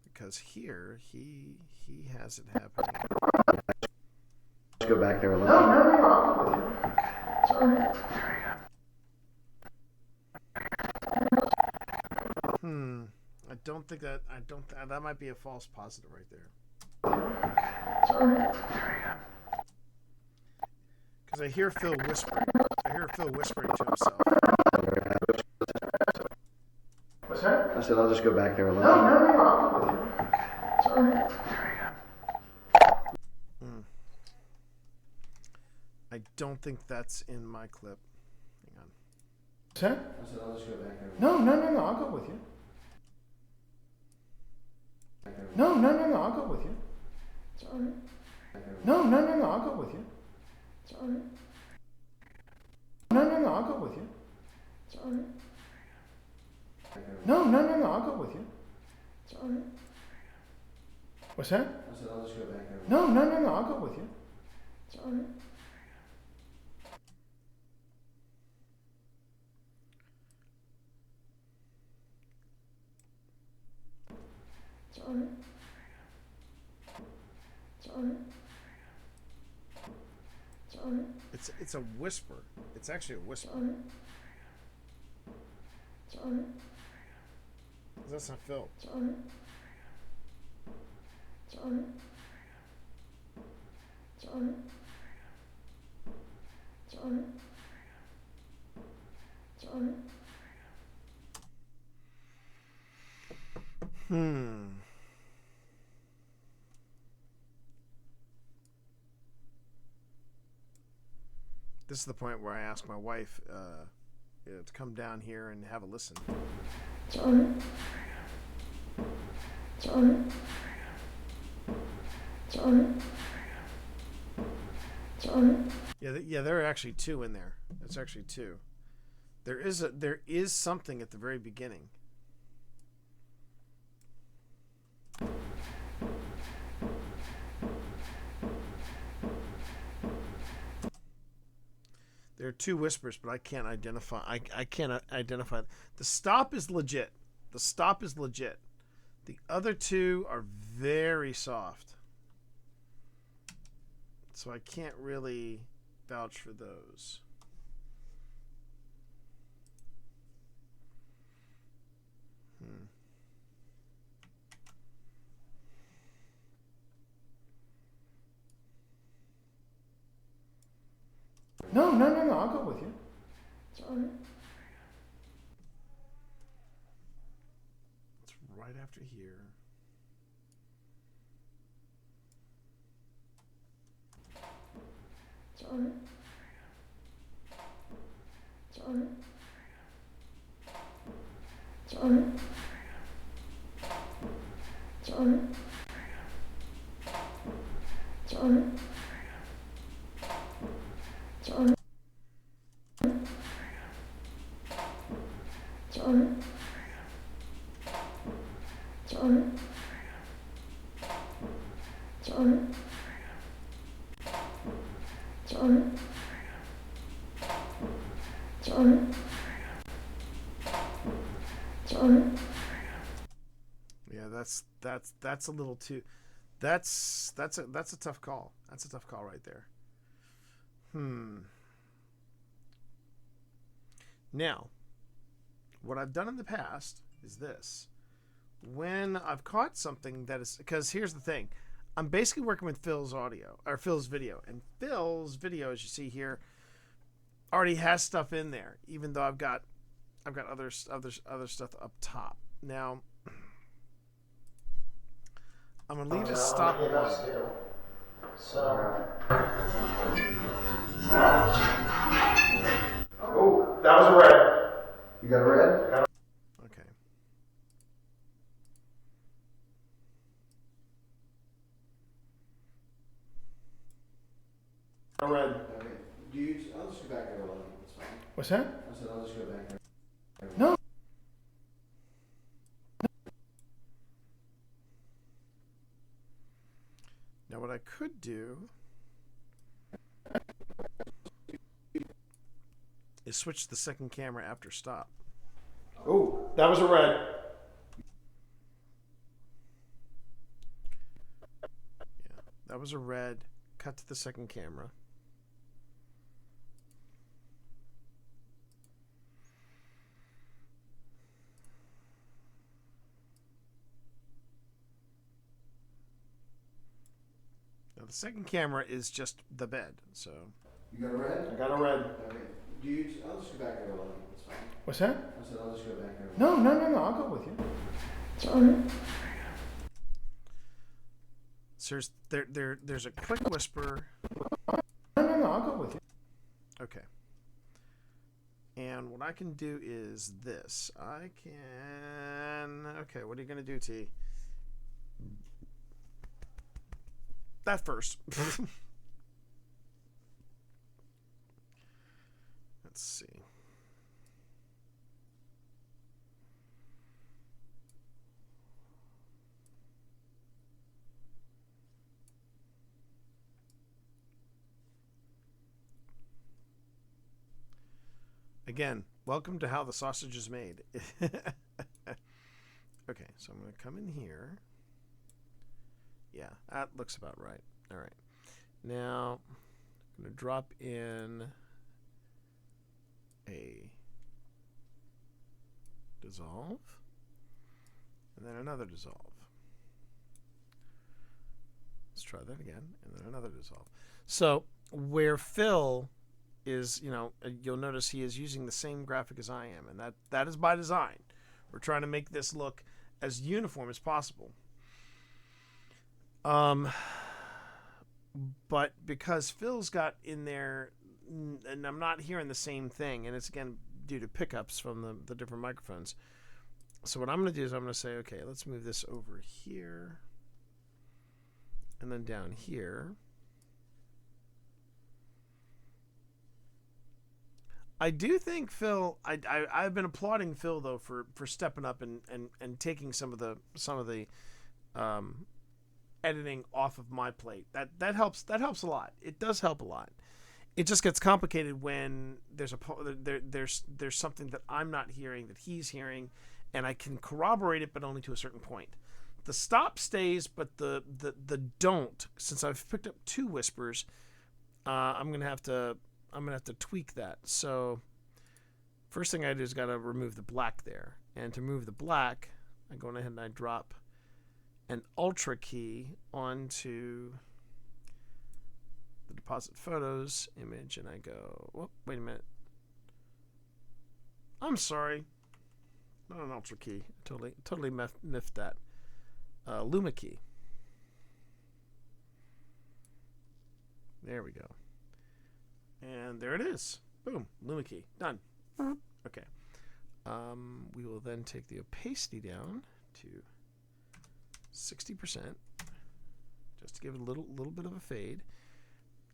Because here he has it happening. Let's go back there alone. No. It's all right. I don't think that. That might be a false positive right there. It's all right. Because I hear Phil whispering. To himself. What's that? I said I'll just go back there alone. No. It's all right. I don't think that's in my clip. Hang on. What's that? I said I'll just go back there alone. No. I'll go with you. No. I'll go with you. It's all right. No. I'll go with you. It's all right. No. I'll go with you. It's all right. No. I'll go with you. It's all right. What's that? I said I'll just go back there alone. No. I'll go with you. It's all right. It's all right. It's all right. It's It's a whisper. It's actually a whisper. That's not Phil. This is the point where I ask my wife to come down here and have a listen. Yeah, there are actually two in there. It's actually two. There is something at the very beginning. There are two whispers, but I can't identify. I can't identify. The stop is legit. The stop is legit. The other two are very soft. So I can't really vouch for those. No, I'll go with you. It's right after here. Yeah, that's a little too. That's a tough call. That's a tough call right there. Now, what I've done in the past is this. When I've caught something that is, because here's the thing, I'm basically working with Phil's audio or Phil's video, and Phil's video, as you see here, already has stuff in there, even though I've got other stuff up top. Now, I'm gonna leave this stop alone. Oh, that was a red. You got a red? Okay. A red. Okay. Dudes, I'll just go back there alone. It's fine. What's that? I said I'll just go back there. No. Now what I could do is switch to the second camera after stop. Oh, that was a red. Yeah, that was a red. Cut to the second camera. Now the second camera is just the bed, so. You got a red? I got a red. Okay. Dudes, I'll just go back there alone. It's fine. What's that? I said I'll just go back there. No, I'll go with you. So there's a quick whisper. No, I'll go with you. Okay. And what I can do is this. I can. Okay, what are you gonna do, T? That first. Let's see. Again, welcome to how the sausage is made. Okay, so I'm going to come in here. Yeah, that looks about right. All right. Now, I'm going to drop in a dissolve, and then another dissolve. Let's try that again, and then another dissolve. So where Phil is, you'll notice he is using the same graphic as I am, and that is by design. We're trying to make this look as uniform as possible. But because Phil's got in there, and I'm not hearing the same thing, and it's again due to pickups from the different microphones. So what I'm going to do is I'm going to say, okay, let's move this over here, and then down here. I do think Phil. I've been applauding Phil though for stepping up and taking some of the editing off of my plate. That helps a lot. It does help a lot. It just gets complicated when there's something that I'm not hearing that he's hearing, and I can corroborate it, but only to a certain point. The stop stays, but the don't. Since I've picked up 2 whispers, I'm gonna have to tweak that. So first thing I do is got to remove the black there, and to remove the black, I go ahead and I drop an ultra key onto the deposit photos image, and I go, whoop, wait a minute. I'm sorry, not an ultra key. Totally miffed that. Luma key. There we go. And there it is. Boom. Luma key. Done. Okay. We will then take the opacity down to 60%, just to give it a little bit of a fade.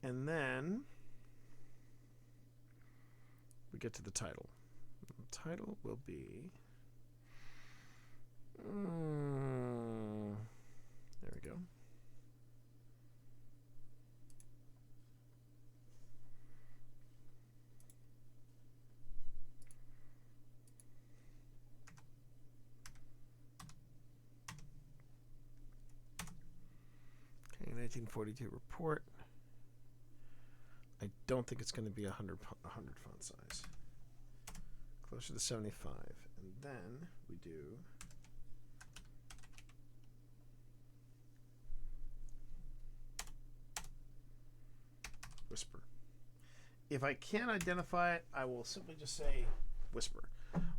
And then we get to the title. The title will be... there we go. Okay, 1942 report. I don't think it's going to be 100 font size. Closer to 75. And then we do whisper. If I can't identify it, I will simply just say whisper.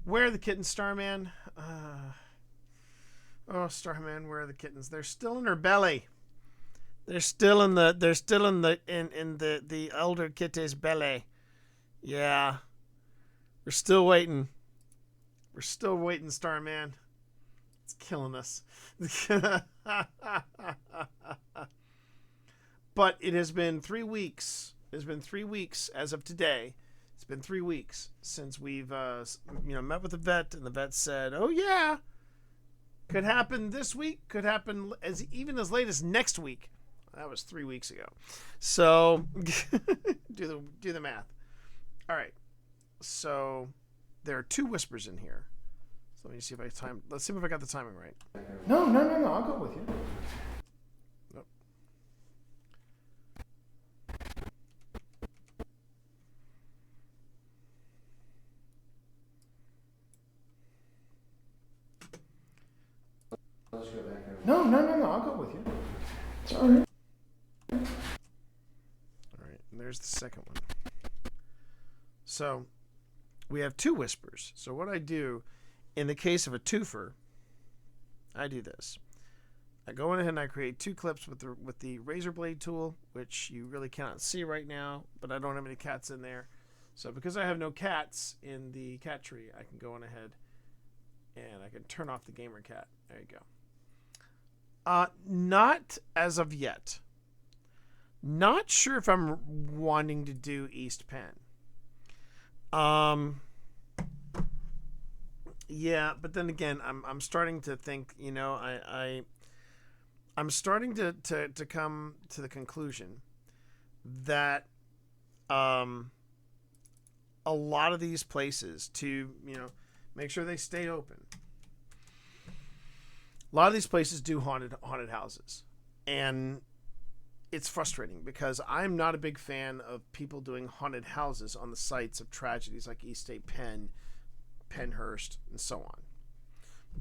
Where are the kittens, Starman? Oh, Starman, where are the kittens? They're still in her belly. They're still in the elder kitty's belly. Yeah. We're still waiting. We're still waiting, Starman. It's killing us. But it has been 3 weeks. It's been 3 weeks as of today. It's been 3 weeks since we've met with the vet, and the vet said, "Oh yeah, could happen this week. Could happen even as late as next week." That was 3 weeks ago. So do the math. All right. So there are 2 whispers in here. So let me see if I time. Let's see if I got the timing right. No. I'll go with you. Nope. Let's go back over. No. I'll go with you. It's all right. All right. And there's the second one. So we have 2 whispers. So what I do in the case of a twofer, I do this. I go in ahead and I create 2 clips with the razor blade tool, which you really cannot see right now, but I don't have any cats in there. So because I have no cats in the cat tree, I can go on ahead and I can turn off the gamer cat. There you go. Not as of yet. Not sure if I'm wanting to do East Penn. Yeah, but then again, I'm starting to think, I'm starting to come to the conclusion that a lot of these places, to make sure they stay open, a lot of these places do haunted houses, and it's frustrating because I'm not a big fan of people doing haunted houses on the sites of tragedies like East State Penn, Pennhurst, and so on.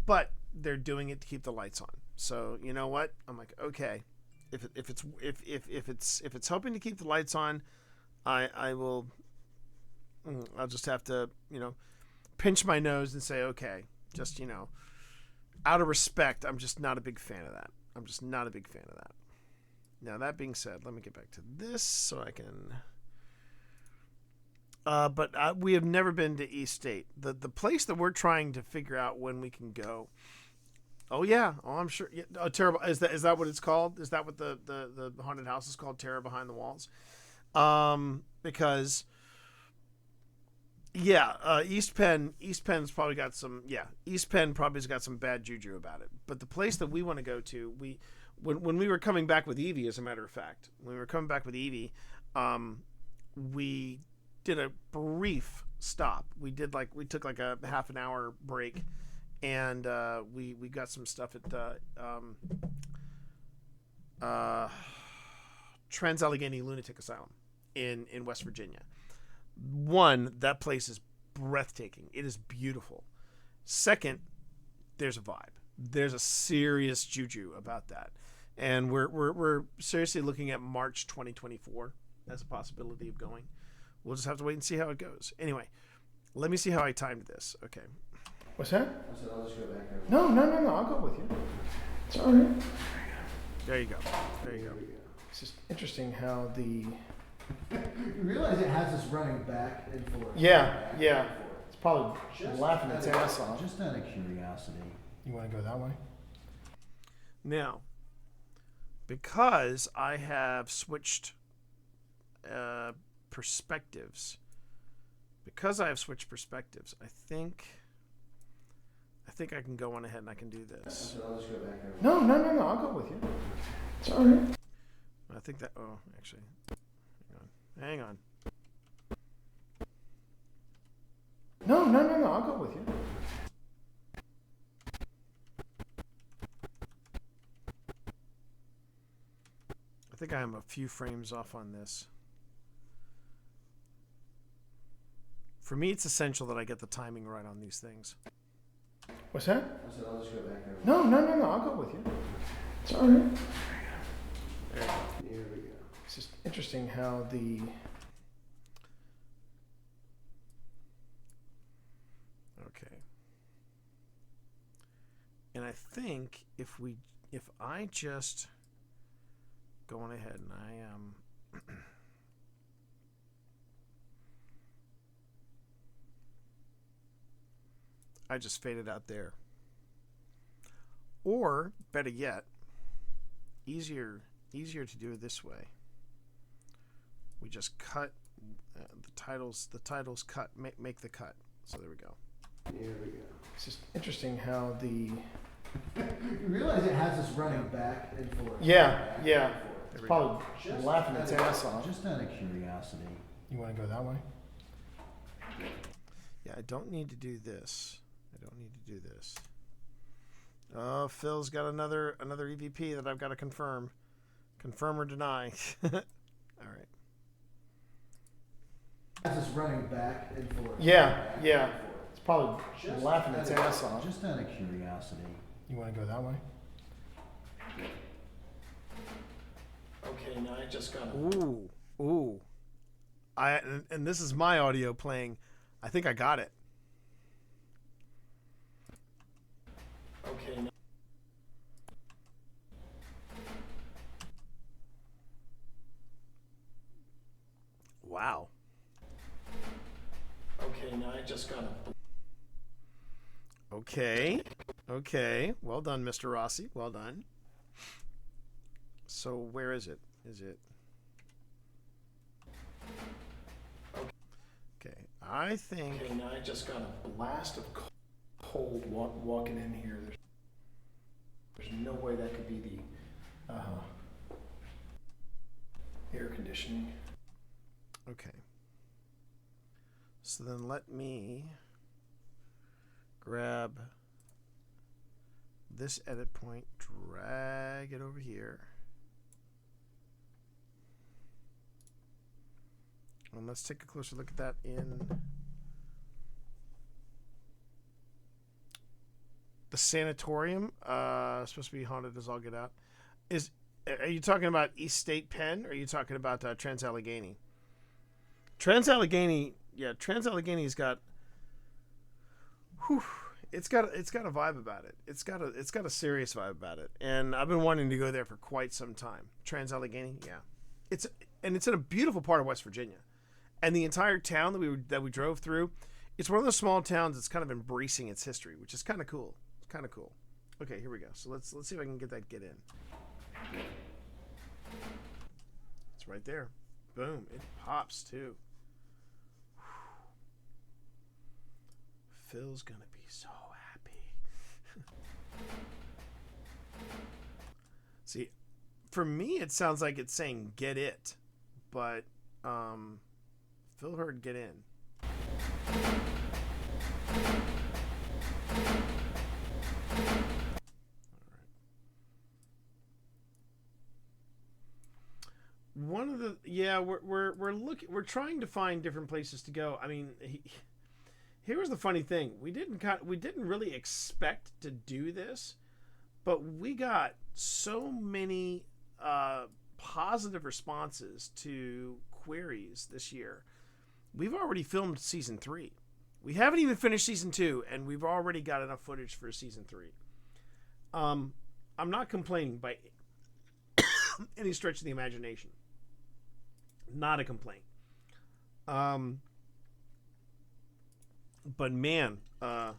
But they're doing it to keep the lights on. So you know what? I'm like, okay, if it's hoping to keep the lights on, I will. I'll just have to, pinch my nose and say, okay, just, out of respect, I'm just not a big fan of that. I'm just not a big fan of that. Now, that being said, let me get back to this so I can... But we have never been to East State. The place that we're trying to figure out when we can go... Oh, yeah. Oh, I'm sure. Yeah. Oh, Terror... Is that what it's called? Is that what the haunted house is called? Terror Behind the Walls? Because... Yeah, East Penn's probably got some. Yeah, East Penn probably's got some bad juju about it. But the place that we want to go to, when we were coming back with Evie, as a matter of fact, when we were coming back with Evie, we did a brief stop. We took like a half an hour break, and we got some stuff at Trans-Allegheny Lunatic Asylum in West Virginia. One, that place is breathtaking. It is beautiful. Second, there's a vibe. There's a serious juju about that, and we're seriously looking at March 2024 as a possibility of going. We'll just have to wait and see how it goes. Anyway, let me see how I timed this. Okay. What's that? I said I'll just go back there. No. I'll go with you. It's all right. There you go. It's just interesting how the... You realize it has us running back and forth. Yeah. It's probably laughing its ass off. Just out of curiosity. You want to go that way? Now, because I have switched perspectives, I think I can go on ahead and I can do this. I'll just go back there. No. I'll go with you. It's all right. I think that. Oh, actually. Hang on. No, I'll go with you. I think I am a few frames off on this. For me, it's essential that I get the timing right on these things. What's that? I said I'll just go back there. No, I'll go with you. It's all right. There you go. Here we go. It's just interesting how the... Okay. And I think if I just go on ahead and I just fade it out there. Or, better yet, easier to do it this way. We just cut the titles cut, make the cut. So there we go. Here we go. It's just interesting how the... You realize it has us running back and forth. Yeah. It's probably laughing its ass off. Just out of curiosity. You want to go that way? Yeah, I don't need to do this. Oh, Phil's got another EVP that I've got to confirm. Confirm or deny. All right. Just running back and forth. Yeah. It's probably laughing its ass off. Just out of curiosity. You want to go that way? Okay, now I just got to... Ooh. And this is my audio playing. I think I got it. Okay. Now... Wow. Okay, now I just got to... Okay. Well done, Mr. Rossi. Well done. So where is it? Okay, I think... Okay, now I just got a blast of cold walking in here. There's no way that could be the air conditioning. Okay. So then let me grab this edit point, drag it over here. Well, let's take a closer look at that in the sanatorium. Supposed to be haunted as all get out. Are you talking about East State Penn, or are you talking about Trans-Allegheny? Trans-Allegheny, yeah, Trans-Allegheny's got. Whew, it's got a vibe about it. It's got a serious vibe about it, and I've been wanting to go there for quite some time. Trans-Allegheny, yeah, it's in a beautiful part of West Virginia, and the entire town that we drove through, it's one of those small towns that's kind of embracing its history, which is kind of cool. It's kind of cool. Okay, here we go. So let's see if I can get in. It's right there. Boom! It pops too. Phil's gonna be so happy. See, for me, it sounds like it's saying "get it," but Phil heard "get in." One of the we're trying to find different places to go. I mean, here was the funny thing: we didn't really expect to do this, but we got so many positive responses to queries this year. We've already filmed season 3. We haven't even finished season 2, and we've already got enough footage for season 3. I'm not complaining by any stretch of the imagination. Not a complaint. But man, the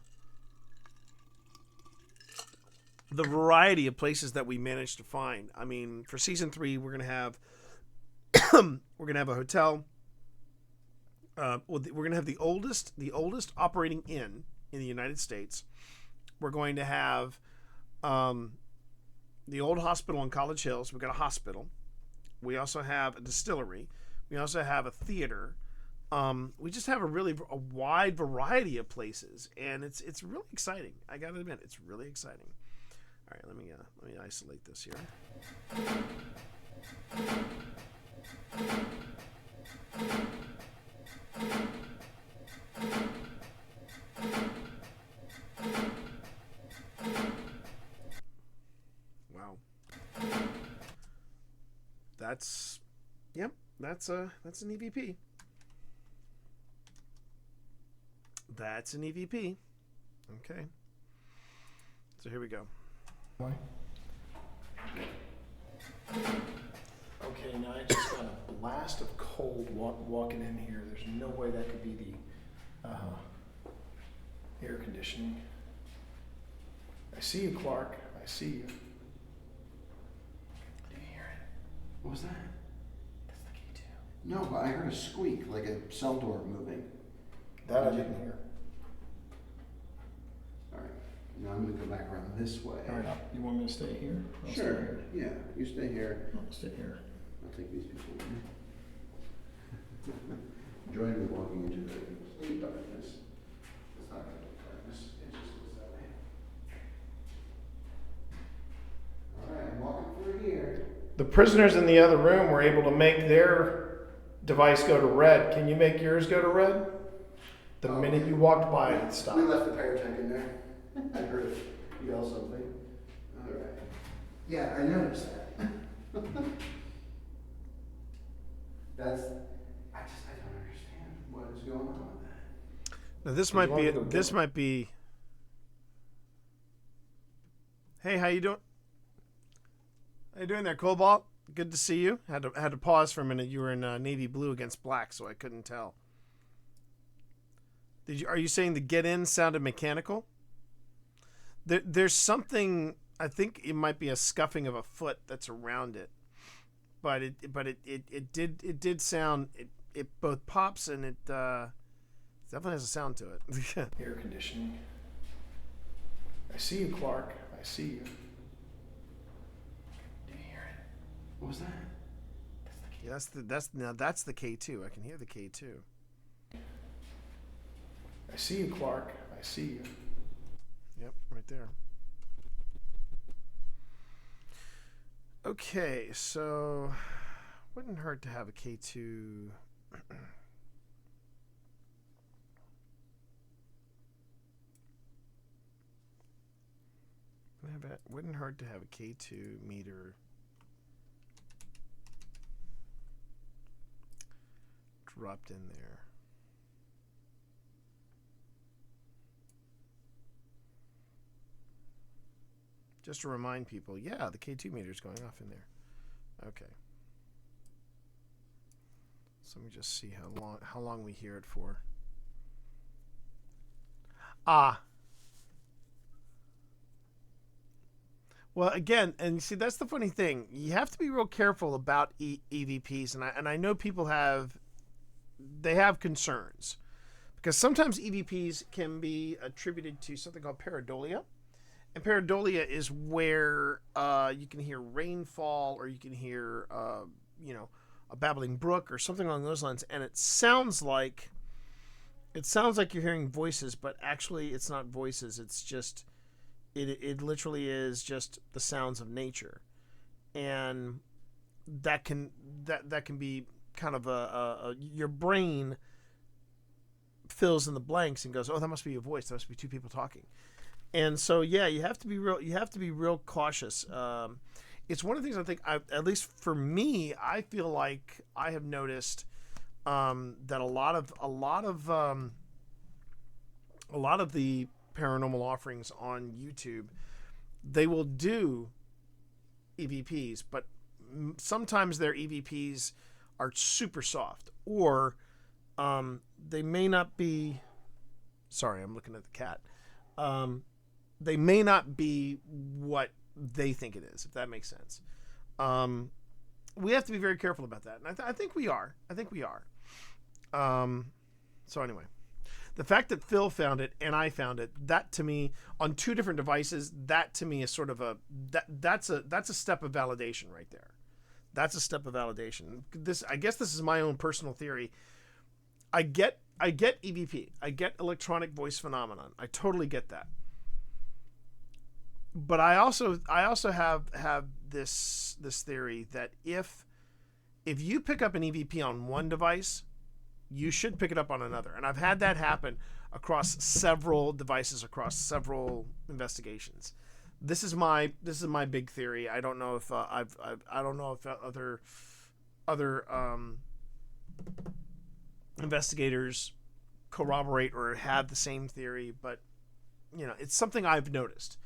variety of places that we managed to find. I mean, for season 3, we're gonna have a hotel. We're gonna have the oldest operating inn in the United States. We're going to have the old hospital in College Hills. We've got a hospital. We also have a distillery. We also have a theater. We just have a wide variety of places, and it's really exciting. I gotta admit, it's really exciting. All right, let me isolate this here. Wow. That's an EVP. That's an EVP. Okay. So here we go. Okay, now I just got a blast of cold walking in here. There's no way that could be the air conditioning. I see you, Clark. I see you. Do you hear it? What was that? That's the key too. No, but I heard a squeak, like a cell door moving. That I didn't hear. All right, now I'm gonna go back around this way. All right, you want me to stay here? I'll Sure. Stay here. Yeah, you stay here. I'll stay here. I'll take these people with me. Join me walking into the complete darkness. It's not complete darkness. It just goes that way. All right, I'm walking through here. The prisoners in the other room were able to make their device go to red. Can you make yours go to red? The minute you walked by it, it stopped. We left the paratech in there. I heard it yell something. All right. Yeah, I noticed that. I don't understand what is going on with that. Now this might be. Hey, how you doing? How you doing there, Cobalt? Good to see you. Had to pause for a minute. You were in navy blue against black, so I couldn't tell. Are you saying the get in sounded mechanical? There's something. I think it might be a scuffing of a foot that's around it, but it did sound. It both pops and it definitely has a sound to it. Air conditioning. I see you, Clark. I see you. Do you hear it? What was that? That's the that's the K2. I can hear the K2. I see you, Clark. I see you. Yep, right there. Okay, so wouldn't hurt to have a K2 wouldn't hurt to have a K2 meter dropped in there. Just to remind people, yeah, the K2 meter is going off in there. Okay. So let me just see how long we hear it for. Well, again, and see, that's the funny thing. You have to be real careful about EVPs, and I know people have concerns because sometimes EVPs can be attributed to something called pareidolia, and pareidolia is where you can hear rainfall or you can hear a babbling brook or something along those lines, and it sounds like you're hearing voices, but actually it's not voices. It's just it literally is just the sounds of nature, and that can be kind of your brain fills in the blanks and goes, oh, that must be a voice. That must be two people talking. And so, yeah, you have to be real cautious. It's one of the things I think, at least for me, I feel like I have noticed that a lot of the paranormal offerings on YouTube, they will do EVPs, but sometimes their EVPs are super soft, or they may not be. Sorry, I'm looking at the cat. They may not be what they think it is, if that makes sense. We have to be very careful about that, and I think we are. So anyway, the fact that Phil found it and I found it, that to me, on two different devices, that to me is sort of that's a step of validation right there. That's a step of validation. I guess this is my own personal theory. I get EVP. I get electronic voice phenomenon. I totally get that. But I also have this theory that if you pick up an EVP on one device, you should pick it up on another. And I've had that happen across several devices, across several investigations. This is my big theory. I don't know if I don't know if other investigators corroborate or have the same theory, but it's something I've noticed.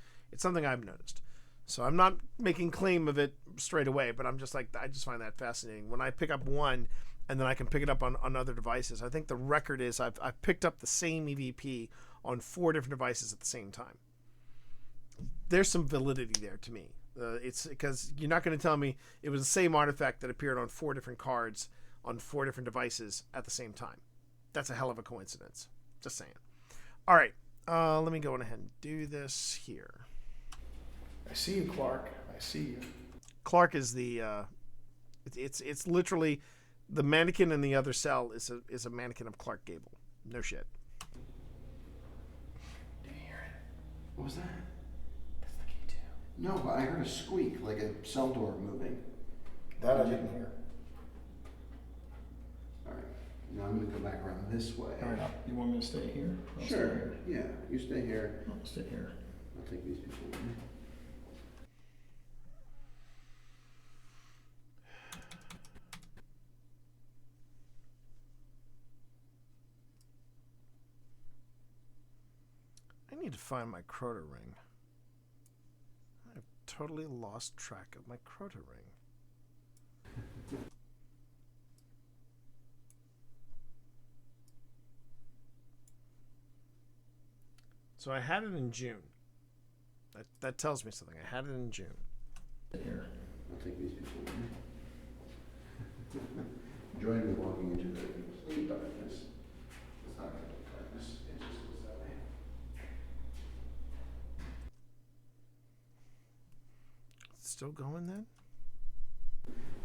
So I'm not making claim of it straight away, but I'm just like, I just find that fascinating. When I pick up one and then I can pick it up on other devices, I think the record is I've picked up the same EVP on 4 different devices at the same time. There's some validity there to me. It's because you're not going to tell me it was the same artifact that appeared on 4 different cards on 4 different devices at the same time. That's a hell of a coincidence. Just saying. All right. Let me go ahead and do this here. I see you, Clark. I see you. Clark is the it's literally the mannequin in the other cell is a mannequin of Clark Gable. No shit. Did you hear it? What was that? That's the K2. No, but I heard a squeak, like a cell door moving. That I didn't hear. All right. Now I'm going to go back around this way. All right. You want me to stay here? I'll Sure. Stay here. Yeah, you stay here. I'll stay here. I'll take these people with me. I need to find my Crota ring. I've totally lost track of my Crota ring. So I had it in June. That tells me something. I had it in June. Here. I'll take these people with me. Join me walking into the complete darkness. It's not complete darkness. It just goes that way. It's still going then?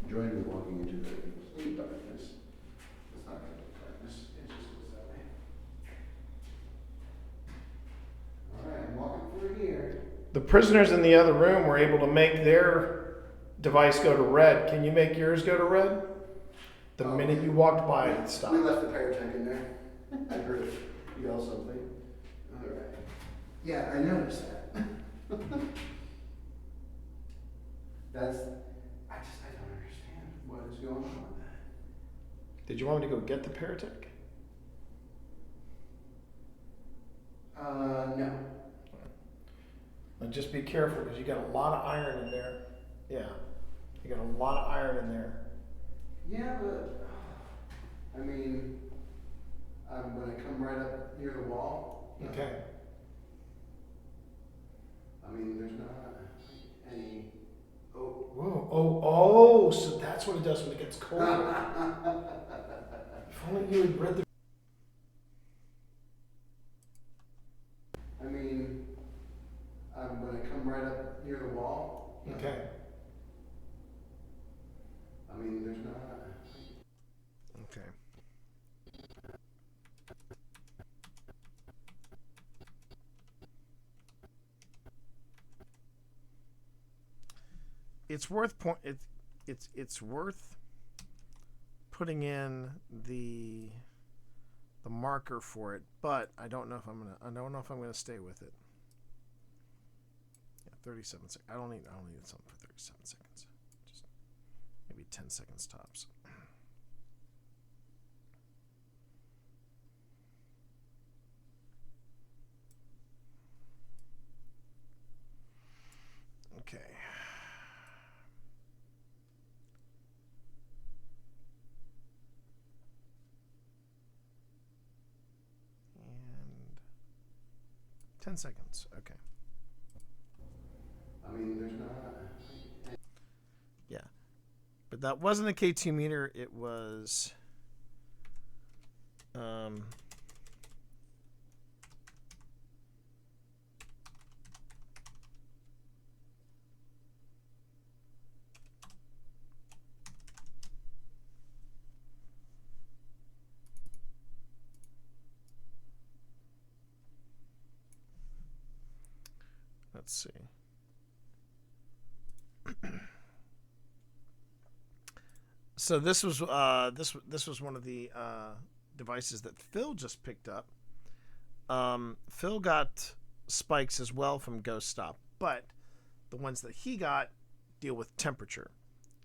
Join me walking into the complete darkness. It's not complete darkness. It just goes that way. All right, I'm walking through here. The prisoners in the other room were able to make their device go to red. Can you make yours go to red? The minute you walked by, it stopped. We left the paratech in there. I heard it yell something. All right. Yeah, I noticed that. That's, I don't understand what is going on with that. Did you want me to go get the Paratech? No. Now just be careful because you got a lot of iron in there. Yeah, you got a lot of iron in there. Yeah, but, I mean, I'm gonna come right up near the wall. Okay. I mean, there's not any, Whoa, so that's what it does when it gets colder. If only you had read the. I mean, I'm gonna come right up near the wall. Okay. I mean, there's not. Okay. It's worth it's worth putting in the marker for it, but I don't know if I'm gonna stay with it. Yeah, 37 seconds. I don't need something for 37 seconds. Just maybe 10 seconds tops. Okay. And 10 seconds. Okay. I mean, there's not. Yeah. But that wasn't a K2 meter, it was let's see. So this was this was one of the devices that Phil just picked up. Phil got spikes as well from Ghost Stop, but the ones that he got deal with temperature,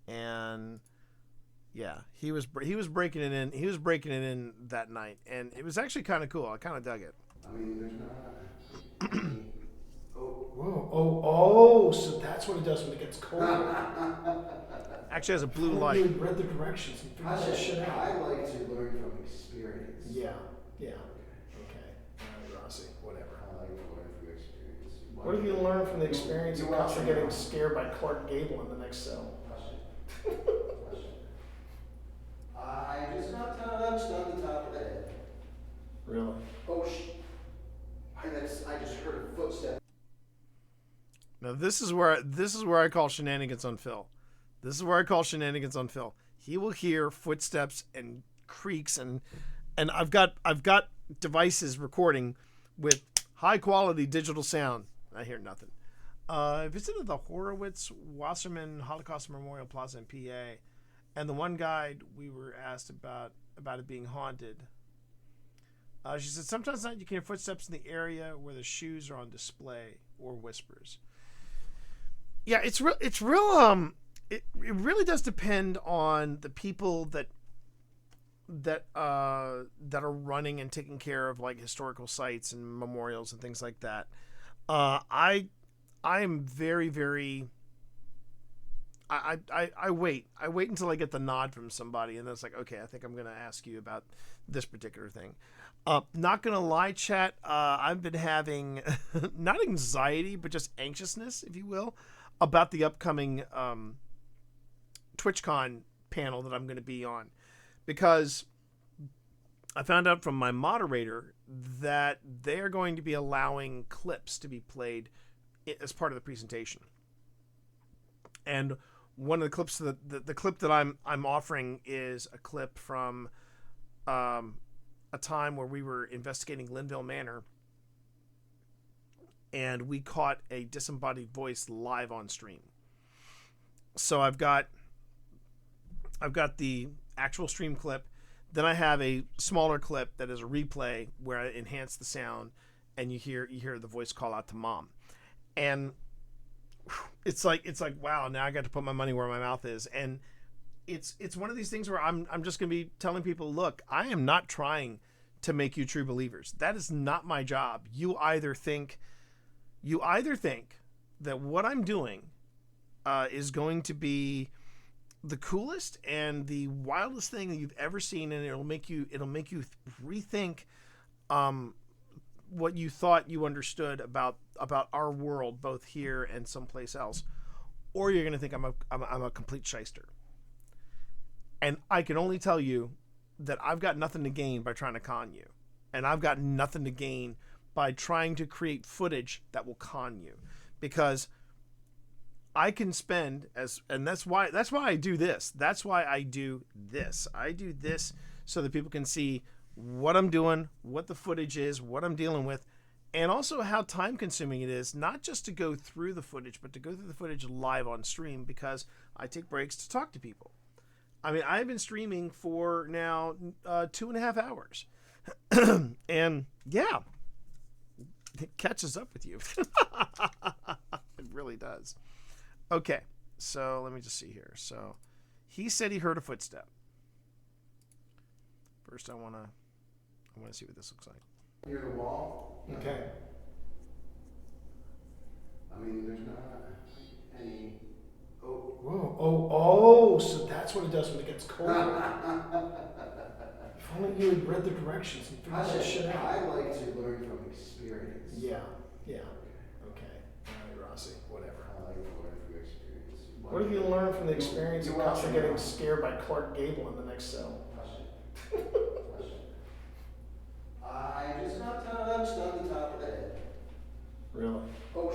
and yeah, he was breaking it in. He was breaking it in that night, and it was actually kind of cool. I kind of dug it. I mean, there's not. So that's what it does when it gets colder. Actually has a blue light. You read the directions and figured that shit out. I like to learn from experience. Yeah. Okay. All right, Rossi, whatever. I like to learn from experience. What have you learned from the experience of constantly getting scared by Clark Gable in the next cell? I just got touched on the top of the head. Really? Oh, I just heard a footstep. Now this is where I call shenanigans on Phil. This is where I call shenanigans on Phil. He will hear footsteps and creaks and I've got devices recording with high quality digital sound. I hear nothing. I visited the Horowitz Wasserman Holocaust Memorial Plaza in PA, and the one guide we were asked about it being haunted. She said sometimes at night you can hear footsteps in the area where the shoes are on display or whispers. Yeah, it really does depend on the people that are running and taking care of like historical sites and memorials and things like that. I am very, very. I wait until I get the nod from somebody, and then it's like, okay, I think I'm going to ask you about this particular thing. Not going to lie, chat. I've been having not anxiety, but just anxiousness, if you will, about the upcoming TwitchCon panel that I'm going to be on, because I found out from my moderator that they are going to be allowing clips to be played as part of the presentation. And one of the clips, the clip that I'm offering is a clip from a time where we were investigating Linville Manor, and we caught a disembodied voice live on stream. So I've got the actual stream clip, then I have a smaller clip that is a replay where I enhance the sound, and you hear the voice call out to mom. And it's like wow, now I got to put my money where my mouth is. And it's one of these things where I'm just going to be telling people, look, I am not trying to make you true believers. That is not my job. You either think that what I'm doing is going to be the coolest and the wildest thing that you've ever seen, and it'll make you rethink what you thought you understood about our world, both here and someplace else, or you're going to think I'm a complete shyster. And I can only tell you that I've got nothing to gain by trying to con you, and I've got nothing to gain by trying to create footage that will con you, because I can spend and that's why I do this. That's why I do this. I do this so that people can see what I'm doing, what the footage is, what I'm dealing with, and also how time consuming it is, not just to go through the footage, but to go through the footage live on stream, because I take breaks to talk to people. I mean, I've been streaming for now 2.5 hours. And yeah, it catches up with you. It really does. Okay, so let me just see here. So he said he heard a footstep. First, I want to see what this looks like. Near the wall? Okay. I mean, there's not any. Oh. Whoa. So that's what it does when it gets cold. If only you had read the directions and figured that shit out. I like to learn from experience. Yeah. Okay. All right, Rossi, whatever. I like to learn from experience. What have you learned from the experience of constantly getting scared by Clark Gable in the next cell? I just got touched on the top of the head. Really? Oh,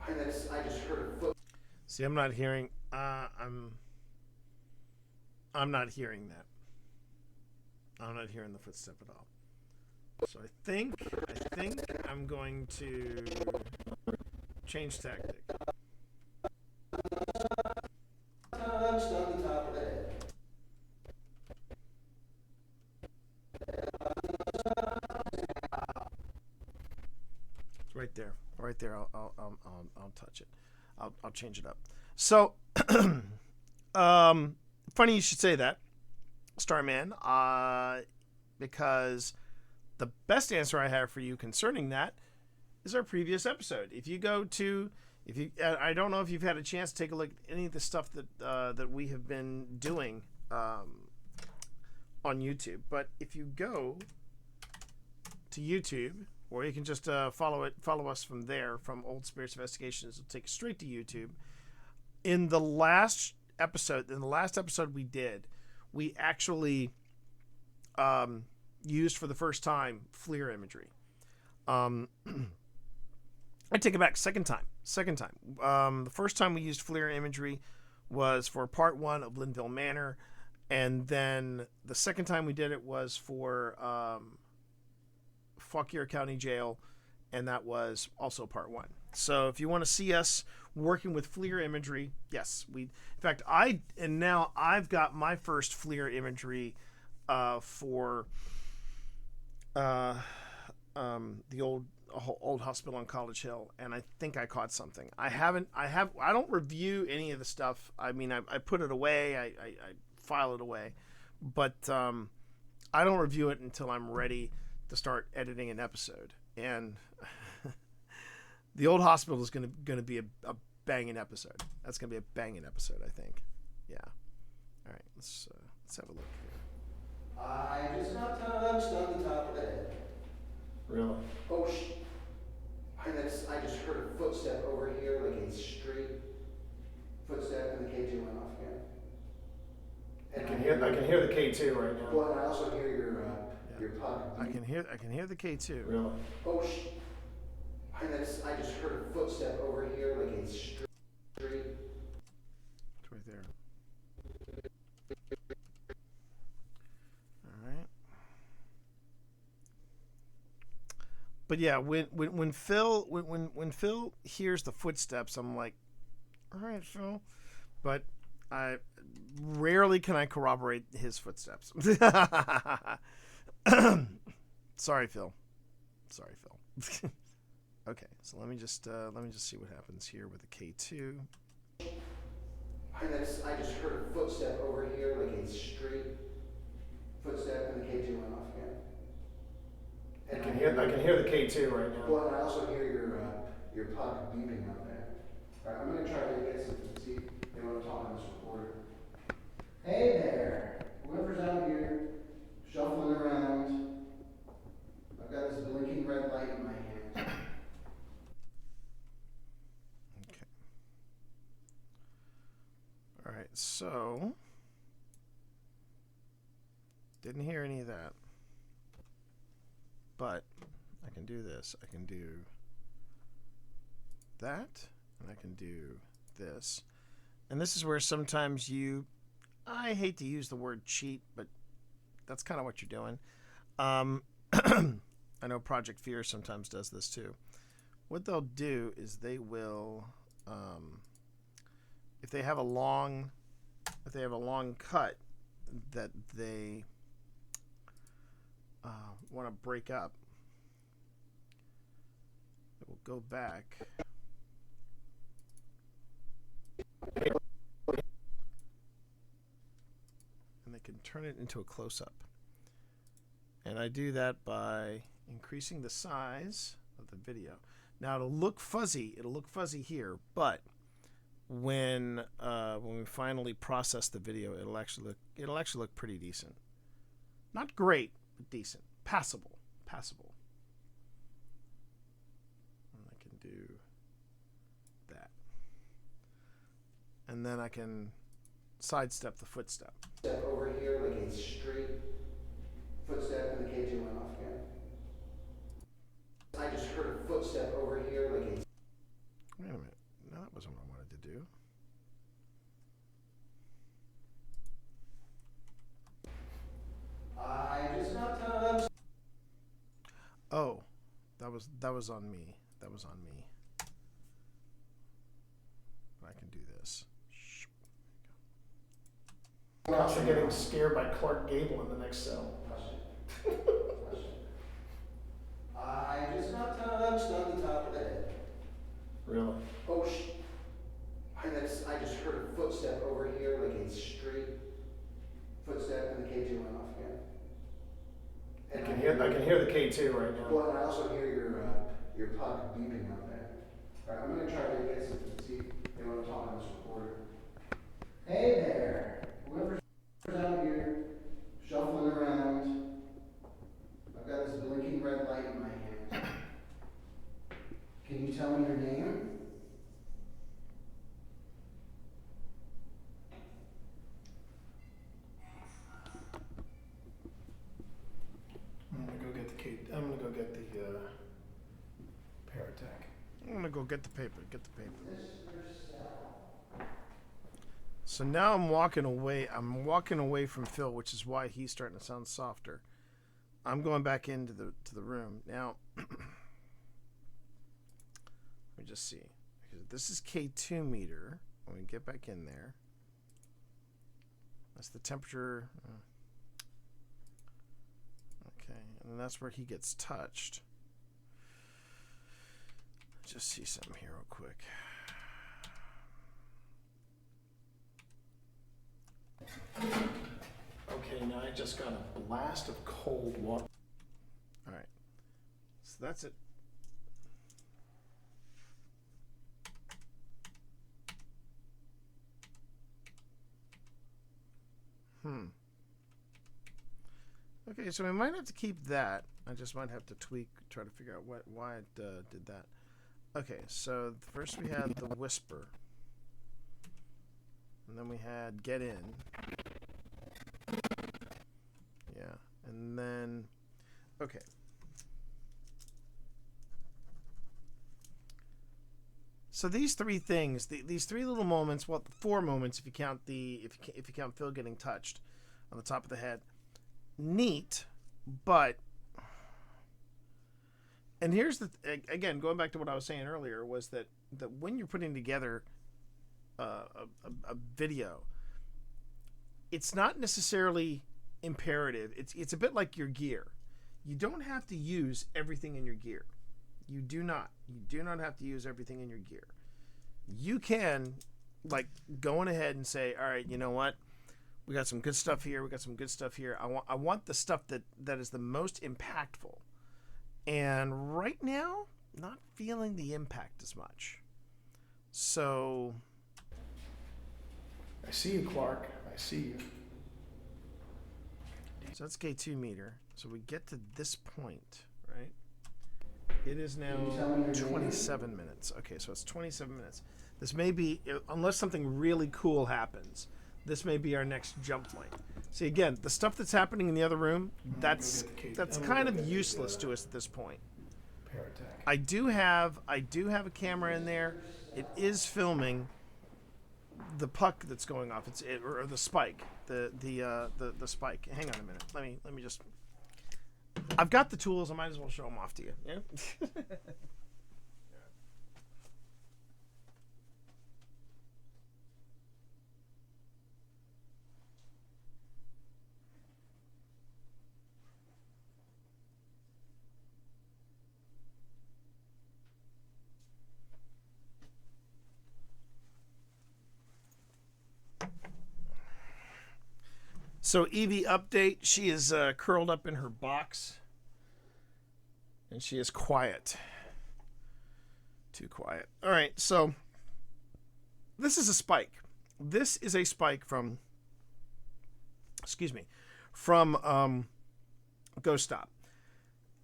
I just heard a foot. See, I'm not hearing. I'm not hearing that. I'm not hearing the footstep at all. So I think I'm going to change tactic. Touched on the top of the head. It's right there. Right there. I'll touch it. I'll change it up. So, funny you should say that, Starman, because the best answer I have for you concerning that is our previous episode. If you go to, I don't know if you've had a chance to take a look at any of the stuff that we have been doing on YouTube, but if you go to YouTube, or you can just follow us from there, from Old Spirits Investigations. It'll take you straight to YouTube. In the last episode we did, we actually used for the first time FLIR imagery. I take it back. Second time. The first time we used FLIR imagery was for part 1 of Linville Manor, and then the second time we did it was for Fauquier County Jail, and that was also part 1. So if you want to see us working with FLIR imagery, yes, in fact, I've got my first FLIR imagery for the old hospital on College Hill, and I think I caught something. I don't review any of the stuff. I mean, I put it away, I file it away, but I don't review it until I'm ready to start editing an episode. And the old hospital is going to be a banging episode. That's going to be a banging episode, I think. Yeah. All right, let's have a look here. I just got touched on the top of the head. Really? Oh, I just heard a footstep over here, like a straight footstep, and the K2 went off again. And I can hear the K2 right now. Well, and I also hear your pug. I can hear the K2. Really? Oh, I just heard a footstep over here, like a straight. It's right there. All right. But yeah, when Phil hears the footsteps, I'm like, all right, Phil. But I rarely can I corroborate his footsteps. Sorry, Phil. Okay, so let me just see what happens here with the K2. I just heard a footstep over here, like a straight footstep, and the K2 went off again. And I can hear the K2 right now. Well, and I also hear your puck beeping out there. All right, I'm gonna try to get some, see if they want to talk on this recorder. Hey there, whoever's out here shuffling around. I've got this blinking red light in my hand. Okay. All right, so didn't hear any of that. But I can do this. I can do that, and I can do this. And this is where sometimes I hate to use the word cheat, but that's kind of what you're doing. I know Project Fear sometimes does this too. What they'll do is they will, if they have a long cut that they want to break up, it will go back and they can turn it into a close-up. And I do that by increasing the size of the video. Now it'll look fuzzy here, but when we finally process the video, it'll actually look pretty decent. Not great, but decent. Passable. And I can do that. And then I can sidestep the footstep. Step over here, like a straight footstep, and the K2 went off again. I just heard a footstep over here, like a... Wait a minute. No, that wasn't what I wanted to do. I just got touched. Oh, that was on me. That was on me. I can do this. I'm also getting scared by Clark Gable in the next cell. I just got touched on the top of the head. Really? Oh, I just heard a footstep over here, like a straight footstep, and the K2 went off again. And I can hear the K2 right now. Well, and I also hear your puck beeping out there. All right, I'm gonna try to get some, see if they want to talk on this recorder. Hey there, whoever's out here shuffling around. I've got this blinking red light in my hand. Can you tell me your name? I'm gonna go get the Paratech. I'm gonna go get the paper. So now I'm walking away. I'm walking away from Phil, which is why he's starting to sound softer. I'm going back into the room now. Let me just see. This is K2 meter. When we get back in there, that's the temperature. Okay, and that's where he gets touched. Just see something here real quick. Okay, now I just got a blast of cold water. All right, so that's it. Okay, so we might have to keep that. I just might have to try to figure out why it did that. Okay, so first we had the whisper, and then we had get in. Yeah, and then okay. So these three things, these three little moments, well, 4 moments if you count if you count Phil getting touched on the top of the head. Neat, but and here's again going back to what I was saying earlier was that when you're putting together a video, it's not necessarily imperative. It's a bit like your gear. You don't have to use everything in your gear. You do not. You do not have to use everything in your gear. You can, like, go on ahead and say, all right, you know what? We got some good stuff here. We got some good stuff here. I want the stuff that is the most impactful. And right now, not feeling the impact as much. So, I see you, Clark. I see you. So that's K2 meter. So we get to this point, right? It is now 27 minutes. Okay, so it's 27 minutes. This may be, unless something really cool happens, this may be our next jump point. See, again, the stuff that's happening in the other room, that's kind of useless to us at this point. I do have a camera in there. It is filming the puck that's going off. Or the spike. The spike. Hang on a minute. Let me just. I've got the tools. I might as well show them off to you. Yeah. So Evie update, she is curled up in her box. And she is quiet. Too quiet. All right, so this is a spike. This is a spike from Ghost Stop.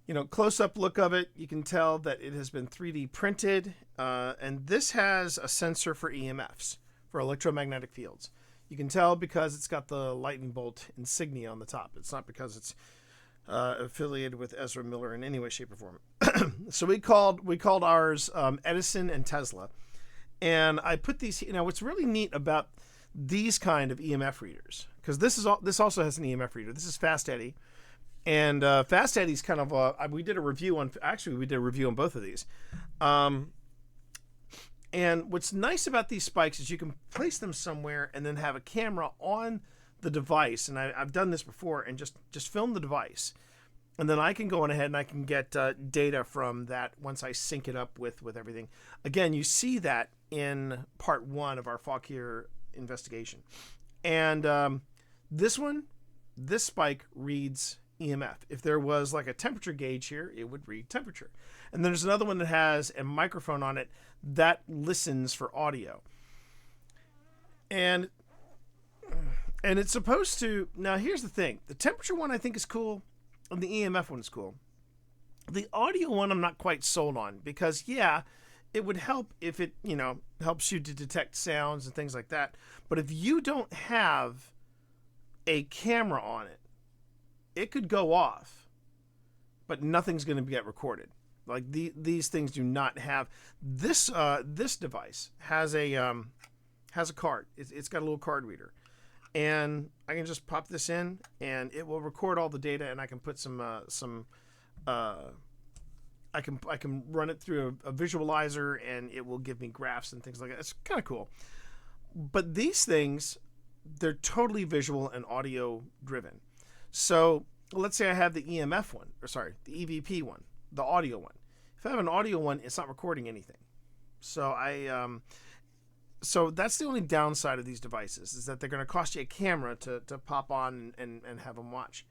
You know, close-up look of it, you can tell that it has been 3D printed. And this has a sensor for EMFs, for electromagnetic fields. You can tell because it's got the lightning bolt insignia on the top. It's not because it's affiliated with Ezra Miller in any way, shape, or form. So we called ours Edison and Tesla, and I put these. You know, what's really neat about these kind of EMF readers, because this also has an EMF reader. This is Fast Eddy, and Fast Eddy's kind of we did a review on both of these. And what's nice about these spikes is you can place them somewhere and then have a camera on the device. And I've done this before and just film the device. And then I can go on ahead and I can get data from that once I sync it up with everything. Again, you see that in part 1 of our Fauquier investigation. And this spike reads EMF. If there was like a temperature gauge here, it would read temperature. And then there's another one that has a microphone on it that listens for audio. And it's supposed to, now here's the thing. The temperature one I think is cool, and the EMF one is cool. The audio one I'm not quite sold on, because yeah, it would help if it, you know, helps you to detect sounds and things like that. But if you don't have a camera on it, it could go off, but nothing's going to get recorded. Like these things do not have this. This device has a card. It's got a little card reader, and I can just pop this in, and it will record all the data, and I can put I can run it through a visualizer, and it will give me graphs and things like that. It's kind of cool. But these things, they're totally visual and audio driven. So let's say I have the EMF one, the EVP one, the audio one. If I have an audio one, it's not recording anything. So so that's the only downside of these devices, is that they're going to cost you a camera to pop on and have them watch.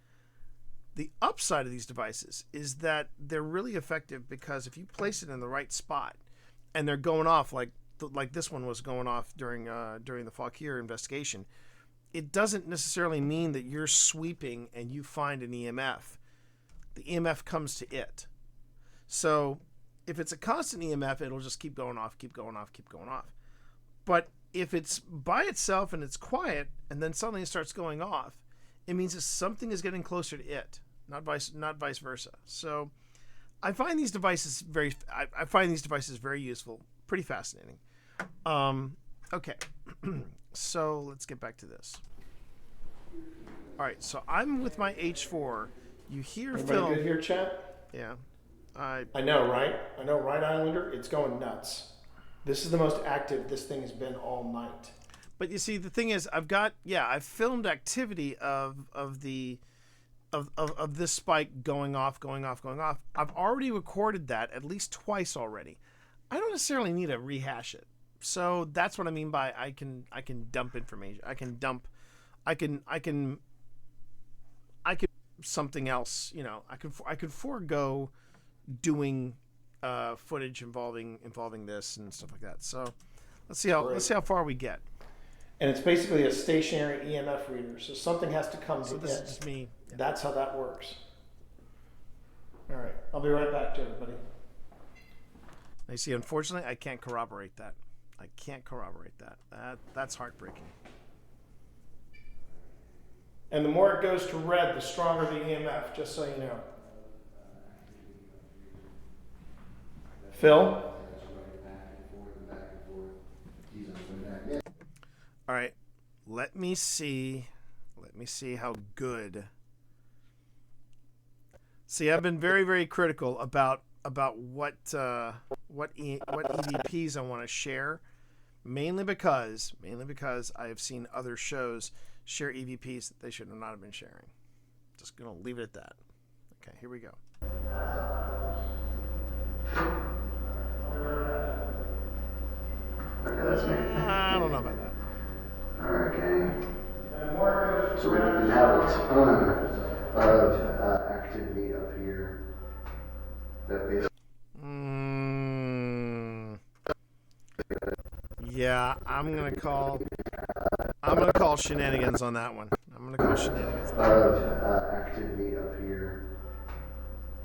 The upside of these devices is that they're really effective, because if you place it in the right spot and they're going off like this one was going off during the Fauquier investigation, it doesn't necessarily mean that you're sweeping and you find an EMF. The EMF comes to it. So if it's a constant EMF, it'll just keep going off, keep going off, keep going off. But if it's by itself and it's quiet and then suddenly it starts going off, it means that something is getting closer to it, not vice versa. So I find these devices very useful, pretty fascinating. Okay. So let's get back to this. All right, so I'm with my H4. You hear Everybody film. good here, chat? Yeah. I know, right? I know, right, Islander? It's going nuts. This is the most active this thing has been all night. But you see, the thing is, I've filmed activity of the of this spike going off. I've already recorded that at least twice already. I don't necessarily need to rehash it. So that's what I mean by I can dump information. I can something else, you know, I could forego doing footage involving this and stuff like that. So let's see how far we get. And it's basically a stationary EMF reader, so something has to come to this. Is just me. Yeah. That's how that works. All right, I'll be right back to everybody. You see, unfortunately, I can't corroborate that. That's heartbreaking. And the more it goes to red, the stronger the EMF, just so you know. Phil? All right, let me see how good. See, I've been very, very critical about what EVPs I want to share, mainly because I have seen other shows share EVPs that they should not have been sharing. Just gonna leave it at that. Okay, here we go. I don't know about that. Okay. So we have a ton of activity up here that basically. Yeah, I'm gonna call shenanigans on that one. Activity up here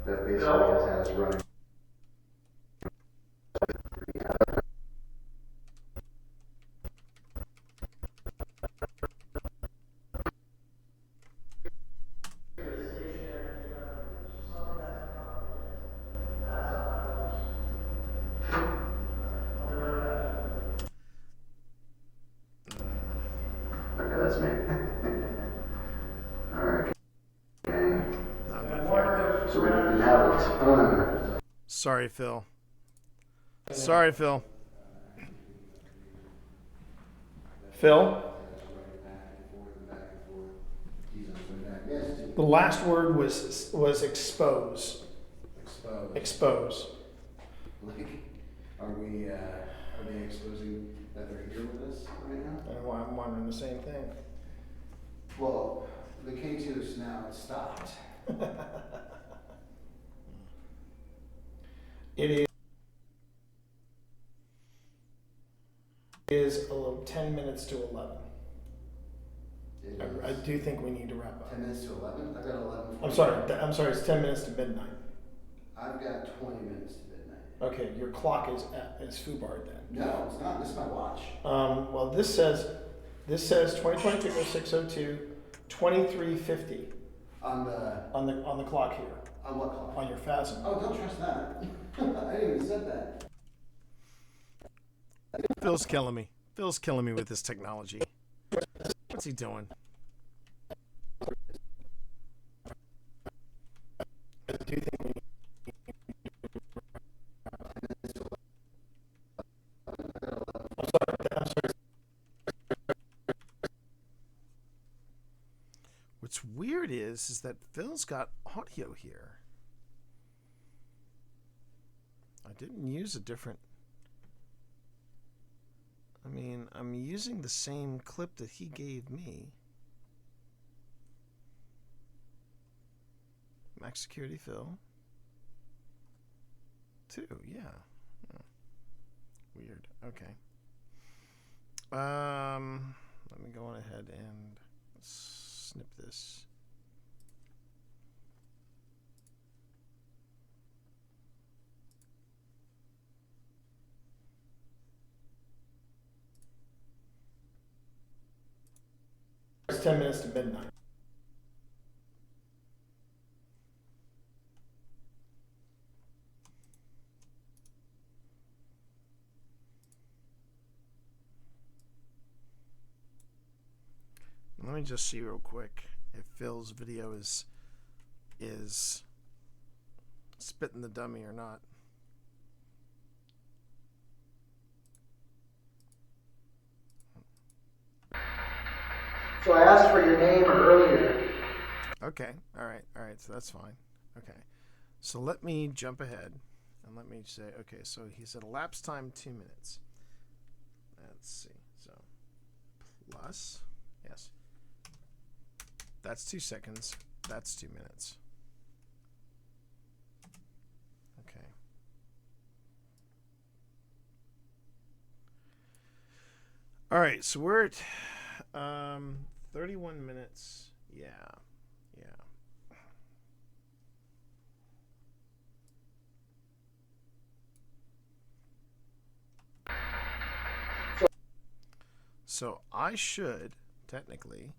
that basically has running. Sorry, Phil. Phil? The last word was expose. Expose. Like, are they exposing that they're here with us right now? I'm wondering the same thing. Well, the K2's now stopped. It is 10 minutes to 11. I do think we need to wrap up. 10 minutes to 11? I've got 11. I'm sorry, it's 10 minutes to midnight. I've got 20 minutes to midnight. Okay, your clock is foobarred then. No, it's not. This is my watch. Well, this says 2022 602 2350 on the clock here. On what clock? On your FASM. Oh, don't trust that. I didn't even said that. Phil's killing me. With this technology. What's he doing? Do you think we I'm sorry. What's weird is that Phil's got audio here. I didn't use a different. I mean, I'm using the same clip that he gave me. Max Security Phil. 2, yeah. Oh. Weird. Okay. Let me go on ahead and snip this. It's 10 minutes to midnight. Let me just see real quick if Phil's video is spitting the dummy or not. So I asked for your name earlier. Okay. All right. So that's fine. Okay. So let me jump ahead and let me say, okay, so he said elapsed time 2 minutes. Let's see. So plus, yes. That's 2 seconds. That's 2 minutes. Okay. All right, so we're at 31 minutes. Yeah. So I should, technically,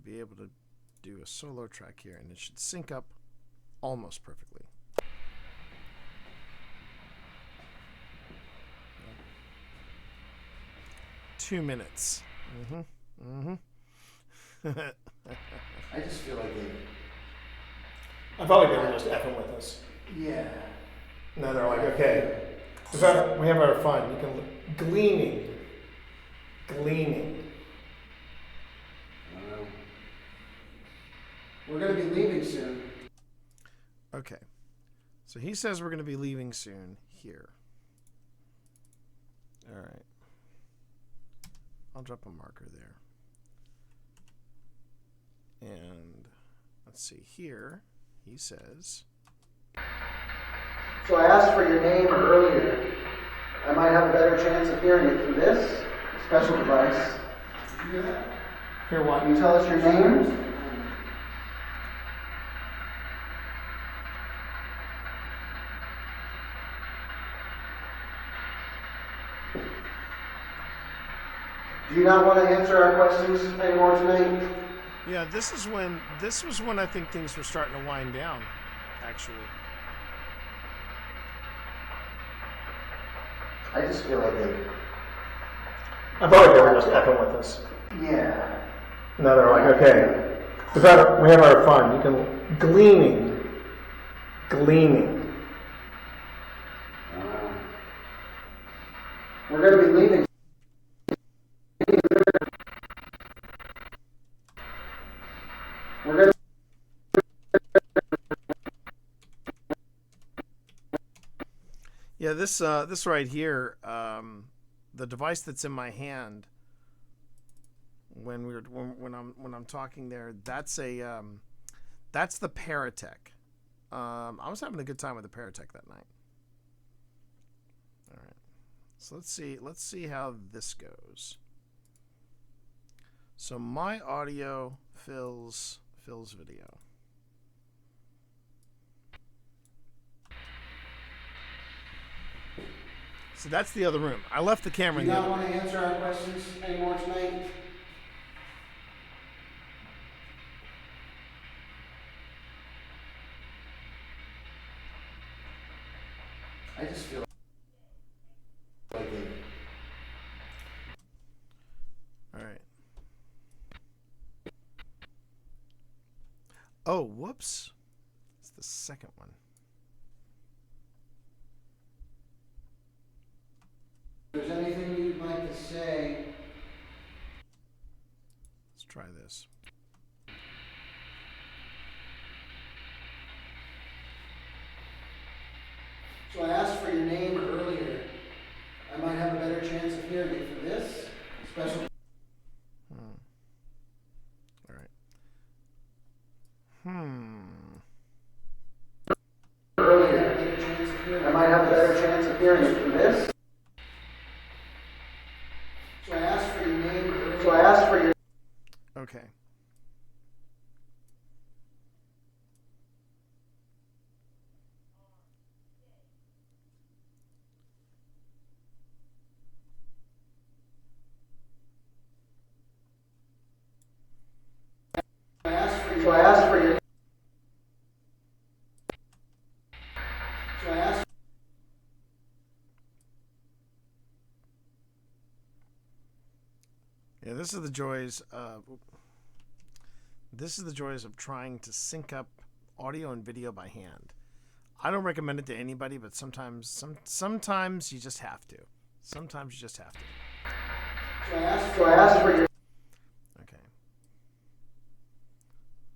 be able to do a solo track here, and it should sync up almost perfectly. 2 minutes. I just feel like I felt like they were just effing with us. yeah. No, they're like, okay, we have our fun. You can gleaning. I don't know. We're gonna be leaving soon. Okay, so he says we're going to be leaving soon here. All right, I'll drop a marker there. And let's see here. He says, So I asked for your name earlier. I might have a better chance of hearing it through this special device. Did you hear that? Hear what? Can you tell us your name? Do you not want to answer our questions anymore tonight? yeah, this was when I think things were starting to wind down, actually. I just feel like I felt like they were just effing with us. yeah. No, they're like, okay, we have our fun. You can gleaning. We're going to be leaving. We're going to. Yeah, this right here, the device that's in my hand when I'm talking there, that's that's the Paratech. I was having a good time with the Paratech that night. All right, so let's see how this goes. So my audio fills video. So that's the other room. I left the camera in Do the you other not room. want to answer our questions anymore tonight? I just feel like All right. Oh, whoops. It's the second one. If there's anything you'd like to say. Let's try this. So I asked for your name earlier. I might have a better chance of hearing it for this special. All right. Earlier. I might have a better chance of hearing it for this. So I asked for your name earlier. So I asked for your. Okay. So I asked for your. So I asked. Yeah, this is the joys of trying to sync up audio and video by hand. I don't recommend it to anybody, but sometimes you just have to. Sometimes you just have to. So I asked for your. Okay.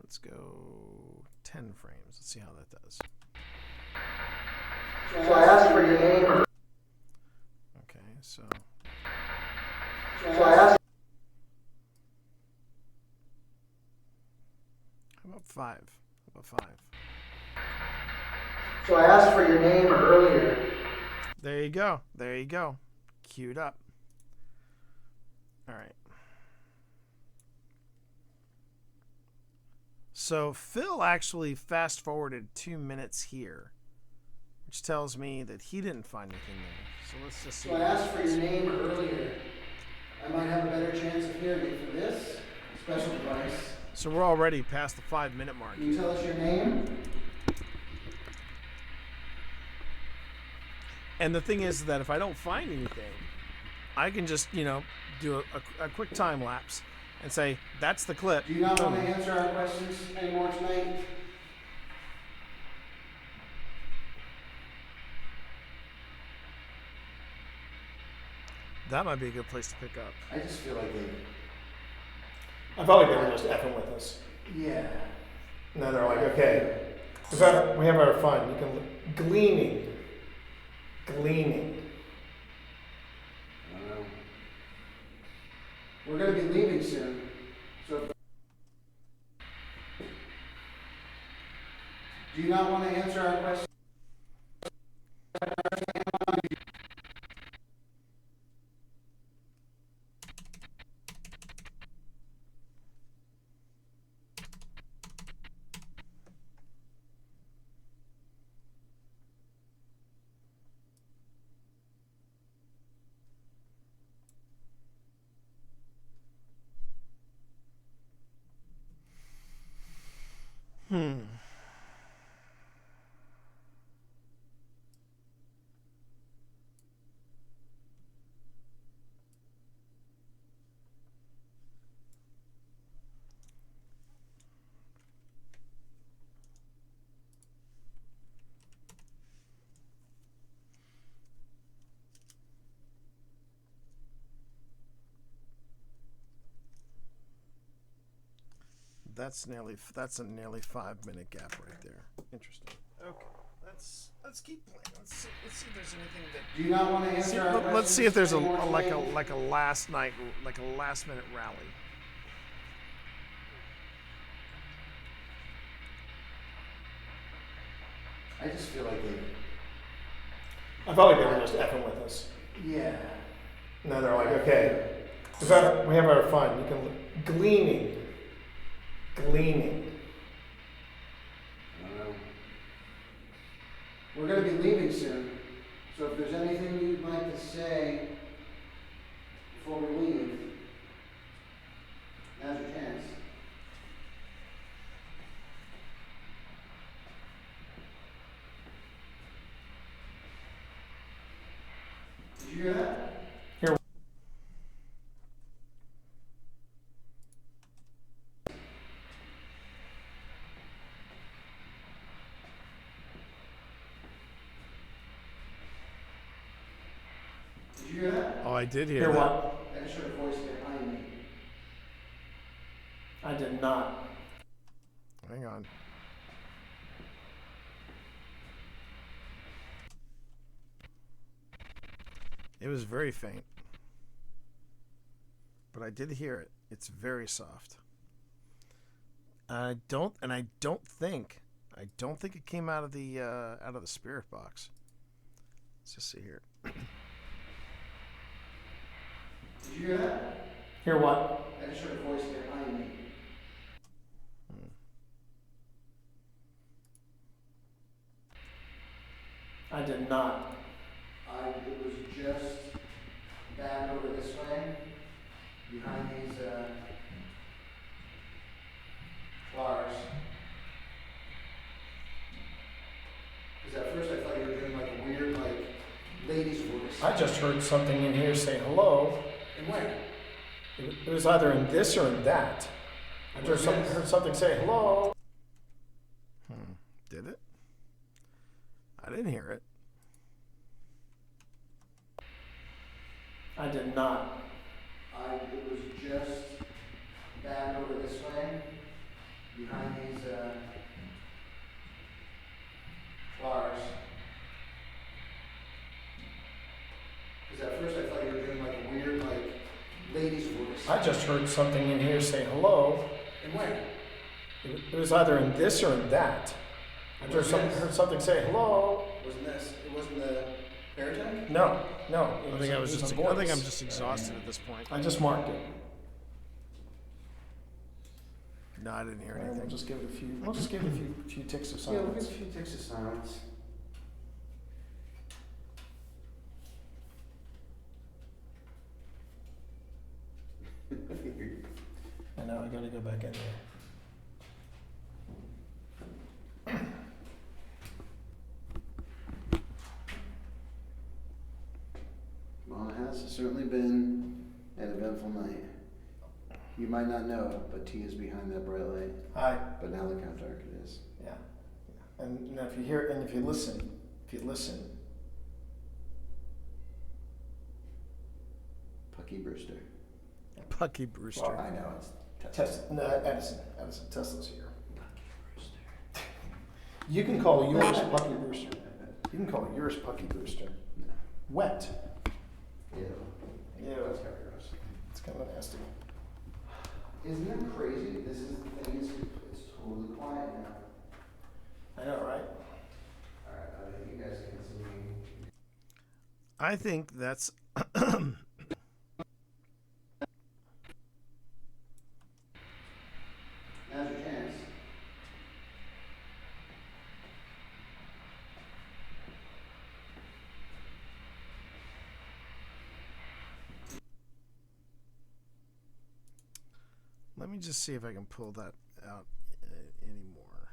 Let's Let's go 10 frames. Let's see how that does. So I asked for your name. Okay, so I asked. how about 5? How about 5? So I asked for your name earlier. There you go. There you go. Queued up. All right. So Phil actually fast forwarded 2 minutes here, which tells me that he didn't find anything there. So let's just see. So I asked for your name earlier. I might have a better chance of hearing it for this special device. So we're already past the 5-minute mark. Can you tell us your name? And the thing is that if I don't find anything, I can just, do a quick time lapse and say, that's the clip. Do you not want to answer our questions anymore tonight? That might be a good place to pick up. I just feel like I felt like they were just effing with us. yeah. And then they're like, okay, we have our fun. You can gleaning. I don't know. We're going to be leaving soon. So do you not want to answer our questions? That's a nearly 5-minute gap right there. Interesting. Okay, let's keep playing. Let's see if there's anything that. Do you not want to answer our questions? Let's see if there's anymore like tonight? a last minute rally. I just feel like I felt like they were just effing with us. yeah. And then they're like, okay, we have our fun. You can gleaning. I don't know. We're going to be leaving soon. So if there's anything you'd like to say before we leave, now's your chance. Did you hear that? Did you hear that? Oh, I did hear Hear that. what? I just heard a voice behind me. I did not. Hang on. It was very faint, but I did hear it. It's very soft. I don't think it came out of the spirit box. Let's just see here. Did you hear that? Hear what? I just heard a voice behind me. I did not. It was just back over this way, behind these bars. Because at first I thought you were doing like a weird, like, lady's voice. I just heard something in here say hello. And where? It was either in this or in that. I just heard something say hello. Did it? I didn't hear it. I did not. It was just back over this way, behind these I just heard something in here say hello. And where? It was either in this or in that. I just heard something say hello. Wasn't this? It wasn't the baritone? No. I think I'm just exhausted at this point. I just marked it. No, I didn't hear All right, anything. we'll just give it a few. We'll just give it a few ticks of Yeah, we'll silence. get a few ticks of silence. I know. I gotta go back in there. Well, it has certainly been an eventful night. You might not know, but T is behind that bright light. Hi. But now look how dark it is. Yeah. And now if you hear and if you listen, Pucky Brewster. Pucky Brewster. Well, I know it's Edison. Tesla's here. You can call yours Pucky Brewster. You can call yours Pucky Brewster. No. Wet. Ew. Ew. That's kind of gross. It's kind of nasty. Isn't that crazy? This is the thing, it's totally quiet now. I know, right? Alright, I think you guys can see me. I think that's Now's your chance. Let me just see if I can pull that out anymore.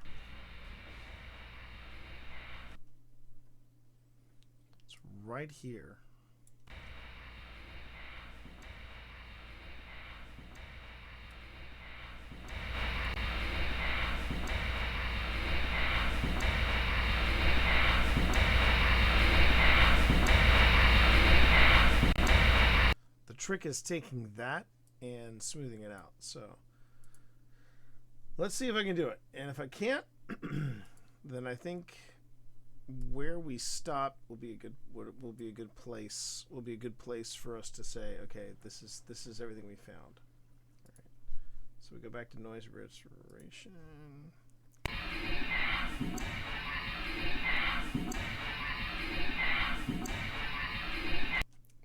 It's right here. The trick is taking that and smoothing it out. So let's see if I can do it. And if I can't, then I think where we stop will be a good place. Will be a good place for us to say, okay, this is everything we found. All right. So we go back to noise restoration.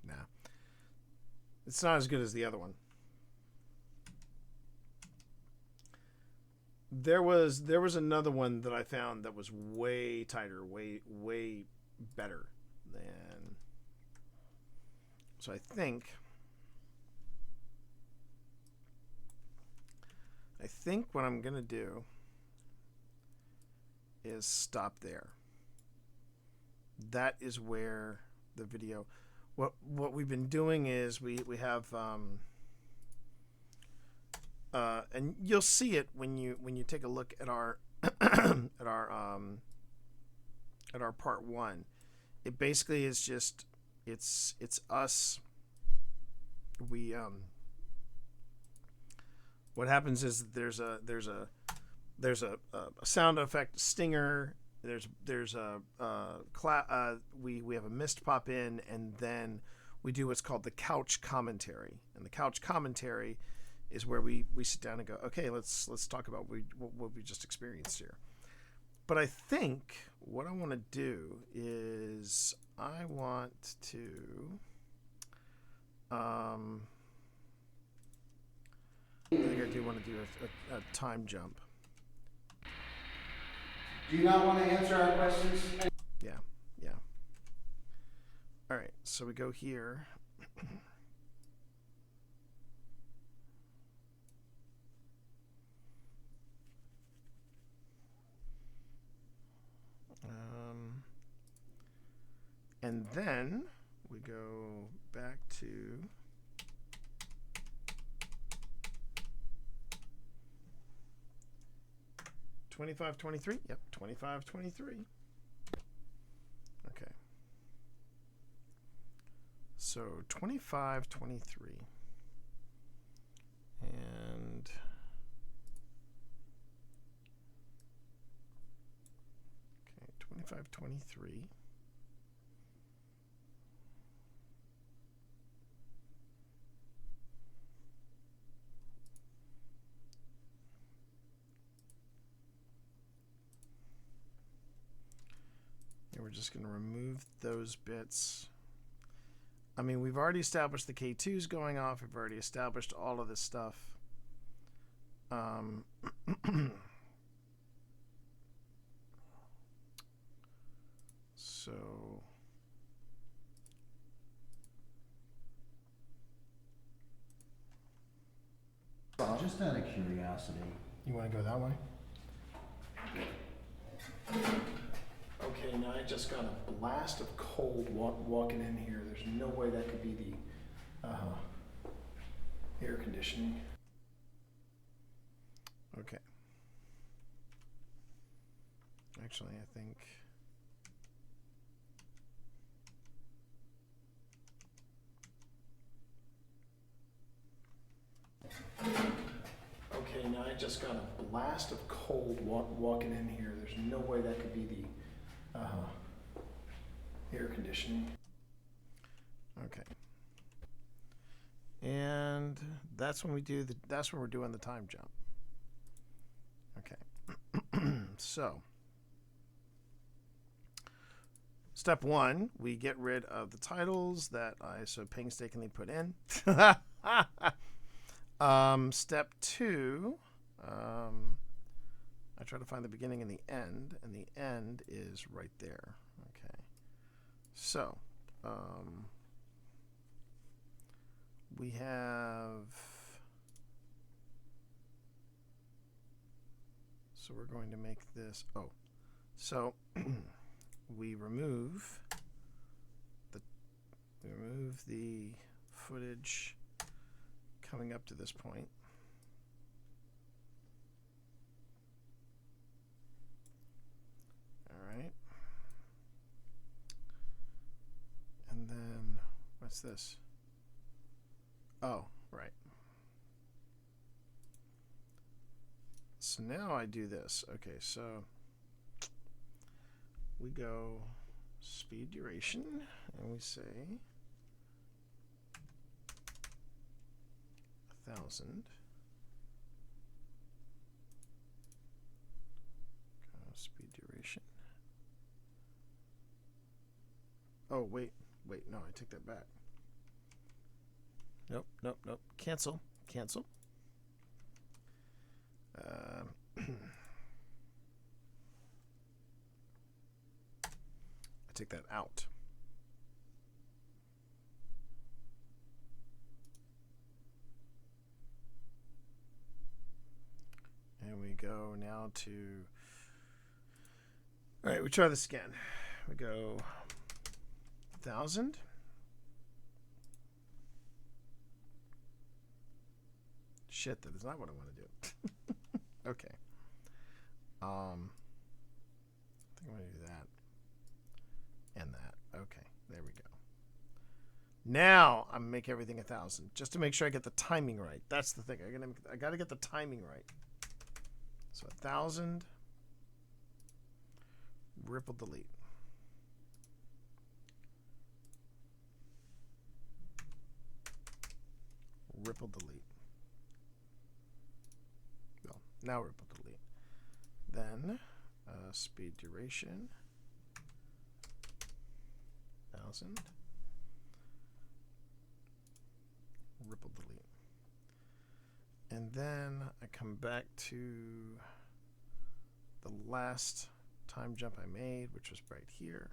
Nah. It's not as good as the other one. There was another one that I found that was way tighter, way better than. So I think what I'm gonna do is stop there. That is where the video. What we've been doing is we have and you'll see it when you take a look at our at our part one. It basically is just it's us. We what happens is there's a sound effect stinger. There's a we have a mist pop in, and then we do what's called the couch commentary. And the couch commentary is where we sit down and go, okay, let's talk about what we just experienced here. But I think what I want to do is I want to I think I do want to do a time jump. Do you not want to answer our questions? Yeah. All right, so we go here. And then we go back to $25.23. Yep, $25.23. Okay. So $25.23. And okay, $25.23. And we're just going to remove those bits. I mean, we've already established the K2's going off. We've already established all of this stuff. So Just out of curiosity. you want to go that way? Okay, now I just got a blast of cold walking in here. There's no way that could be the air conditioning. Okay. Actually, I think... Okay, now I just got a blast of cold walking in here. There's no way that could be the air conditioning. Okay. And that's when we do that's when we're doing the time jump. Okay. So, step 1, we get rid of the titles that I so painstakingly put in. Step 2, I try to find the beginning and the end is right there. Okay. So, we have, so we're going to make this, so we remove the footage coming up to this point. All right. And then, what's this? Oh, right. So now I do this. Okay, so we go speed duration, and we say 1,000. Speed duration. Oh, wait, no, I take that back. Nope. Cancel. I take that out. And we go now to, all right, we try this again. We go 1,000. Shit, that is not what I want to do. Okay. I think I'm going to do that. And that. Okay, there we go. Now I'm make everything 1,000 just to make sure I get the timing right. That's the thing. I got to get the timing right. So 1,000. Ripple delete. Ripple delete. Well, now ripple delete. Then speed duration 1,000. Ripple delete. And then I come back to the last time jump I made, which was right here.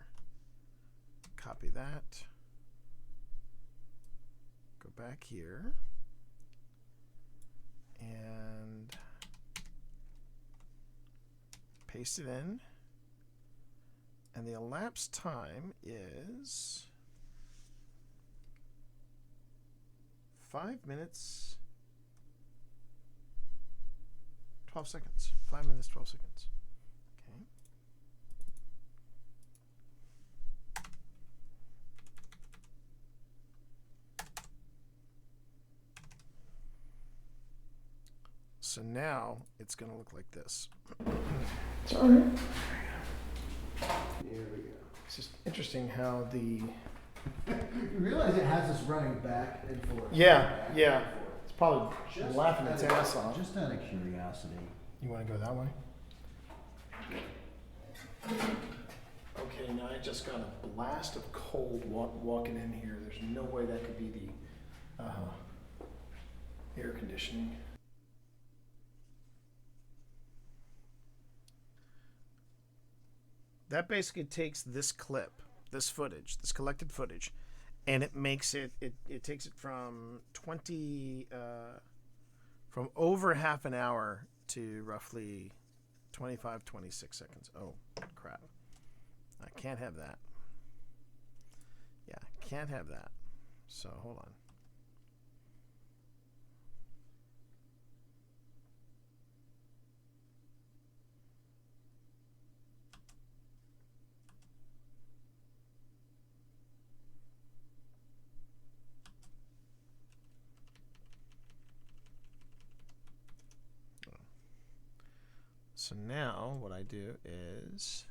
Copy that. Go back here. And paste it in. And the elapsed time is 5 minutes 12 seconds. 5 minutes 12 seconds. Okay. So now it's going to look like this. It's all right. Here we go. It's just interesting how the... You realize it has us running back and forth. Yeah. Forth. It's probably laughing its ass off. Just out of curiosity. You want to go that way? Okay, now I just got a blast of cold walking in here. There's no way that could be the air conditioning. That basically takes this clip, this footage, this collected footage, and it makes it takes it from from over half an hour to roughly 25, 26 seconds. Oh, crap. I can't have that. Yeah, can't have that. So, hold on. So now what I do is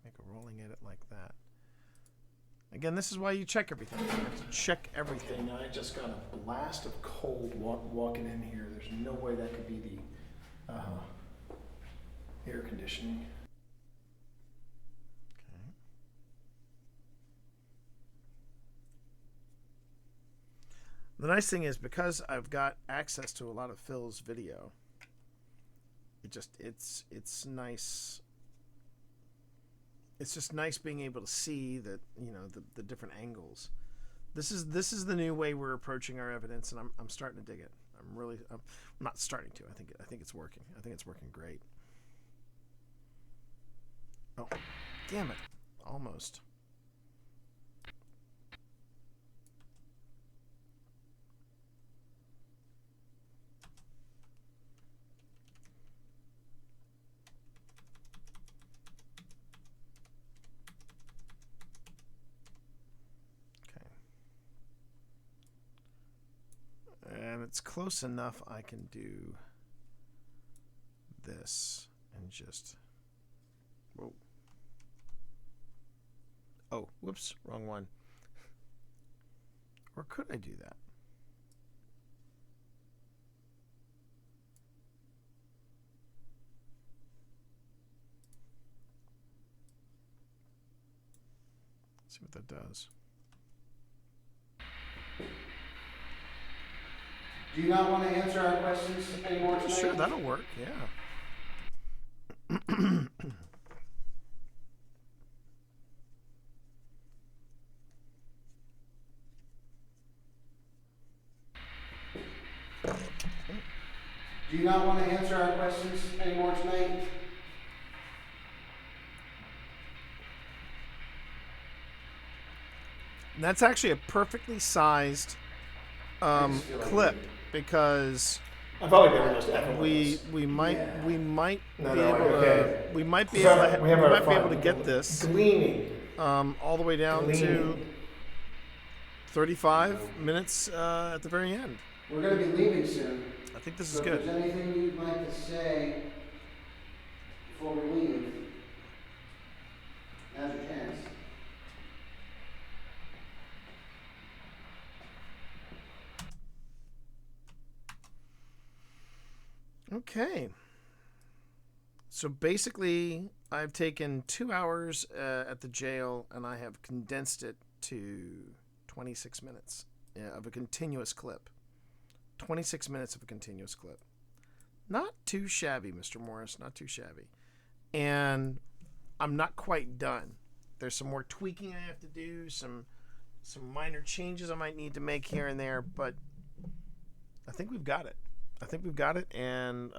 make a rolling edit like that. Again, this is why you check everything. You have to check everything. Now I just got a blast of cold walking in here. There's no way that could be the air conditioning. The nice thing is, because I've got access to a lot of Phil's video, it's nice. It's just nice being able to see that, you know, the different angles. This is the new way we're approaching our evidence, and I'm starting to dig it. I'm not starting to. I think it's working. I think it's working great. Oh, damn it! Almost. And it's close enough I can do this and just, whoa. Oh, whoops, wrong one. Or could I do that? Let's see what that does. Do you not want to answer our questions anymore tonight? Sure, that'll work, yeah. Do you not want to answer our questions anymore tonight? And that's actually a perfectly sized clip, because I've probably been just effing we might be able to get this all the way down to 35 minutes at the very end. We're going to be leaving soon. I think this is So good. if there's anything you'd like to say before we leave, now's your chance. Okay. So basically, I've taken 2 hours at the jail, and I have condensed it to 26 minutes of a continuous clip. 26 minutes of a continuous clip. Not too shabby, Mr. Morris, not too shabby. And I'm not quite done. There's some more tweaking I have to do, some minor changes I might need to make here and there, but I think we've got it. And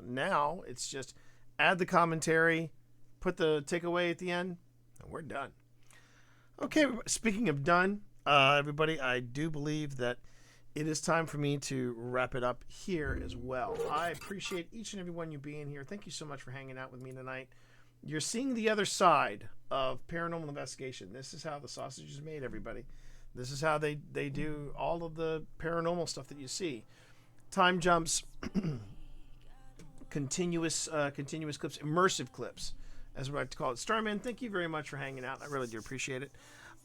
now it's just add the commentary, put the takeaway at the end, and we're done. Okay, speaking of done, everybody, I do believe that it is time for me to wrap it up here as well. I appreciate each and every one of you being here. Thank you so much for hanging out with me tonight. You're seeing the other side of paranormal investigation. This is how the sausage is made, everybody. This is how they do all of the paranormal stuff that you see. Time jumps, continuous clips, immersive clips, as we like to call it. Starman, thank you very much for hanging out. I really do appreciate it.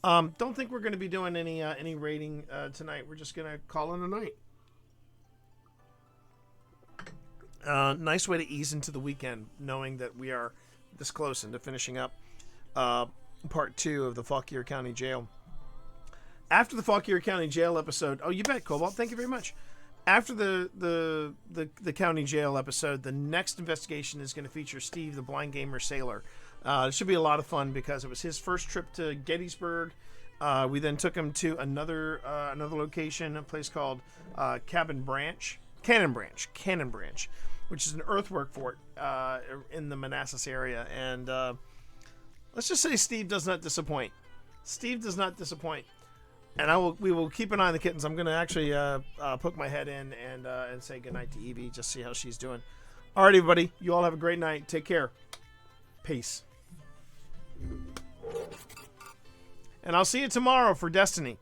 Don't think we're going to be doing any rating tonight. We're just going to call it a night. Nice way to ease into the weekend, knowing that we are this close into finishing up part 2 of the Fauquier County Jail. After the Fauquier County Jail episode, oh, you bet, Cobalt. Thank you very much. After the county jail episode, the next investigation is going to feature Steve, the blind gamer sailor. It should be a lot of fun because it was his first trip to Gettysburg. We then took him to another location, a place called Cannon Branch, which is an earthwork fort in the Manassas area. And let's just say Steve does not disappoint. Steve does not disappoint. And we will keep an eye on the kittens. I'm going to actually poke my head in and say goodnight to Evie, just see how she's doing. All right, everybody. You all have a great night. Take care. Peace. And I'll see you tomorrow for Destiny.